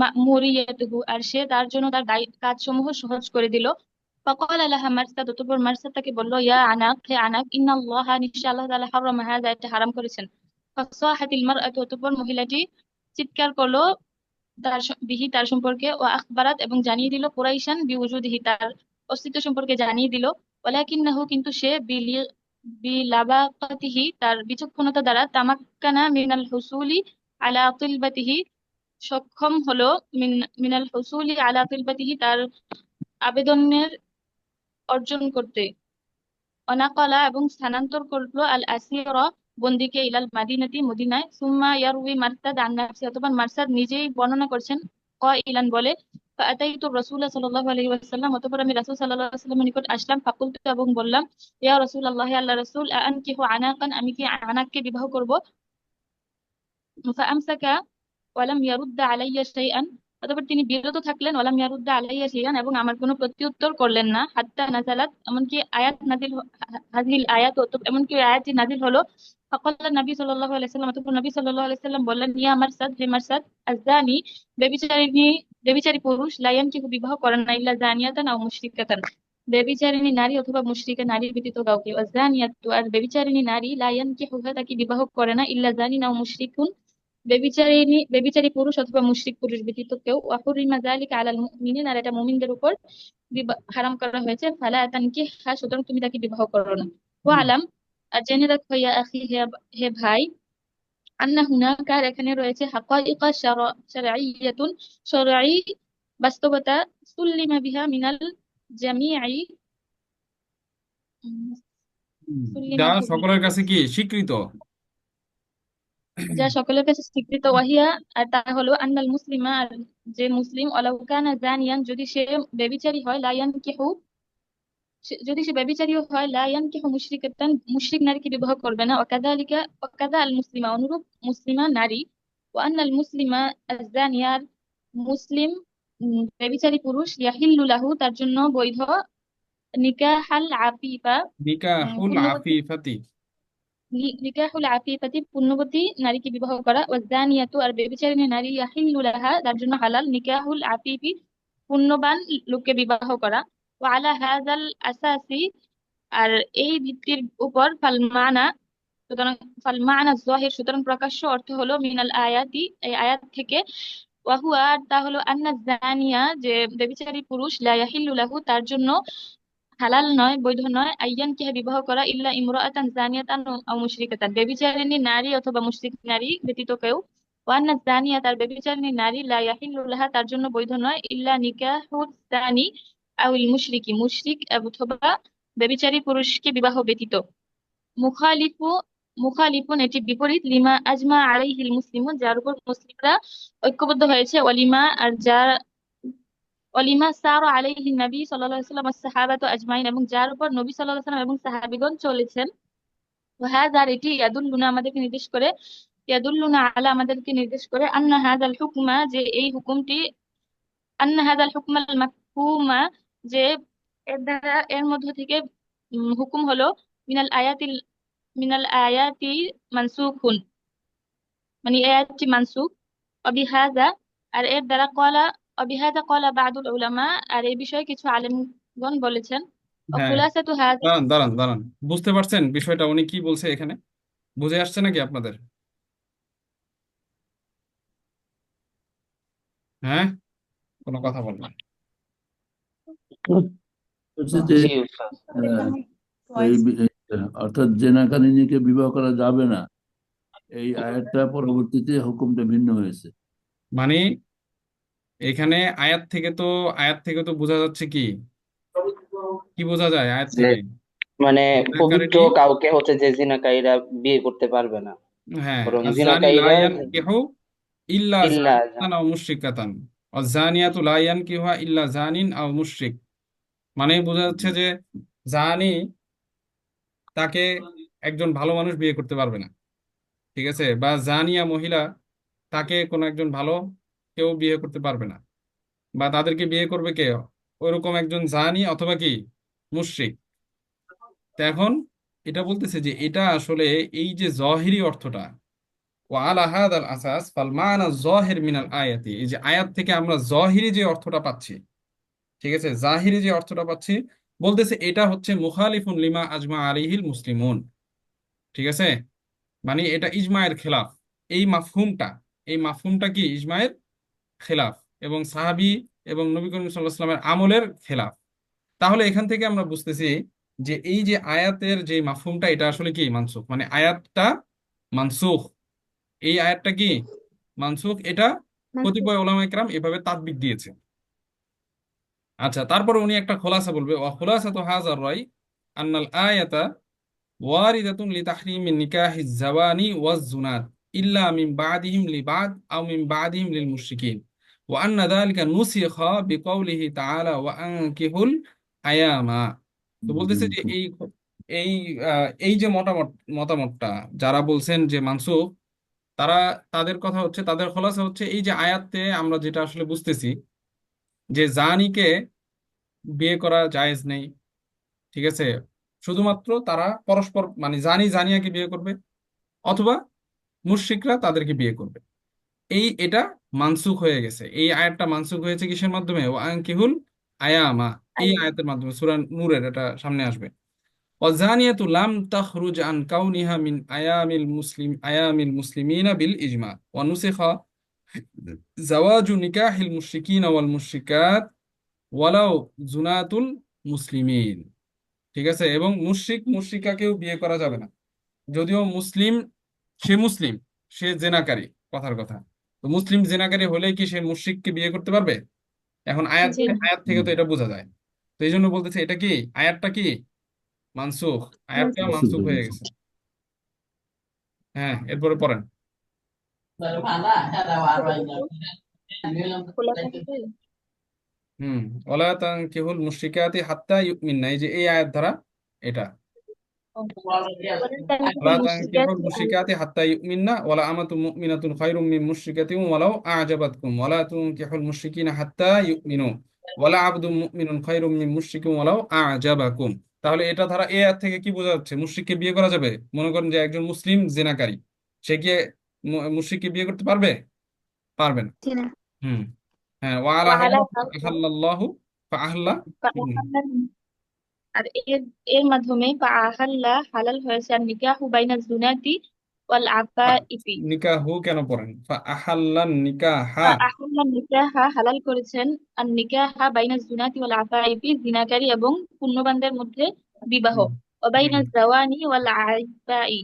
মা'মুরিয়াতুহু, আর সে তার জন্য তার কাজসমূহ সহজ করে দিল। فقال لها মারসাদ, অতঃপর মারসাদ তাকে বলল, ইয়া আনাক, হে আনাক, ইন্নাল্লাহা, নিশ্চয় আল্লাহ তাআলা, হারামা হাযা, এটা হারাম করেছেন। ফাসাহাতিল মারআতু, অতঃপর মহিলাটি চিৎকার করলো বিহি, তার সম্পর্কে। ও আখবারাত, এবং জানিয়ে দিল, কুরাইশান বিউজুদিহি, তার অস্তিত্ব সম্পর্কে জানিয়ে দিল। ওয়ালাকিন্নাহু, কিন্তু সে, বিলাবাকাতিহি, তার বিচক্ষণতা দ্বারা, তামাক্কানা মিনাল হুসুলি আলা তিলবাতিহি, সক্ষম হলো, মিনাল হুসুলি আলা তিলবাতিহি, তার আবেদনের অর্জন করতে। অনাকালা, এবং স্থানান্তর করলো, আল আসিরা, বন্দীকে, ইলাল মাদিনাতি, মদিনায়। সুম্মা ইয়ারউই মারসাদ আন নাফসি, অতঃপর মারসাদ নিজেই বর্ণনা করছেন, ইলান বলে, ফাআতাইতু রাসূলা সাল্লাল্লাহু আলাইহি ওয়াসাল্লাম, অতঃপর আমি রাসূল সাল্লাল্লাহু আলাইহি ওয়াসাল্লামের নিকট আসলাম। ফাকুলতু, এবং বললাম, ইয়া রাসূলুল্লাহ, হে আল্লাহর রাসূল, আনকিহু আনাকান, আমি কি আনাককে বিবাহ করব? ফাআমসাকা ওয়ালাম ইয়ারুদ্দা আলাইয়া শাইআন, অতঃপর তিনি বিরত থাকলেন, ওয়ালাম ইয়ারুদ্দা আলাইয়া শাইআন, এবং আমার কোনো প্রত্যুত্তর করলেন না। হাত্তা নাজালাত, এমনকি আয়াত নাজিল হাযিল আয়াত, এমনকি ওই আয়াতটি নাজিল হলো। ফাকাল্লা নবী সাল্লাল্লাহু আলাইহি ওয়াসাল্লাম, অতঃপর নবী সাল্লাল্লাহু আলাইহি ওয়াসাল্লাম বললেন, ইয়া মারসাদ, হে মারসাদ, আয-যানি, ব্যভিচারিণী, ব্যভিচারী পুরুষ, লা ইয়ানকিহু, বিবাহ করেন না, ইল্লা জানিয়াতান আও মুশরিকাতান, ব্যভিচারিণী নারী অথবা মুশরিকা নারী ব্যতীত কাউকে। ওয়াজ-জানিয়াতু, আর ব্যভিচারিণী নারী, লা ইয়ানকিহুহা, তাকে বিবাহ করে না, ইল্লা জানিন আও মুশরিকুন, ব্যভিচারী পুরুষ অথবা মুশরিক পুরুষ ব্যতীত কেউ। ওয়াহুরিমা যালিকা আলাল মুমিনিন, আর এটা মুমিনদের উপর হারাম করা হয়েছে। ফালা তানকিহা, সুতরাং তুমি তাকে বিবাহ করো না। ওয়া হুম আলাম, আর জেনে রাখো, ইয়া আখি, হে ভাই, আন্না হুনাকা, আর এখানে রয়েছে, হাকাইকা শারঈয়াতুন, শরঈ বাস্তবতা, সুল্লিমা বিহা মিনাল জামিঈ, হুম। যা সুল্লিমা সকলের কাছে কি স্বীকৃত। যা সকলের কাছে স্বীকৃত। ওয়াহিয়া, আর তা হলো, আন্নাল মুসলিমা, আর যে মুসলিম, ওয়ালাউ কানা জানিয়ান, যদি সে ব্যভিচারী হয়, লা ইয়ানকিহু, যদি সে ব্যভিচারীও হয়, লা ইয়ানকিহু মুশরিকাতান, মুশরিক নারীকে বিবাহ করবে না। ওয়াকাযালিকা, ওয়াকাযা আল মুসলিমা, অনুরূপ মুসলিমা নারী। ওয়া আন্নাল মুসলিমা আয-জানিয়ার, মুসলিম ব্যভিচারী পুরুষ, ইয়াহিল্লু লাহু, তার জন্য বৈধ, নিকাহাল আফিফা, নিকাহুল পুণ্যবতী, আফিফাতি। নিকাহুল আফিফাতি, পুণ্যবতী নারীকে বিবাহ করা। ওয়াজানিয়াতু, আর ব্যভিচারিণী নারী, ইয়াহিল্লু লাহা, তার জন্য হালাল, নিকাহুল আফিফি, পুণ্যবান লোককে বিবাহ করা। ওয়া আলা হাযাল আসাসি, আর এই ভিত্তির উপর, ফাল মানা, সুতরাং ফাল মানা যাহির, সুতরাং প্রকাশ্য অর্থ হলো, মিনাল আয়াতি, এই আয়াত থেকে, ওয়াহুয়া, আর তা হলো, আন্না জানিয়া, যে ব্যভিচারী পুরুষ, লা ইয়াহিল্লু লাহু, তার জন্য হালাল নয়, বৈধ নয়, আইয়ান কে, বিবাহ করা, ইল্লা ইমরাআতান জানিয়াতান আও মুশরিকাতান, ব্যভিচারিণী নারী অথবা মুশরিক নারী ব্যতীত কেউ। ওয়ান্না জানিয়া, তার ব্যভিচারিণী নারী, লা ইয়াহিল্লু লাহা, তার জন্য বৈধ নয়, ইল্লা নিকাহুজ জানি আউল মুশরিকি, মুশরিক অথবা ব্যভিচারী পুরুষকে বিবাহ ব্যতীত। মুখালিফু মুখালিফুন, এটি বিপরীত, লিমা আজমা আলাইহিল মুসলিমুন, যার উপর মুসলিমরা ঐক্যবদ্ধ হয়েছে। ওয়ালিমা, আর যার, ওয়ালিমা সারা আলাইহি নবী সাল্লাল্লাহু আলাইহি ওয়াসাল্লাম ওয়াস সাহাবাতু আজমাইন, এবং যার উপর নবী সাল্লাল্লাহু আলাইহি ওয়াসাল্লাম এবং সাহাবীগণ চলেছেন। ওয়াহাযা, আর এটি, ইয়াদুল্লুনা, আমাদেরকে নির্দেশ করে, ইয়াদুল্লুনা আলা, আমাদেরকে নির্দেশ করে, আন্না হাযাল হুকমা, যে এই হুকুমটি, আন্না হাযাল হুকমাল মাফহুমা, যে এর দ্বারা, এর মধ্য থেকে হুকুম হলো, মিনাল আয়াতিল মিনাল আয়াতি মানসুখুন, মানে এই আয়াতটি মানসুখ। অবিহাদা, আর এর দ্বারা কলা, অবিহাদা কলা বাদুল উলামা, আর এই বিষয়ে কিছু আলেমগণ বলেছেন। ও হ্যাঁ, খুলাসাতু হাযা, দাঁড়ান দাঁড়ান দাঁড়ান, বুঝতে পারছেন বিষয়টা উনি কি বলছে এখানে? বুঝে আসছে নাকি আপনাদের? হ্যাঁ, কোনো কথা বলবেন? বলছে যে জি উস্তাদ। আহ, অর্থাৎ জেনাকারিনীকে বিবাহ করা যাবে না, এই আয়াতটা পরবর্তীতে হুকুমটা ভিন্ন হয়েছে। মানে এখানে আয়াত থেকে তো বোঝা যাচ্ছে কি, কি বোঝা যায় আয়াত যে থেকে? মানে পবিত্র জিনাকারিনী, কাউকে হচ্ছে যে জিনাকারীরা বিয়ে করতে পারবে না, হ্যাঁ, বরং আয-যানি লা জিনাকারীরা ইয়ানকিহু ইল্লা ইল্লা জানিয়াতান আও মুশরিকাতান, ওয়াজ-যানিয়াতু লা ইয়ানকিহুহা ইল্লা জানিন আও মুশরিক। মানে বোঝা যাচ্ছে যে জানি, তাকে একজন ভালো মানুষ বিয়ে করতে পারবে না, ঠিক আছে? বা জানিয়া মহিলা, তাকে কোনো একজন ভালো কেউ বিয়ে করতে পারবে না, বা তাদেরকে বিয়ে করবে কে? ওইরকম একজন জানি অথবা কি মুশরিক। তো এখন এটা বলতেছে যে এটা আসলে এই যে জহিরি অর্থটা, ওয়ালা হাদাল আসাস ফাল মানা জহির মিনাল আয়াতি, এই যে আয়াত থেকে আমরা জহিরি যে অর্থটা পাচ্ছি, ঠিক আছে, জাহিরি যে অর্থটা পাচ্ছি, বলতেছে এটা হচ্ছে মুখালিফুন লিমা আজমা আলাইহিল মুসলিমুন, ঠিক আছে? মানে এটা ইজমায়ের খেলাফ। এই মাফহুমটা কি ইজমায়ের খেলাফ, এবং সাহাবী এবং নবী করিম সাল্লাল্লাহু আলাইহি ওয়াসাল্লামের আমলের খেলাফ। তাহলে এখান থেকে আমরা বুঝতেছি যে এই যে আয়াতের যে মাফহুমটা, এটা আসলে কি মানসুখ, মানে আয়াতটা মানসুখ। এই আয়াতটা কি মানসুখ, এটা মানসুখ। কতিপয় ওলামা ইকরাম এভাবে তাদবিক দিয়েছে। আচ্ছা, তারপরে উনি একটা খোলাসা বলবে, ওয়া খুলাসাতু হাযার রাই আন্নাল আয়াতা ওয়ারিদাতুন লিতাহরিমি নিকাহি জাওয়ানি ওয়াজ জুনাত ইল্লা মিন বাদিহিম লিবাদ আও মিন বাদিহিম লিল মুশরিকিন ওয়া আন্না যালিকা নুসিখা বিকাউলিহি তাআলা ওয়া আনকিহুল আয়ামা। তো বলতেছে যে এই এই যে মতামতটা যারা বলছেন যে মানসুখ, তারা, তাদের কথা হচ্ছে, তাদের খোলাসা হচ্ছে এই যে আয়াতে আমরা যেটা আসলে বুঝতেছি যে জানিকে বিয়ে করা জায়েজ নেই, ঠিক আছে? শুধুমাত্র তারা পরস্পর, মানে জানি জানিয়াকে বিয়ে করবে, অথবা মুশরিকরা তাদেরকে বিয়ে করবে। এটা মানসুখ হয়ে গেছে। এই আয়াতটা মানসুখ হয়েছে কিসের মাধ্যমে? ও আনকিহুল আয়ামা, এই আয়াতের মাধ্যমে। সূরা নূরের এটা সামনে আসবে। ওয়াজানিয়াতু লাম তাখরুজ আন কাউনিহা মিন আয়ামিল মুসলিমিনা বিল ইজমা ওয়া নুসিখা জাওয়াজু নিকাহিল মুশরিকিনা ওয়াল মুশরিকাত ওয়ালাউ জুনাতুল মুসলিমিন, ঠিক আছে? এবং মুশরিকাকেও বিয়ে করা যাবে না, যদিও মুসলিম, সে জেনাকারী, কথার কথা। তো মুসলিম জেনাকারী হলে কি সে মুশরিককে বিয়ে করতে পারবে? এখন জি না। আয়াত থেকে তো এটা বোঝা যায়। তো এই জন্য বলতেছে এটা কি, আয়াতটা কি মানসুখ, আয়াতটা মানসুখ। মানসুখ হয়ে গেছে। হ্যাঁ, এরপরে পড়েন। খোলাসা থেকে হুম, ওয়ালা তানকিহুল মুশরিকাতি হাত্তা ইউমিননা, এই যে এই আয়াত দ্বারা এটা, ওয়ালা তানকিহুল ওয়ালা তানকিহুল মুশরিকাতি মুশরিকাতি হাত্তা ইউমিননা ওয়ালা আমাতুম মুমিনাতুন খায়রুম মিন মুশরিকাতিন ওয়ালাউ আ'জাবাতকুম ওয়ালা তুনকিহুল মুশরিকিনা হাত্তা ইউমিনু ওয়ালা আবদুম মুমিনুন খায়রুম মিন মুশরিকিন ওয়ালাউ আ'জাবাকুম। তাহলে এটা ধারা এই আয়াত থেকে কি বোঝা যাচ্ছে? মুশরিককে বিয়ে করা যাবে? মনে করেন যে একজন মুসলিম জিনাকারী, সে কি মুশরিককে বিয়ে করতে পারবে? পারবে না। জি না। হুম, হ্যাঁ, ওয়ালা ওয়ালা হাদা আহাল্লাল্লাহু ফাআহলা। আর এর এর মাধ্যমে আহাল্লা হালাল হয়েছে আর নিকাহু বাইনা জুনাতি ওয়াল আফাইফি, নিকাহু কেন পড়েন? আহাল্লান নিকাহা। আহাল্লা নিকাহা হালাল করেছেন, আর নিকাহা বাইনা জুনাতি ওয়াল আফাইফি, জিনাকারী এবং পুণ্যবানদের মধ্যে বিবাহ, হুম, ও বাইনা হুম। জাওয়ানি ওয়াল আইফাই,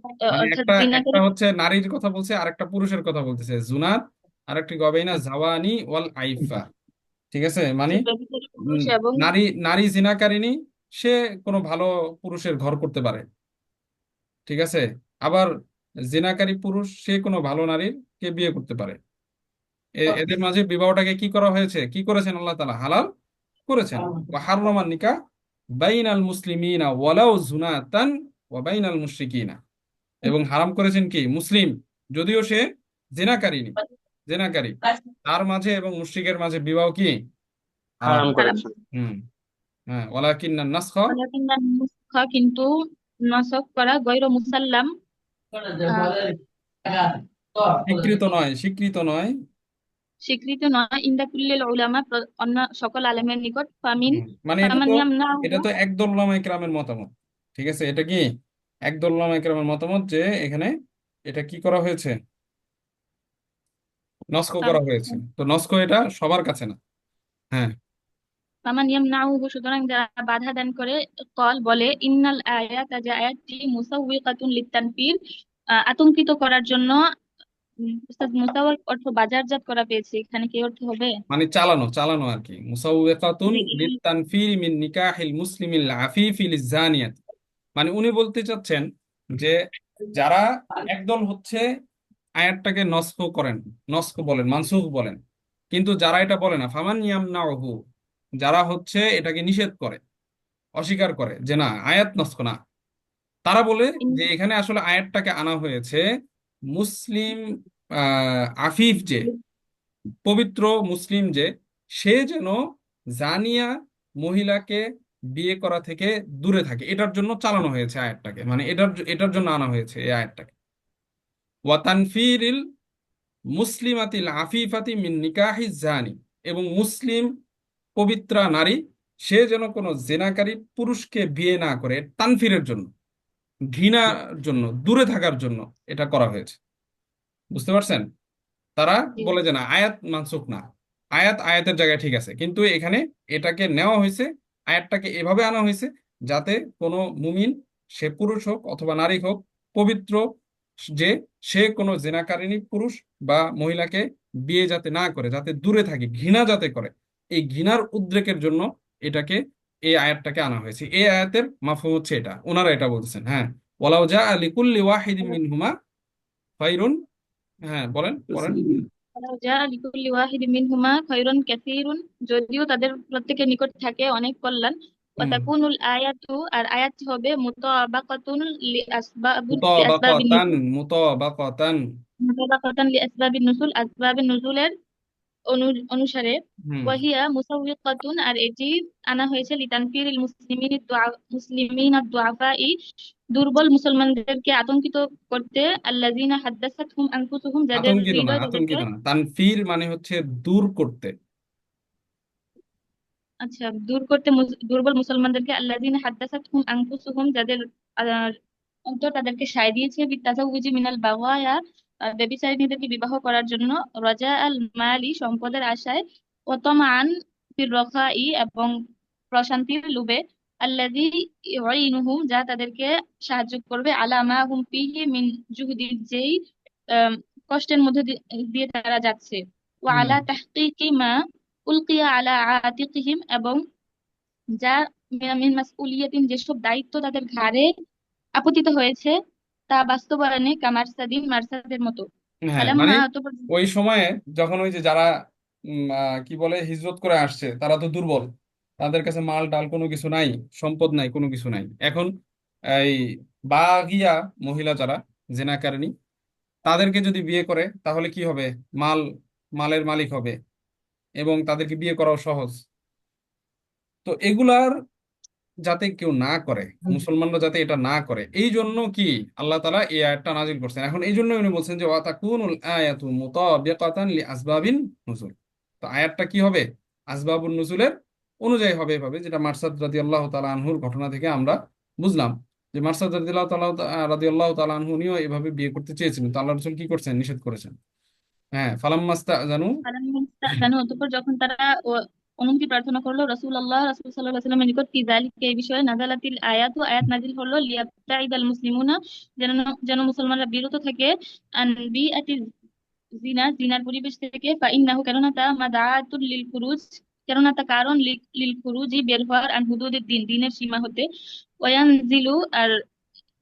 মানে অর্থাৎ একটা জিনাকারী। হচ্ছে নারীর কথা বলছে, আর একটা পুরুষের কথা বলতেছে, জুনাত, আর একটি গবেনা জাওয়ানি ওয়াল আইফা, ঠিক আছে? মানে যে ব্যভিচারী উম, পুরুষ এবং নারী নারী জিনাকারিনী, সে কোনো ভালো পুরুষের ঘর করতে পারে, ঠিক আছে? আবার জিনাকারী পুরুষ, সে কোনো ভালো নারীর কে বিয়ে করতে পারে। এদের মাঝে বিবাহটাকে কি করা হয়েছে, কি করেছেন আল্লাহ তাআলা? হালাল করেছেন। ওয়া হাররামান নিকাহ বাইনাল মুসলিমিনা ওয়ালাউ জুনাতান ওয়া বাইনাল মুশরিকিনা, এবং হারাম করেছেন কি মুসলিম, যদিও সে জেনাকারী, তার মাঝে এবং মুশরিকের মাঝে বিবাহ কি হারাম। হারাম হারাম। করেছেন। হুম, হ্যাঁ, ওয়ালাকিন্নান নাসখা, ওয়ালাকিন্নান নুসখা, কিন্তু নসখ করা, গৈর মুসাল্লাম, স্বীকৃত নয়, স্বীকৃত নয়। স্বীকৃত নয় ইনদা কুল্লিল উলামা, অন্য সকল আলেমের নিকট। মানে এটা ফামান তো ইয়ামনাহু, একদল উলামায়ে কেরামের মতামত। ঠিক আছে, এটা কি একদল উলামায়ে কেরামের মতামত যে এখানে এটা কি করা হয়েছে, নস্খ করা হয়েছে। তো নস্খ এটা সবার কাছে না। হ্যাঁ। ফামান ইয়ামনাহু, সুতরাং যারা বাধা দান করে, কল বলে, ইন্নাল আয়াত, যে আয়াতটি মুসাউবিকাতুন লিতানফির, আতঙ্কিত করার জন্য। উস্তাদ, মুসাওয়ার অর্থ বাজারজাত করা পেয়েছে, এখানে কি অর্থ হবে? মানে চালানো চালানো আর কি, মুসাউবিকাতুন যে লিতানফির মিন নিকাহিল মুসলিমিল আফিফি লিজানিয়াত। মানে উনি বলতে চাচ্ছেন যে যারা একদল হচ্ছে আয়াতটাকে নস্খ করেন, নস্খ বলেন, মানসুখ বলেন, কিন্তু যারা এটা বলে না, ফামান ইয়ামনাহু, যারা হচ্ছে এটাকে নিষেধ করে, অস্বীকার করে যে না আয়াত নস্খ না, তারা বলে যে এখানে আসলে আয়াতটাকে আনা হয়েছে মুসলিম আফিফ যে, পবিত্র মুসলিম যে, সে যেন জানিয়া মহিলাকে বিয়ে করা থেকে দূরে থাকে, এটার জন্য চালানো হয়েছে আয়াতটাকে, মানে এটার জন্য আনা হয়েছে এই আয়াতটাকে। ওয়া তানফিরিল মুসলিমাতিল আফিফাতি মিন নিকাহি জানি, এবং মুসলিম পবিত্রা নারী সে যেন কোনো জেনাকারী পুরুষকে বিয়ে না করে, তানফিরের জন্য, ঘৃণার জন্য, দূরে থাকার জন্য এটা করা হয়েছে। বুঝতে পারছেন? তারা বলে যে না আয়াত মানসুখ না, আয়াত আয়াতের জায়গায় ঠিক আছে, কিন্তু এখানে এটাকে নেওয়া হয়েছে, আয়াতটাকে এভাবে আনা হয়েছে যাতে কোনো মুমিন, সে পুরুষ হোক অথবা নারী হোক, পবিত্র যে, সে কোনো জিনাকারিনী পুরুষ বা মহিলাকে বিয়ে যাতে না করে, যাতে দূরে থাকে, ঘৃণা যাতে করে, এই ঘৃণার উদ্রেকের জন্য এটাকে, এই আয়াতটাকে আনা হয়েছে। এই আয়াতের মাফহুম হচ্ছে এটা, ওনারা এটা বলছেন। হ্যাঁ, ওয়ালাউ জা লিকুল্লি ওয়াহিদিন মিনহুমা খায়রুন। হ্যাঁ বলেন, পড়েন। ওয়ালাউ জাআ লিকুল্লি ওয়াহিদিন মিনহুমা খায়রুন কাসীরুন, যদিও তাদের প্রত্যেকের নিকট থাকে অনেক কল্যাণ। ওয়া হুম। তাকুনুল আয়াতু, আর আয়াতটি হবে মুতাবাকাতুন লিআসবাবিন মুতাবাকাতান, নুজুল, মুতাবাকাতান। মুতাবাকাতান লিআসবাবিন নুজুল, আসবাবিন নুজুলের অনুসারে। হুম। ওয়াহিয়া মুসাউবিকাতুন, আর এটি আনা হয়েছে লিতানফিরিল মুসলিমিন দুআফাই, দুর্বল মুসলমানদেরকে আতঙ্কিত করতে, আল্লাযিনা হাদ্দাসাতহুম আনফুসুহুম, যাদের আতঙ্কিত না, হৃদয় তাদেরকে, আতঙ্কিত না, তানফির মানে হচ্ছে দূর করতে। আচ্ছা, দূর করতে, দুর্বল মুসলমানদেরকে, আল্লাযিনা হাদ্দাসাতহুম আনফুসুহুম, যাদের আহ, অন্তর তাদেরকে সায় দিয়েছে, বিত্তাজাউজি মিনাল বাগায়া, ব্যভিচারিণীদেরকে বিবাহ করার জন্য, রাজা আল মালি, সম্পদের আশায়, ও তমান ফির রখাই, এবং প্রশান্তির লোভে, আল্লাযী ইউঈনুহুম, যা তাদেরকে সাহায্য করবে, আলা মা হুম ফীহি মিন জুহদি, যেই আম, কষ্টের মধ্যে দিয়ে তারা যাচ্ছে, ওয়া হুম। আলা তাহকিকি মা উলকিয়া আলা আতিকিহিম, এবং যা মিন মাসউলিয়াতিন, যেসব দায়িত্ব তাদের ঘাড়ে আপতিত হয়েছে, তা বাস্তবায়নে, কামারসাদিন, মার্সাদের মতো। হ্যাঁ মানে ফালাম্মা, অতঃপর, ওই সময়ে যখন ওই যে যারা কি বলে হিজরত করে আসছে, তারা তো দুর্বল, তাদের কাছে মাল ডাল কোনো কিছু নাই, সম্পদ নাই, কোনো কিছু নাই। এখন এই বাগিয়া মহিলা যারা জেনাকারিনী, তাদেরকে যদি বিয়ে করে তাহলে কি হবে, মাল, মালের মালিক হবে, এবং তাদেরকে বিয়ে করাও সহজ। তো এগুলার যাতে কেউ না করে, মুসলমানরা যাতে এটা না করে, এই জন্য কি আল্লাহ তাআলা এই আয়াতটা নাজিল করছেন। এখন এই জন্য উনি বলছেন যে ওয়াতাকুনুল আয়াতু মুতাবিকাতান লিআসবাবিন নুজুল। তো আয়াতটা কি হবে, আসবাবুন নুজুলের অনুযায়ী হবে, এভাবে, যেটা মারসাদ রাদিয়াল্লাহু তাআলা আনহুর ঘটনা থেকে আমরা বুঝলাম, যে মারসাদ রাদিয়াল্লাহু তাআলা আনহু উনিও এভাবে বিয়ে করতে চেয়েছিলেন, তো আল্লাহ রাসূল কি করছেন, নিষেধ করেছেন। হ্যাঁ, ফালাম্মাস্তাজানু। অতঃপর যখন তারা অনুমতি প্রার্থনা করলো, রাসূল সাল্লাল্লাহু আলাইহি ওয়াসাল্লামের নিকট, ফি যালিকা, এই বিষয়ে, নাযালাতিল আয়াতু, আয়াত নাজিল হলো, লিয়াবতাইদাল মুসলিমুনা, যেন যেন মুসলমানরা বিরত থাকে, আন বিআতি জিনা, জিনার পরিবেশ থেকে, ফাইন্নাহু, কেননা তা, মাদাআতুল লিল ফুরুজ, কেননা তা কারণ, লিল ফুরুজি, বের হওয়ার, আন হুদুদিদ দিন, দিনের সীমা হতে, ওয়ায়ানজিলু, আর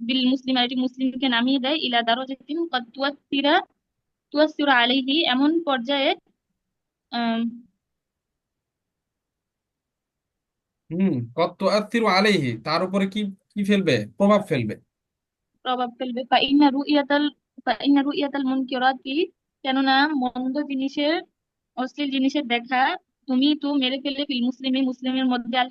বিল মুসলিম, আর এটি মুসলিমকে নামিয়ে দেয়, ইলা দারাজাতিন কদ তুয়াসসিরু আলাইহি, এমন পর্যায়ে আম, হুম। কত তুআসসিরু আলাইহি, তার উপরে কি কি ফেলবে, প্রভাব ফেলবে। প্রভাব ফেলবে। ফাইন্না রুইয়াতাল মুনকিরাতি, কেননা মন্দ জিনিসের, অশ্লীল জিনিসের দেখা, তুমি তো মেরে ফেললে, ফিল মুসলিমি, মুসলিমের মধ্যে, আল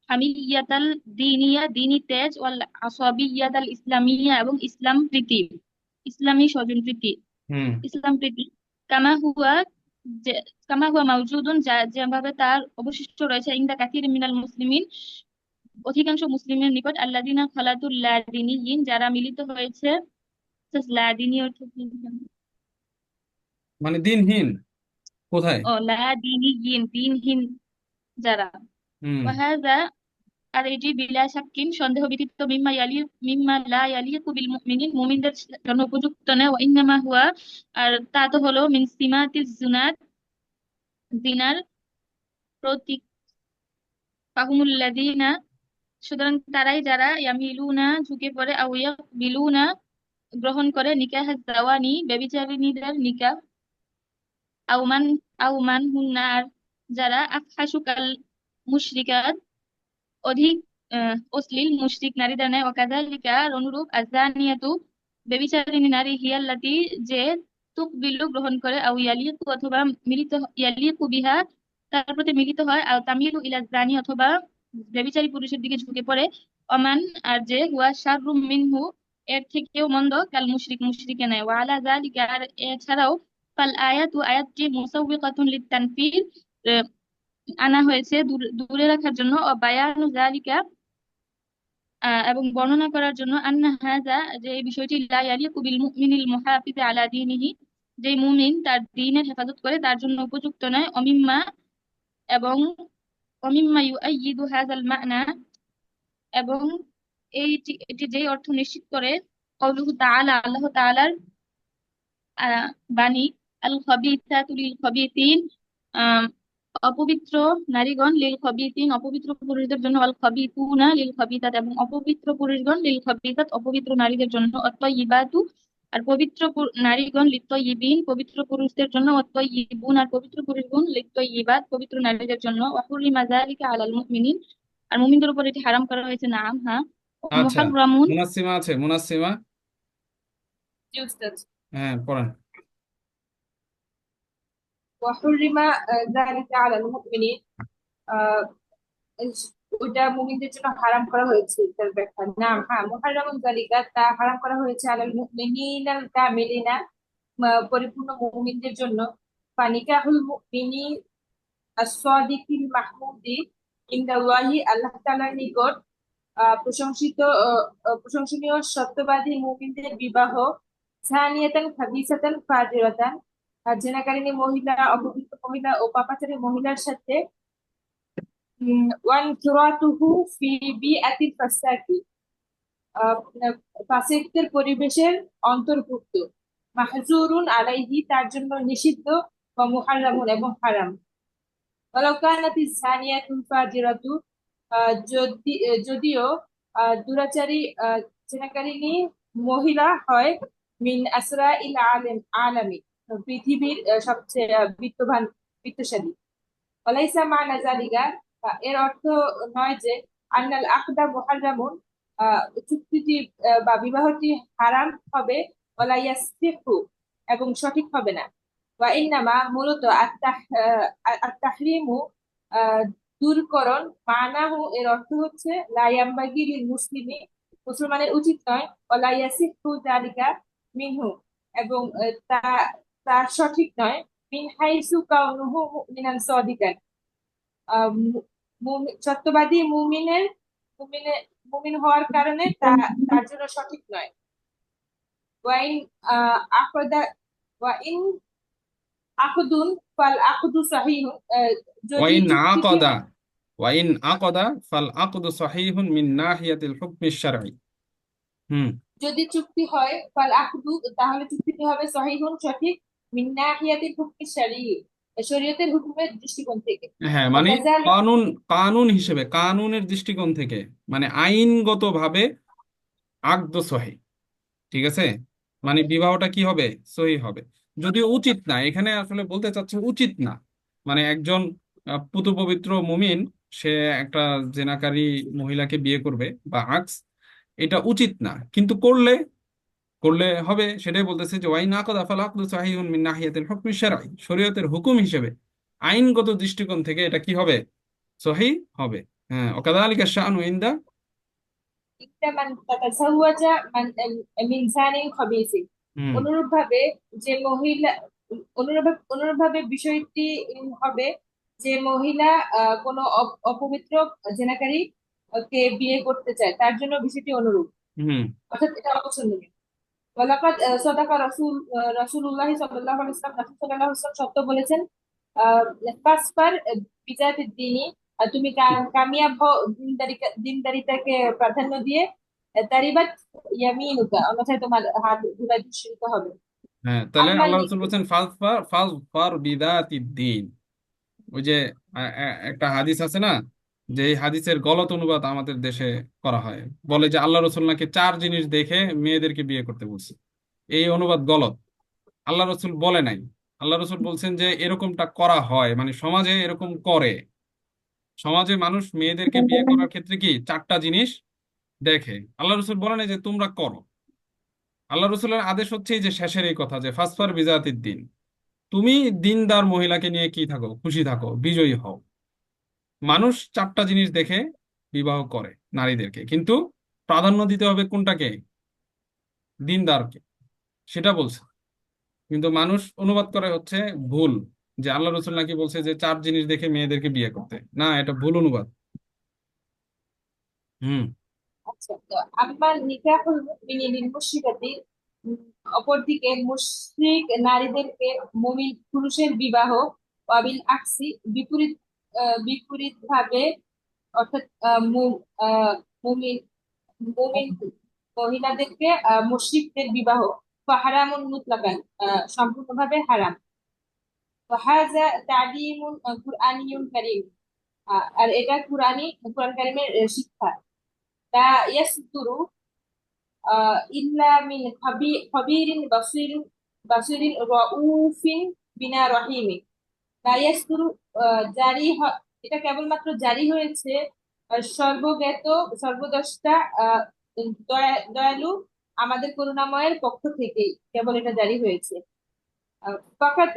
হামিয়াতাল দিনিয়া, দিনী তেজ, ওয়াল আসাবিয়াতাল ইসলামিয়া, এবং ইসলাম প্রীতি, ইসলামী স্বজনপ্রীতি, হুম ইসলাম প্রীতি, কামা হুয়া যে কামা হুয়া মাওজুদুন, যা যেভাবে তার অবশিষ্ট রয়েছে ইনদা কাসির মিনাল মুসলিমিন, অধিকাংশ মুসলিমের নিকট, আল্লাযিনা খালাতুল লাদিনিয়িন, যারা মিলিত হয়েছে। লাদিনী অর্থ কি? মানে দিনহীন কোথায়? ও লাদিনিয়িন, দিনহীন যারা। হুম ওয়াহাযা, আর এটি বিলা শাক্কিন, সন্দেহ ব্যতীত, মিম্মা লা ইয়ালিকু বিল মুমিনিন, মুমিনদের জন্য উপযুক্ত নয়। ওয়া ইন্নামা হুয়া, আর তা তো হলো মিন সিমাতিজ জুনাত, জিনার প্রতীক। ফাহুমুল্লাযীনা, সুতরাং তারাই যারা, ইয়ামিলুনা ঝুঁকে পড়ে, আও ইয়াকবিলুনা গ্রহণ করে, নিকাহ জাওয়ানি ব্যভিচারিণীদের নিকাহ, আউমান আউমান হুন্না, আর যারা আফহাসুকাল মুশরিকাত, অধিক অশ্লীল মুশরিক নারীদের ন্যায়। ওয়াকাযালিকা, আর অনুরূপ, আযানিয়াতু ব্যভিচারিণী নারী, হিয়াল্লাতী যে, তুকবিলু গ্রহণ করে, আও ইয়ালিকু অথবা ইয়ালিকু বিহা তার প্রতি মিলিত হয়, আও তামিলু ইলা জানি অথবা ব্যভিচারী পুরুষের দিকে ঝুঁকে পড়ে, অমান, আর যে, হুয়া শাররুম মিনহু এর থেকেও মন্দ, কাল মুশরিকে নেয়। ওয়া আলা যালিকা, আর এছাড়াও, ফাল আয়াতু আয়াতটি মুসাউবিকাতুন লিত-তানফির, আনা হয়েছে দূরে রাখার জন্য, ও বায়ানু যালিকা, এবং বর্ণনা করার জন্য, আন্না হাযা, যে এই বিষয়টি, লা ইয়ালিকু বিল মুমিনিল মুহাফিজি আলা দীনিহি, যে মুমিন তার দ্বীনের হেফাজত করে, তার জন্য উপযুক্ত নয়। অমিম্মা, এবং অমিম্মা ইউআইয়িদু হাযাল মা'না, এবং এটি যেই অর্থ নিশ্চিত করে, কওলুহু তাআলা, আল্লাহ তাআলার বাণী, আল খাবিসাতু লিল খাবিসিন, অপবিত্র নারীগণ, লিল খাবিসিন অপবিত্র পুরুষদের জন্য, আল খাবিসুনা লিল খাবিসাত, এবং অপবিত্র পুরুষগণ, লিল খাবিসাত অপবিত্র নারীদের জন্য, অত্তয়িবাতু, আর পবিত্র নারীগণ, লিত্তয়িবিন পবিত্র পুরুষদের জন্য, অত্তয়িবুন, আর পবিত্র পুরুষগণ, লিত্তয়িবাত পবিত্র নারীদের জন্য। ওয়াহুরিমা যালিকা আলাল মুমিনিন, আর মুমিনদের উপর এটি হারাম করা হয়েছে। নাম, হ্যাঁ। আচ্ছা, মুহাররামুন, মুনাসিমা আছে, মুনাসিমা। জি উস্তাদ। হ্যাঁ পড়েন। ওয়াহুরিমা যালিকা আলাল মুমিনিন, আহ, ওইটা মুমিনদের জন্য হারাম করা হয়েছে, তার ব্যাখ্যা। নাম, হ্যাঁ, মুহাররামুন যালিকা, তা হারাম করা হয়েছে, আলাল মুমিনিনাল কামিলিনা, পরিপূর্ণ মুমিনদের জন্য। ফানিকাহুল মুমিনি as-সাদিকিল মাহমুদি ইনদাল্লাহি, আল্লাহ তাআলার নিকট প্রশংসিত, প্রশংসনীয় সত্যবাদী মুমিনদের বিবাহ। সানিয়াতান খাবিসাতান ফাজিরাতান, জেনাকারিনী মহিলা, অপবিত্র মহিলা ও পাপাচারী মহিলার সাথে। ওয়ান কিরাতুহু ফি বিআতিল ফাসাকি, ফাসিকদের পরিবেশের অন্তর্ভুক্ত। মাহজুরুন আলাইহি, তার জন্য নিষিদ্ধ। ওয়া মুহাররামুন, এবং হারাম। ওয়ালাউ কানাতিজ জানিয়াতুন ফাজিরাতু, যদিও দুরাচারী জেনাকারিনী মহিলা হয়, মিন আসরা ইল আলামি, পৃথিবীর সবচেয়ে বিত্তশালী। ওয়ালাইসা মা'না যালিকা, এর অর্থ নয় যে, আন্নাল আকদা মুহাররামুন, চুক্তিটি বা বিবাহটি হারাম হবে, ওয়ালা ইয়াসিহু, এবং সঠিক হবে না। ওয়া ইন্নামা, মূলত, আত-তাহরিমু, দূরকরণ, মানাহু, এর অর্থ হচ্ছে, লা ইয়ামবাগি লিল মুসলিমি, মুসলমানের উচিত নয়, ওয়ালা ইয়াসিহু যালিকা মিনহু, এবং তা সঠিক নয়, মিন হাইসু কাউনুহু মুমিনান সাদিকান, সত্যবাদী মুমিন হওয়ার কারণে তার জন্য সঠিক নয়। ওয়াইন আকদা ওয়াইন আকদুন ফাল আকদু সহিহুন, যদি ওয়াইন চুক্তিটি, আকাদা ওয়াইন আকাদা ফাল আকদু সহিহুন মিন নাহিয়াতিল হুকমি শারঈ। হুম যদি চুক্তি হয়, ফাল আকদু, তাহলে চুক্তিটি হবে সহিহুন, সঠিক, মিন নাহিয়াতিল হুকমি শারঈ, শরীয়তের হুকুমের দৃষ্টিকোণ থেকে। হ্যাঁ, মানে ওয়াকাযালিকা, কানুন, কানুন হিসেবে, কানুনের দৃষ্টিকোণ থেকে, মানে আইনগতভাবে আকদ সহি, ঠিক আছে, মানে বিবাহটা কি হবে, সহি হবে। যদিও উচিত না, এখানে আসলে বলতে চাচ্ছে উচিত না, মানে একজন পুত পবিত্র মুমিন, সে একটা জেনাকারী মহিলাকে বিয়ে করবে বা আকস, এটা উচিত না, কিন্তু করলে করলে হবে, সেটাই বলতেছে যে ওয়াইন আকাদা ফাল আকদু সহিহুন মিন নাহিয়াতিল হুকমি শারঈ, শরীয়তের হুকুম হিসেবে, আইনগত দৃষ্টিকোণ থেকে এটা কি হবে, সহি হবে। হ্যাঁ, ওকাযালিকা শাআনু ইনদা। মান তাতাজাওয়াজা মিন জানিন খাবিসিন, হুম অনুরূপভাবে যে মহিলা অনুরূপভাবে বিষয়টি হবে যে মহিলা কোনো অপবিত্র জেনাকারী কে বিয়ে করতে চায়, তার জন্য বিষয়টি অনুরূপ, হুম অর্থাৎ এটা অপছন্দনীয়। ওয়ালাকাদ সাদাকা রাসূলুল্লাহ সাল্লাল্লাহু আলাইহি ওয়াসাল্লাম, রাসূল সাল্লাল্লাহু আলাইহি ওয়াসাল্লাম সত্য বলেছেন। ফাসফার বিজাতিদ দ্বীনি, তুমি কামিয়াব হও দিনদারিতাকে প্রাধান্য দিয়ে। তারিবাত ইয়ামিনুকা, অন্যথায় তোমার হাত ধুলায় ধূসরিত হবে। হ্যাঁ, তাহলে আম্মাল আল্লাহ রসুল নিকি, বলছেন ফাজফার বিদাতিদ দ্বীন। ওই যে একটা হাদিস আছে না, যে এই হাদিসের গলত অনুবাদ আমাদের দেশে করা হয়, বলে যে আল্লাহ রসুল নাকি চার জিনিস দেখে মেয়েদেরকে বিয়ে করতে বলছে। এই অনুবাদ গলত, আল্লাহ রসুল বলে নাই। আল্লাহ রসুল বলছেন যে এরকমটা করা হয়, মানে সমাজে এরকম করে। সমাজে মানুষ মেয়েদেরকে বিয়ে করার ক্ষেত্রে কি চারটা জিনিস দেখে। আল্লাহ রসুল বলে নাই যে তোমরা করো। আল্লাহ রসুলের আদেশ হচ্ছে এই যে শেষের এই কথা, যে ফাসফার বিজাতিদ দ্বীন, তুমি দিনদার মহিলাকে নিয়ে কি থাকো, খুশি থাকো, বিজয়ী হও। মানুষ চারটা জিনিস দেখে বিবাহ করে নারীদেরকে, কিন্তু প্রাধান্য দিতে হবে কোনটাকে? দিনদারকে, সেটা বলছে। কিন্তু মানুষ অনুবাদ করে হচ্ছে ভুল, যে আল্লাহ রসুল নাকি বলছে যে চার জিনিস দেখে মেয়েদেরকে বিয়ে করতে। না, এটা ভুল অনুবাদ। হুম আচ্ছা, তো আম্মাল নিকাহুল মুমিনিন মুশরিকাতি, অপরদিকে মুশরিক নারীদেরকে মুমিন পুরুষের বিবাহ, ওয়াবিল আকসি, বিপরীত ভাবে, অর্থাৎ মুমিন মুমিন মহিলাদেরকে মুশরিকদের বিবাহ, হারামুন মুতলাকান, সম্পূর্ণভাবে হারাম। ওয়াহাযা তা'লিমুন কুরআনিয়্যুন কারীম, আর এটা কোরআন কারীমের শিক্ষা। লা ইয়াসদুরু ইল্লা মিন খবীরিন বাসিরিন রাউফিন বিনা রহিমি। লা ইয়াসদুরু, এটা কেবলমাত্র জারি হয়েছে সর্বজ্ঞাত সর্বদ্রষ্টা দয়ালু আমাদের করুণাময়ের পক্ষ থেকেই কেবল এটা জারি হয়েছে। ফাকাদ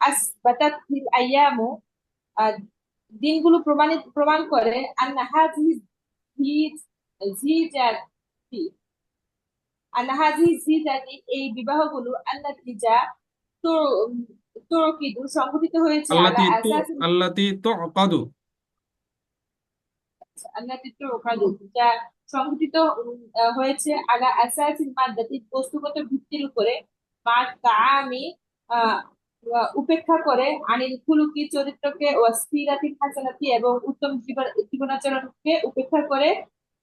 আসবাতাত ফিল আইয়ামু, আহ, দিনগুলো প্রমাণ করে আন্না হাযিহি জিজাতি, এই বিবাহগুলো আল্লাতি যা তো তুরকিদু সংঘটিত হয়েছে আলা আল্লাতি তো আসাস, আল্লাতি তো অকাদু। আল্লাতি তুরকাদু যা সংঘটিত হয়েছে আলা আসাসিল মাদ্দাতি, বস্তুগত ভিত্তির উপরে, মা তাআমি, আহ, উপেক্ষা করে, আনিল খুলুকি চরিত্রকে, ওয়াসফিরাতিল হাসানাতি এবং উত্তম জীবনাচরণকে উপেক্ষা করে,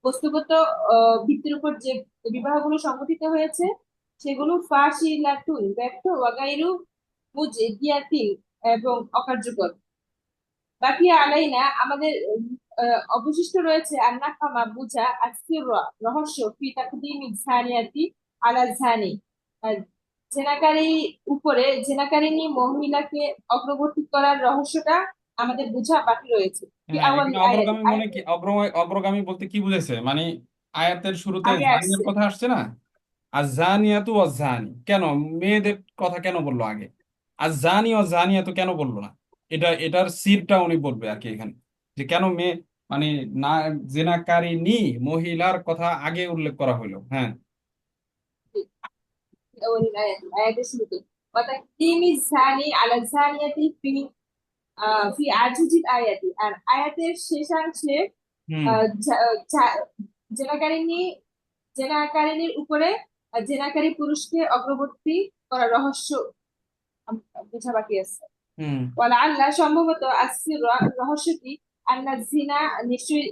বস্তুগত ভিত্তির উপর যে বিবাহগুলো সংঘটিত হয়েছে সেগুলো ফাশিলাতুন, ব্যর্থ, ওয়াগাইরু মুজদিয়াতিন এবং অকার্যকর। বাকি আলাইনা, আমাদের অবশিষ্ট রয়েছে আন্না খামা বুঝা আসির রহস্য ফি তাকদিমি জানিয়াতি আলা জানি, জেনাকারী উপরে জেনাকারিনী মহিলাকে অগ্রবর্তী করার রহস্যটা আমাদের বোঝা বাকি রয়েছে। ফি হ্যাঁ, আওয়াল এখানে আয়াত, অগ্রগামী মানে কি? অগ্রগামী বলতে কি বুঝেছে, মানে আয়াতের শুরুতে আগে জানিয়ার আসছে। কথা আসছে না? আর জানিয়াতু ওয়াজ্জানি, কেন মেয়েদের কথা কেন বললো আগে? আর জানি ও জানিয়াতু কেন বললো না? এটার সিরটা উনি বলবে আর কি এখানে, যে কেন মেয়ে, মানে না, জেনাকারিনী মহিলার কথা আগে উল্লেখ করা হলো। হ্যাঁ। ওই আয়াতের শুরুতে ওয়াতাকদিমি জানি আলা জানিয়াতি ফি আজুজিল আয়াতি, আর আয়াতের শেষাংশে হুম জেনাকারিনী জেনাকারিনীর উপরে জেনাকারী পুরুষকে অগ্রবর্তী করার রহস্য বোঝা বাকি আছে। হুম ওয়ালাআল্লাহ, সম্ভবত, আসির রহস্যটি আন্না জিনা, নিশ্চয়ই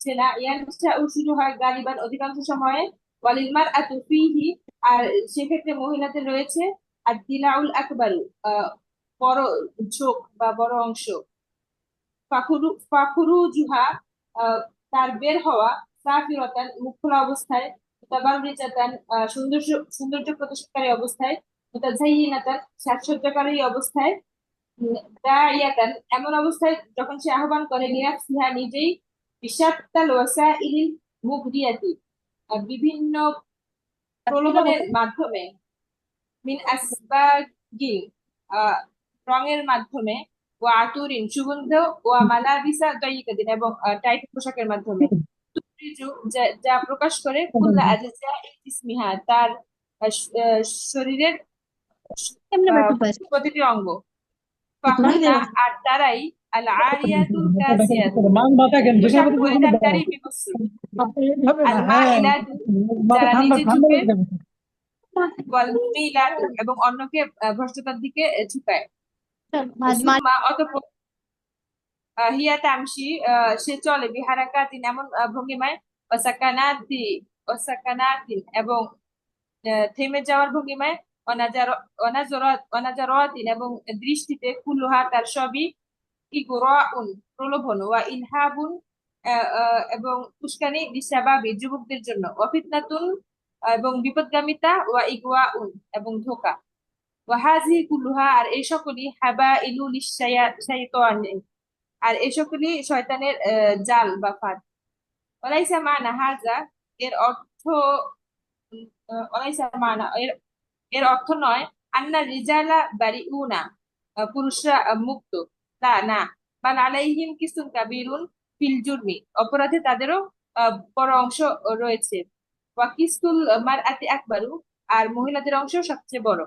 জেনা, ইয়ানশাউ শুরু হয় গালিবান অধিকাংশ সময়ে, ওয়ালিল মারআতু ফীহি, আর সেক্ষেত্রে মহিলাদের রয়েছে আর দিলাউল আকবারু, বড় ঝোঁক বা বড় অংশ, ফাখরুজুহা, তার বের হওয়া, সাফিরাতান, মুখ খোলা অবস্থায়, মুতাবাররিজাতান, সৌন্দর্য প্রদর্শনকারী অবস্থায়, মুতাজাইয়িনাতান, সাজসজ্জাকারী অবস্থায়, দাইয়াতান, এমন অবস্থায় যখন সে আহ্বান করে, লিনাফসিহা, নিজেই, বিশাত্তাল ওয়াসাইলিল মুগদিয়াতি, বিভিন্ন প্রলোভনের মাধ্যমে, মিন আসবাগিন, আহ, রঙের মাধ্যমে, ওয়া আতুরিন, সুগন্ধ, ওয়া মালাবিসা দায়িকাতিন, এবং টাইট পোশাকের মাধ্যমে, তুখরিজু, যা যা প্রকাশ করে, কুল্লা আজজা ইসমিহা, তার আহ, শরীরের এমনি আহ, বাটু পাস প্রতিটি অঙ্গ। তুমি ফাহুন্না আর তারাই আল আরিয়াতুল কাসিয়াতু পোশাক পরিধানকারী বিবস্ত্র, আল মাইলাতু যারা নিচে ঝুঁকে, ওয়াল মুমিলাতু এবং অন্যকে ভ্রষ্টতার দিকে ঝুঁকায়। সুম্মা অতঃপর হিয়া তামশি সে চলে বিহারাকাতিন এমন ভঙ্গিমায়, ওয়াসাকানাতি ওয়াসাকানাতিন এবং থেমে যাওয়ার ভঙ্গিমায়, অনাজারাতিন এবং দৃষ্টিতে, কুল্লুহা তার সবই, ইগরাউন প্রলোভন, ওয়া ইলহাবুন এবং উস্কানি, লিসাবাবি যুবকদের জন্য, ওয়া ফিতনাতুন এবং বিপদগামিতা, ওয়া ইগওয়াউন এবং ধোঁকা, ওয়া হাযিহি কুল্লুহা আর এই সকলই, হাবাইলু লিশ-শাইতানি আর এই সকলই শয়তানের জাল বা ফাঁদ। ওয়ালাইসা মানা হাযা এর অর্থ ওয়ালাইসা মানা এর এর অর্থ নয় আন্না রিজালা বারিউনা পুরুষরা মুক্ত, তা না, বাল আলাইহিম কিসুন কাবীরুন ফিল জুরমি অপরাধে তাদেরও বড় অংশ রয়েছে, ওয়া কিসুল মারআতি আকবারু আর মহিলাদের অংশ সবচেয়ে বড়,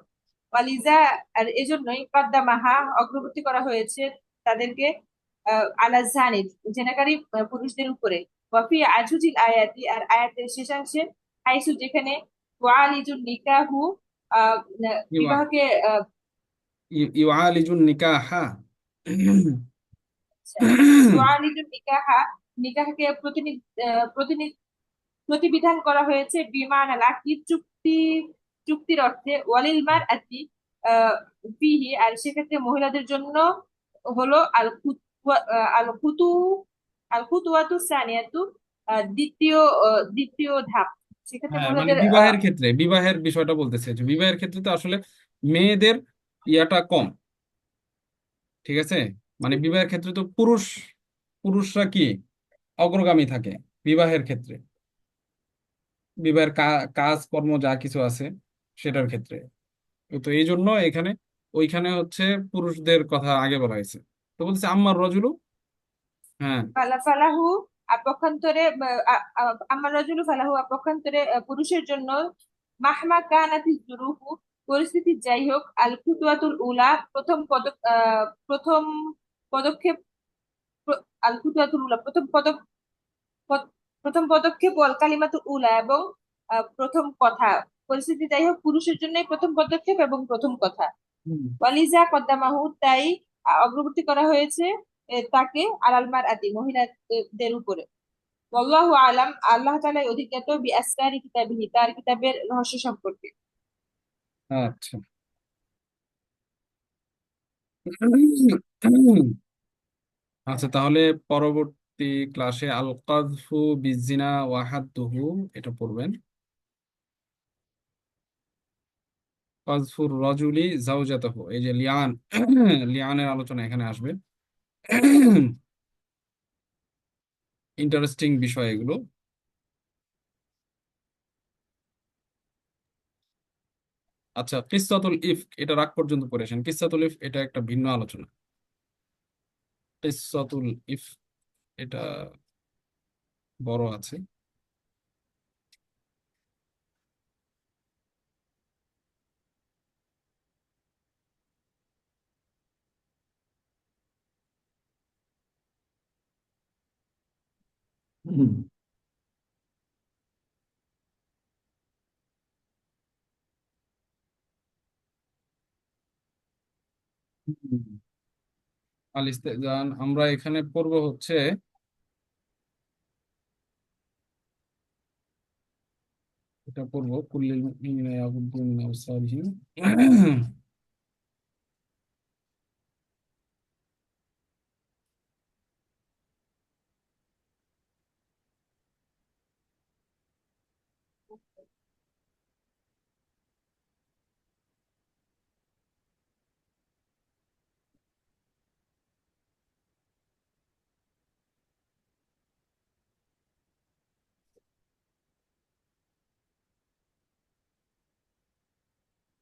ওয়ালিজা আর এজন্যই কদ্দামাহা অগ্রগতি করা হয়েছে তাদেরকে আলা জানিদ জেনাকারী পুরুষদের উপরে, ওয়াফি আজুজিল আয়াতি আর আয়াতের শেষাংশে, হাইসু যেখানে, ওয়ালিজুন নিকাহু আহ ইউআ বিবাহকে ইউআলিজুন নিকাহা ওয়ালিদুন নিকাহা নিকাহকে প্রতিবিধান করা হয়েছে বিমান আলাকি চুক্তির অর্থে, ওয়ালিল মার আতি ফিহি আর সেক্ষেত্রে মহিলাদের জন্য হলো আল খুতু আল খুতুয়াতু সানিয়াতু দ্বিতীয় ধাপ, সেক্ষেত্রে হ্যাঁ, মানে মহিলাদের বিবাহের ক্ষেত্রে বিবাহের বিষয়টা বলতেছে যে বিবাহের ক্ষেত্রে তো আসলে মেয়েদের ইয়াটা কম, ঠিক আছে। মানে বিবাহের ক্ষেত্রে তো পুরুষরা কি অগ্রগামী থাকে বিবাহের ক্ষেত্রে, বিবাহের কাজ কর্ম যা কিছু আছে সেটার ক্ষেত্রে। তো এই জন্য এখানে ওইখানে হচ্ছে পুরুষদের কথা আগে বলা হয়েছে। তো বলছে আম্মার রজুলু। হ্যাঁ, ফালাহু পক্ষান্তরে আমার রাজুলু ফালাহু পক্ষান্তরে পুরুষের জন্য, মাহমা কানাতি জুরুহু পরিস্থিতি যাই হোক, আল খুতুয়াতুল উলা প্রথম পদক্ষেপ, আল খুতুয়াতুল উলা প্রথম পদক্ষেপ, ওয়াল কালিমাতুল উলা এবং প্রথম কথা, পরিস্থিতি যাই হোক পুরুষের জন্য প্রথম পদক্ষেপ এবং প্রথম কথা, হুম, ওয়ালিজা কদ্দামাহু তাই অগ্রগতি করা হয়েছে তাকে আলাল মারআতি মহিলাদের উপরে। ওয়াল্লাহু আলাম আল্লাহ তাআলা অধিজ্ঞাত বি আসরারি কিতাবিহি তার কিতাবের রহস্য সম্পর্কে। আচ্ছা। আচ্ছা, তাহলে পরবর্তী ক্লাসে আল কাযফু বিজিনা ওয়া হাদ্দুহু এটা পড়বেন। কাযফুর রাজুলি যাওজাতাহু, এই যে লিয়ান লিয়ানের আলোচনা এখানে আসবে। ইন্টারেস্টিং বিষয় এগুলো। আচ্ছা, কিসসাতুল ইফক এটা রাগ পর্যন্ত পড়েছেন। কিসসাতুল ইফক এটা একটা ভিন্ন আলোচনা। কিসসাতুল ইফক এটা বড় আছে। হুম। হুম। আল ইস্তেজান আমরা এখানে পড়বো হচ্ছে, এটা পড়বো কুল্লিল মুমিনিনা ইয়াগুদ্দু মিন আবসারিহিম।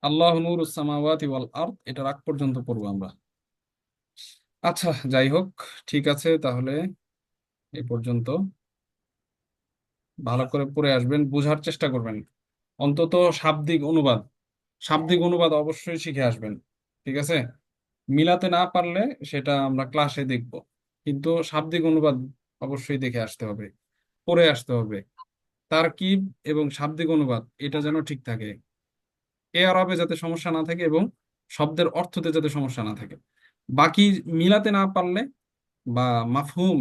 আল্লাহু নূরুস সামাওয়াতি ওয়াল আরদ এটা রাগ পর্যন্ত পড়বো আমরা। আচ্ছা, যাই হোক, ঠিক আছে তাহলে এই পর্যন্ত। ভালো করে পড়ে আসবেন, বোঝার চেষ্টা করবেন। অন্তত শাব্দিক অনুবাদ অবশ্যই শিখে আসবেন। ঠিক আছে, মিলাতে না পারলে সেটা আমরা ক্লাসে দেখব, কিন্তু শাব্দিক অনুবাদ অবশ্যই দেখে আসতে হবে, পড়ে আসতে হবে। তারকিব এবং শাব্দিক অনুবাদ এটা যেন ঠিক থাকে, এআরবে যাতে সমস্যা না থাকে এবং শব্দের অর্থতে যাতে সমস্যা না থাকে। বাকি মিলাতে না পারলে বা মাফহুম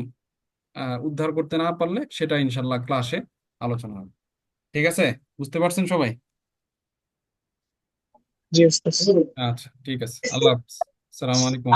উদ্ধার করতে না পারলে সেটা ইনশাল্লাহ ক্লাসে আলোচনা হবে। ঠিক আছে, বুঝতে পারছেন সবাই? জি উস্তাদ। আচ্ছা, ঠিক আছে, আল্লাহ হাফিজ, আসসালামু আলাইকুম।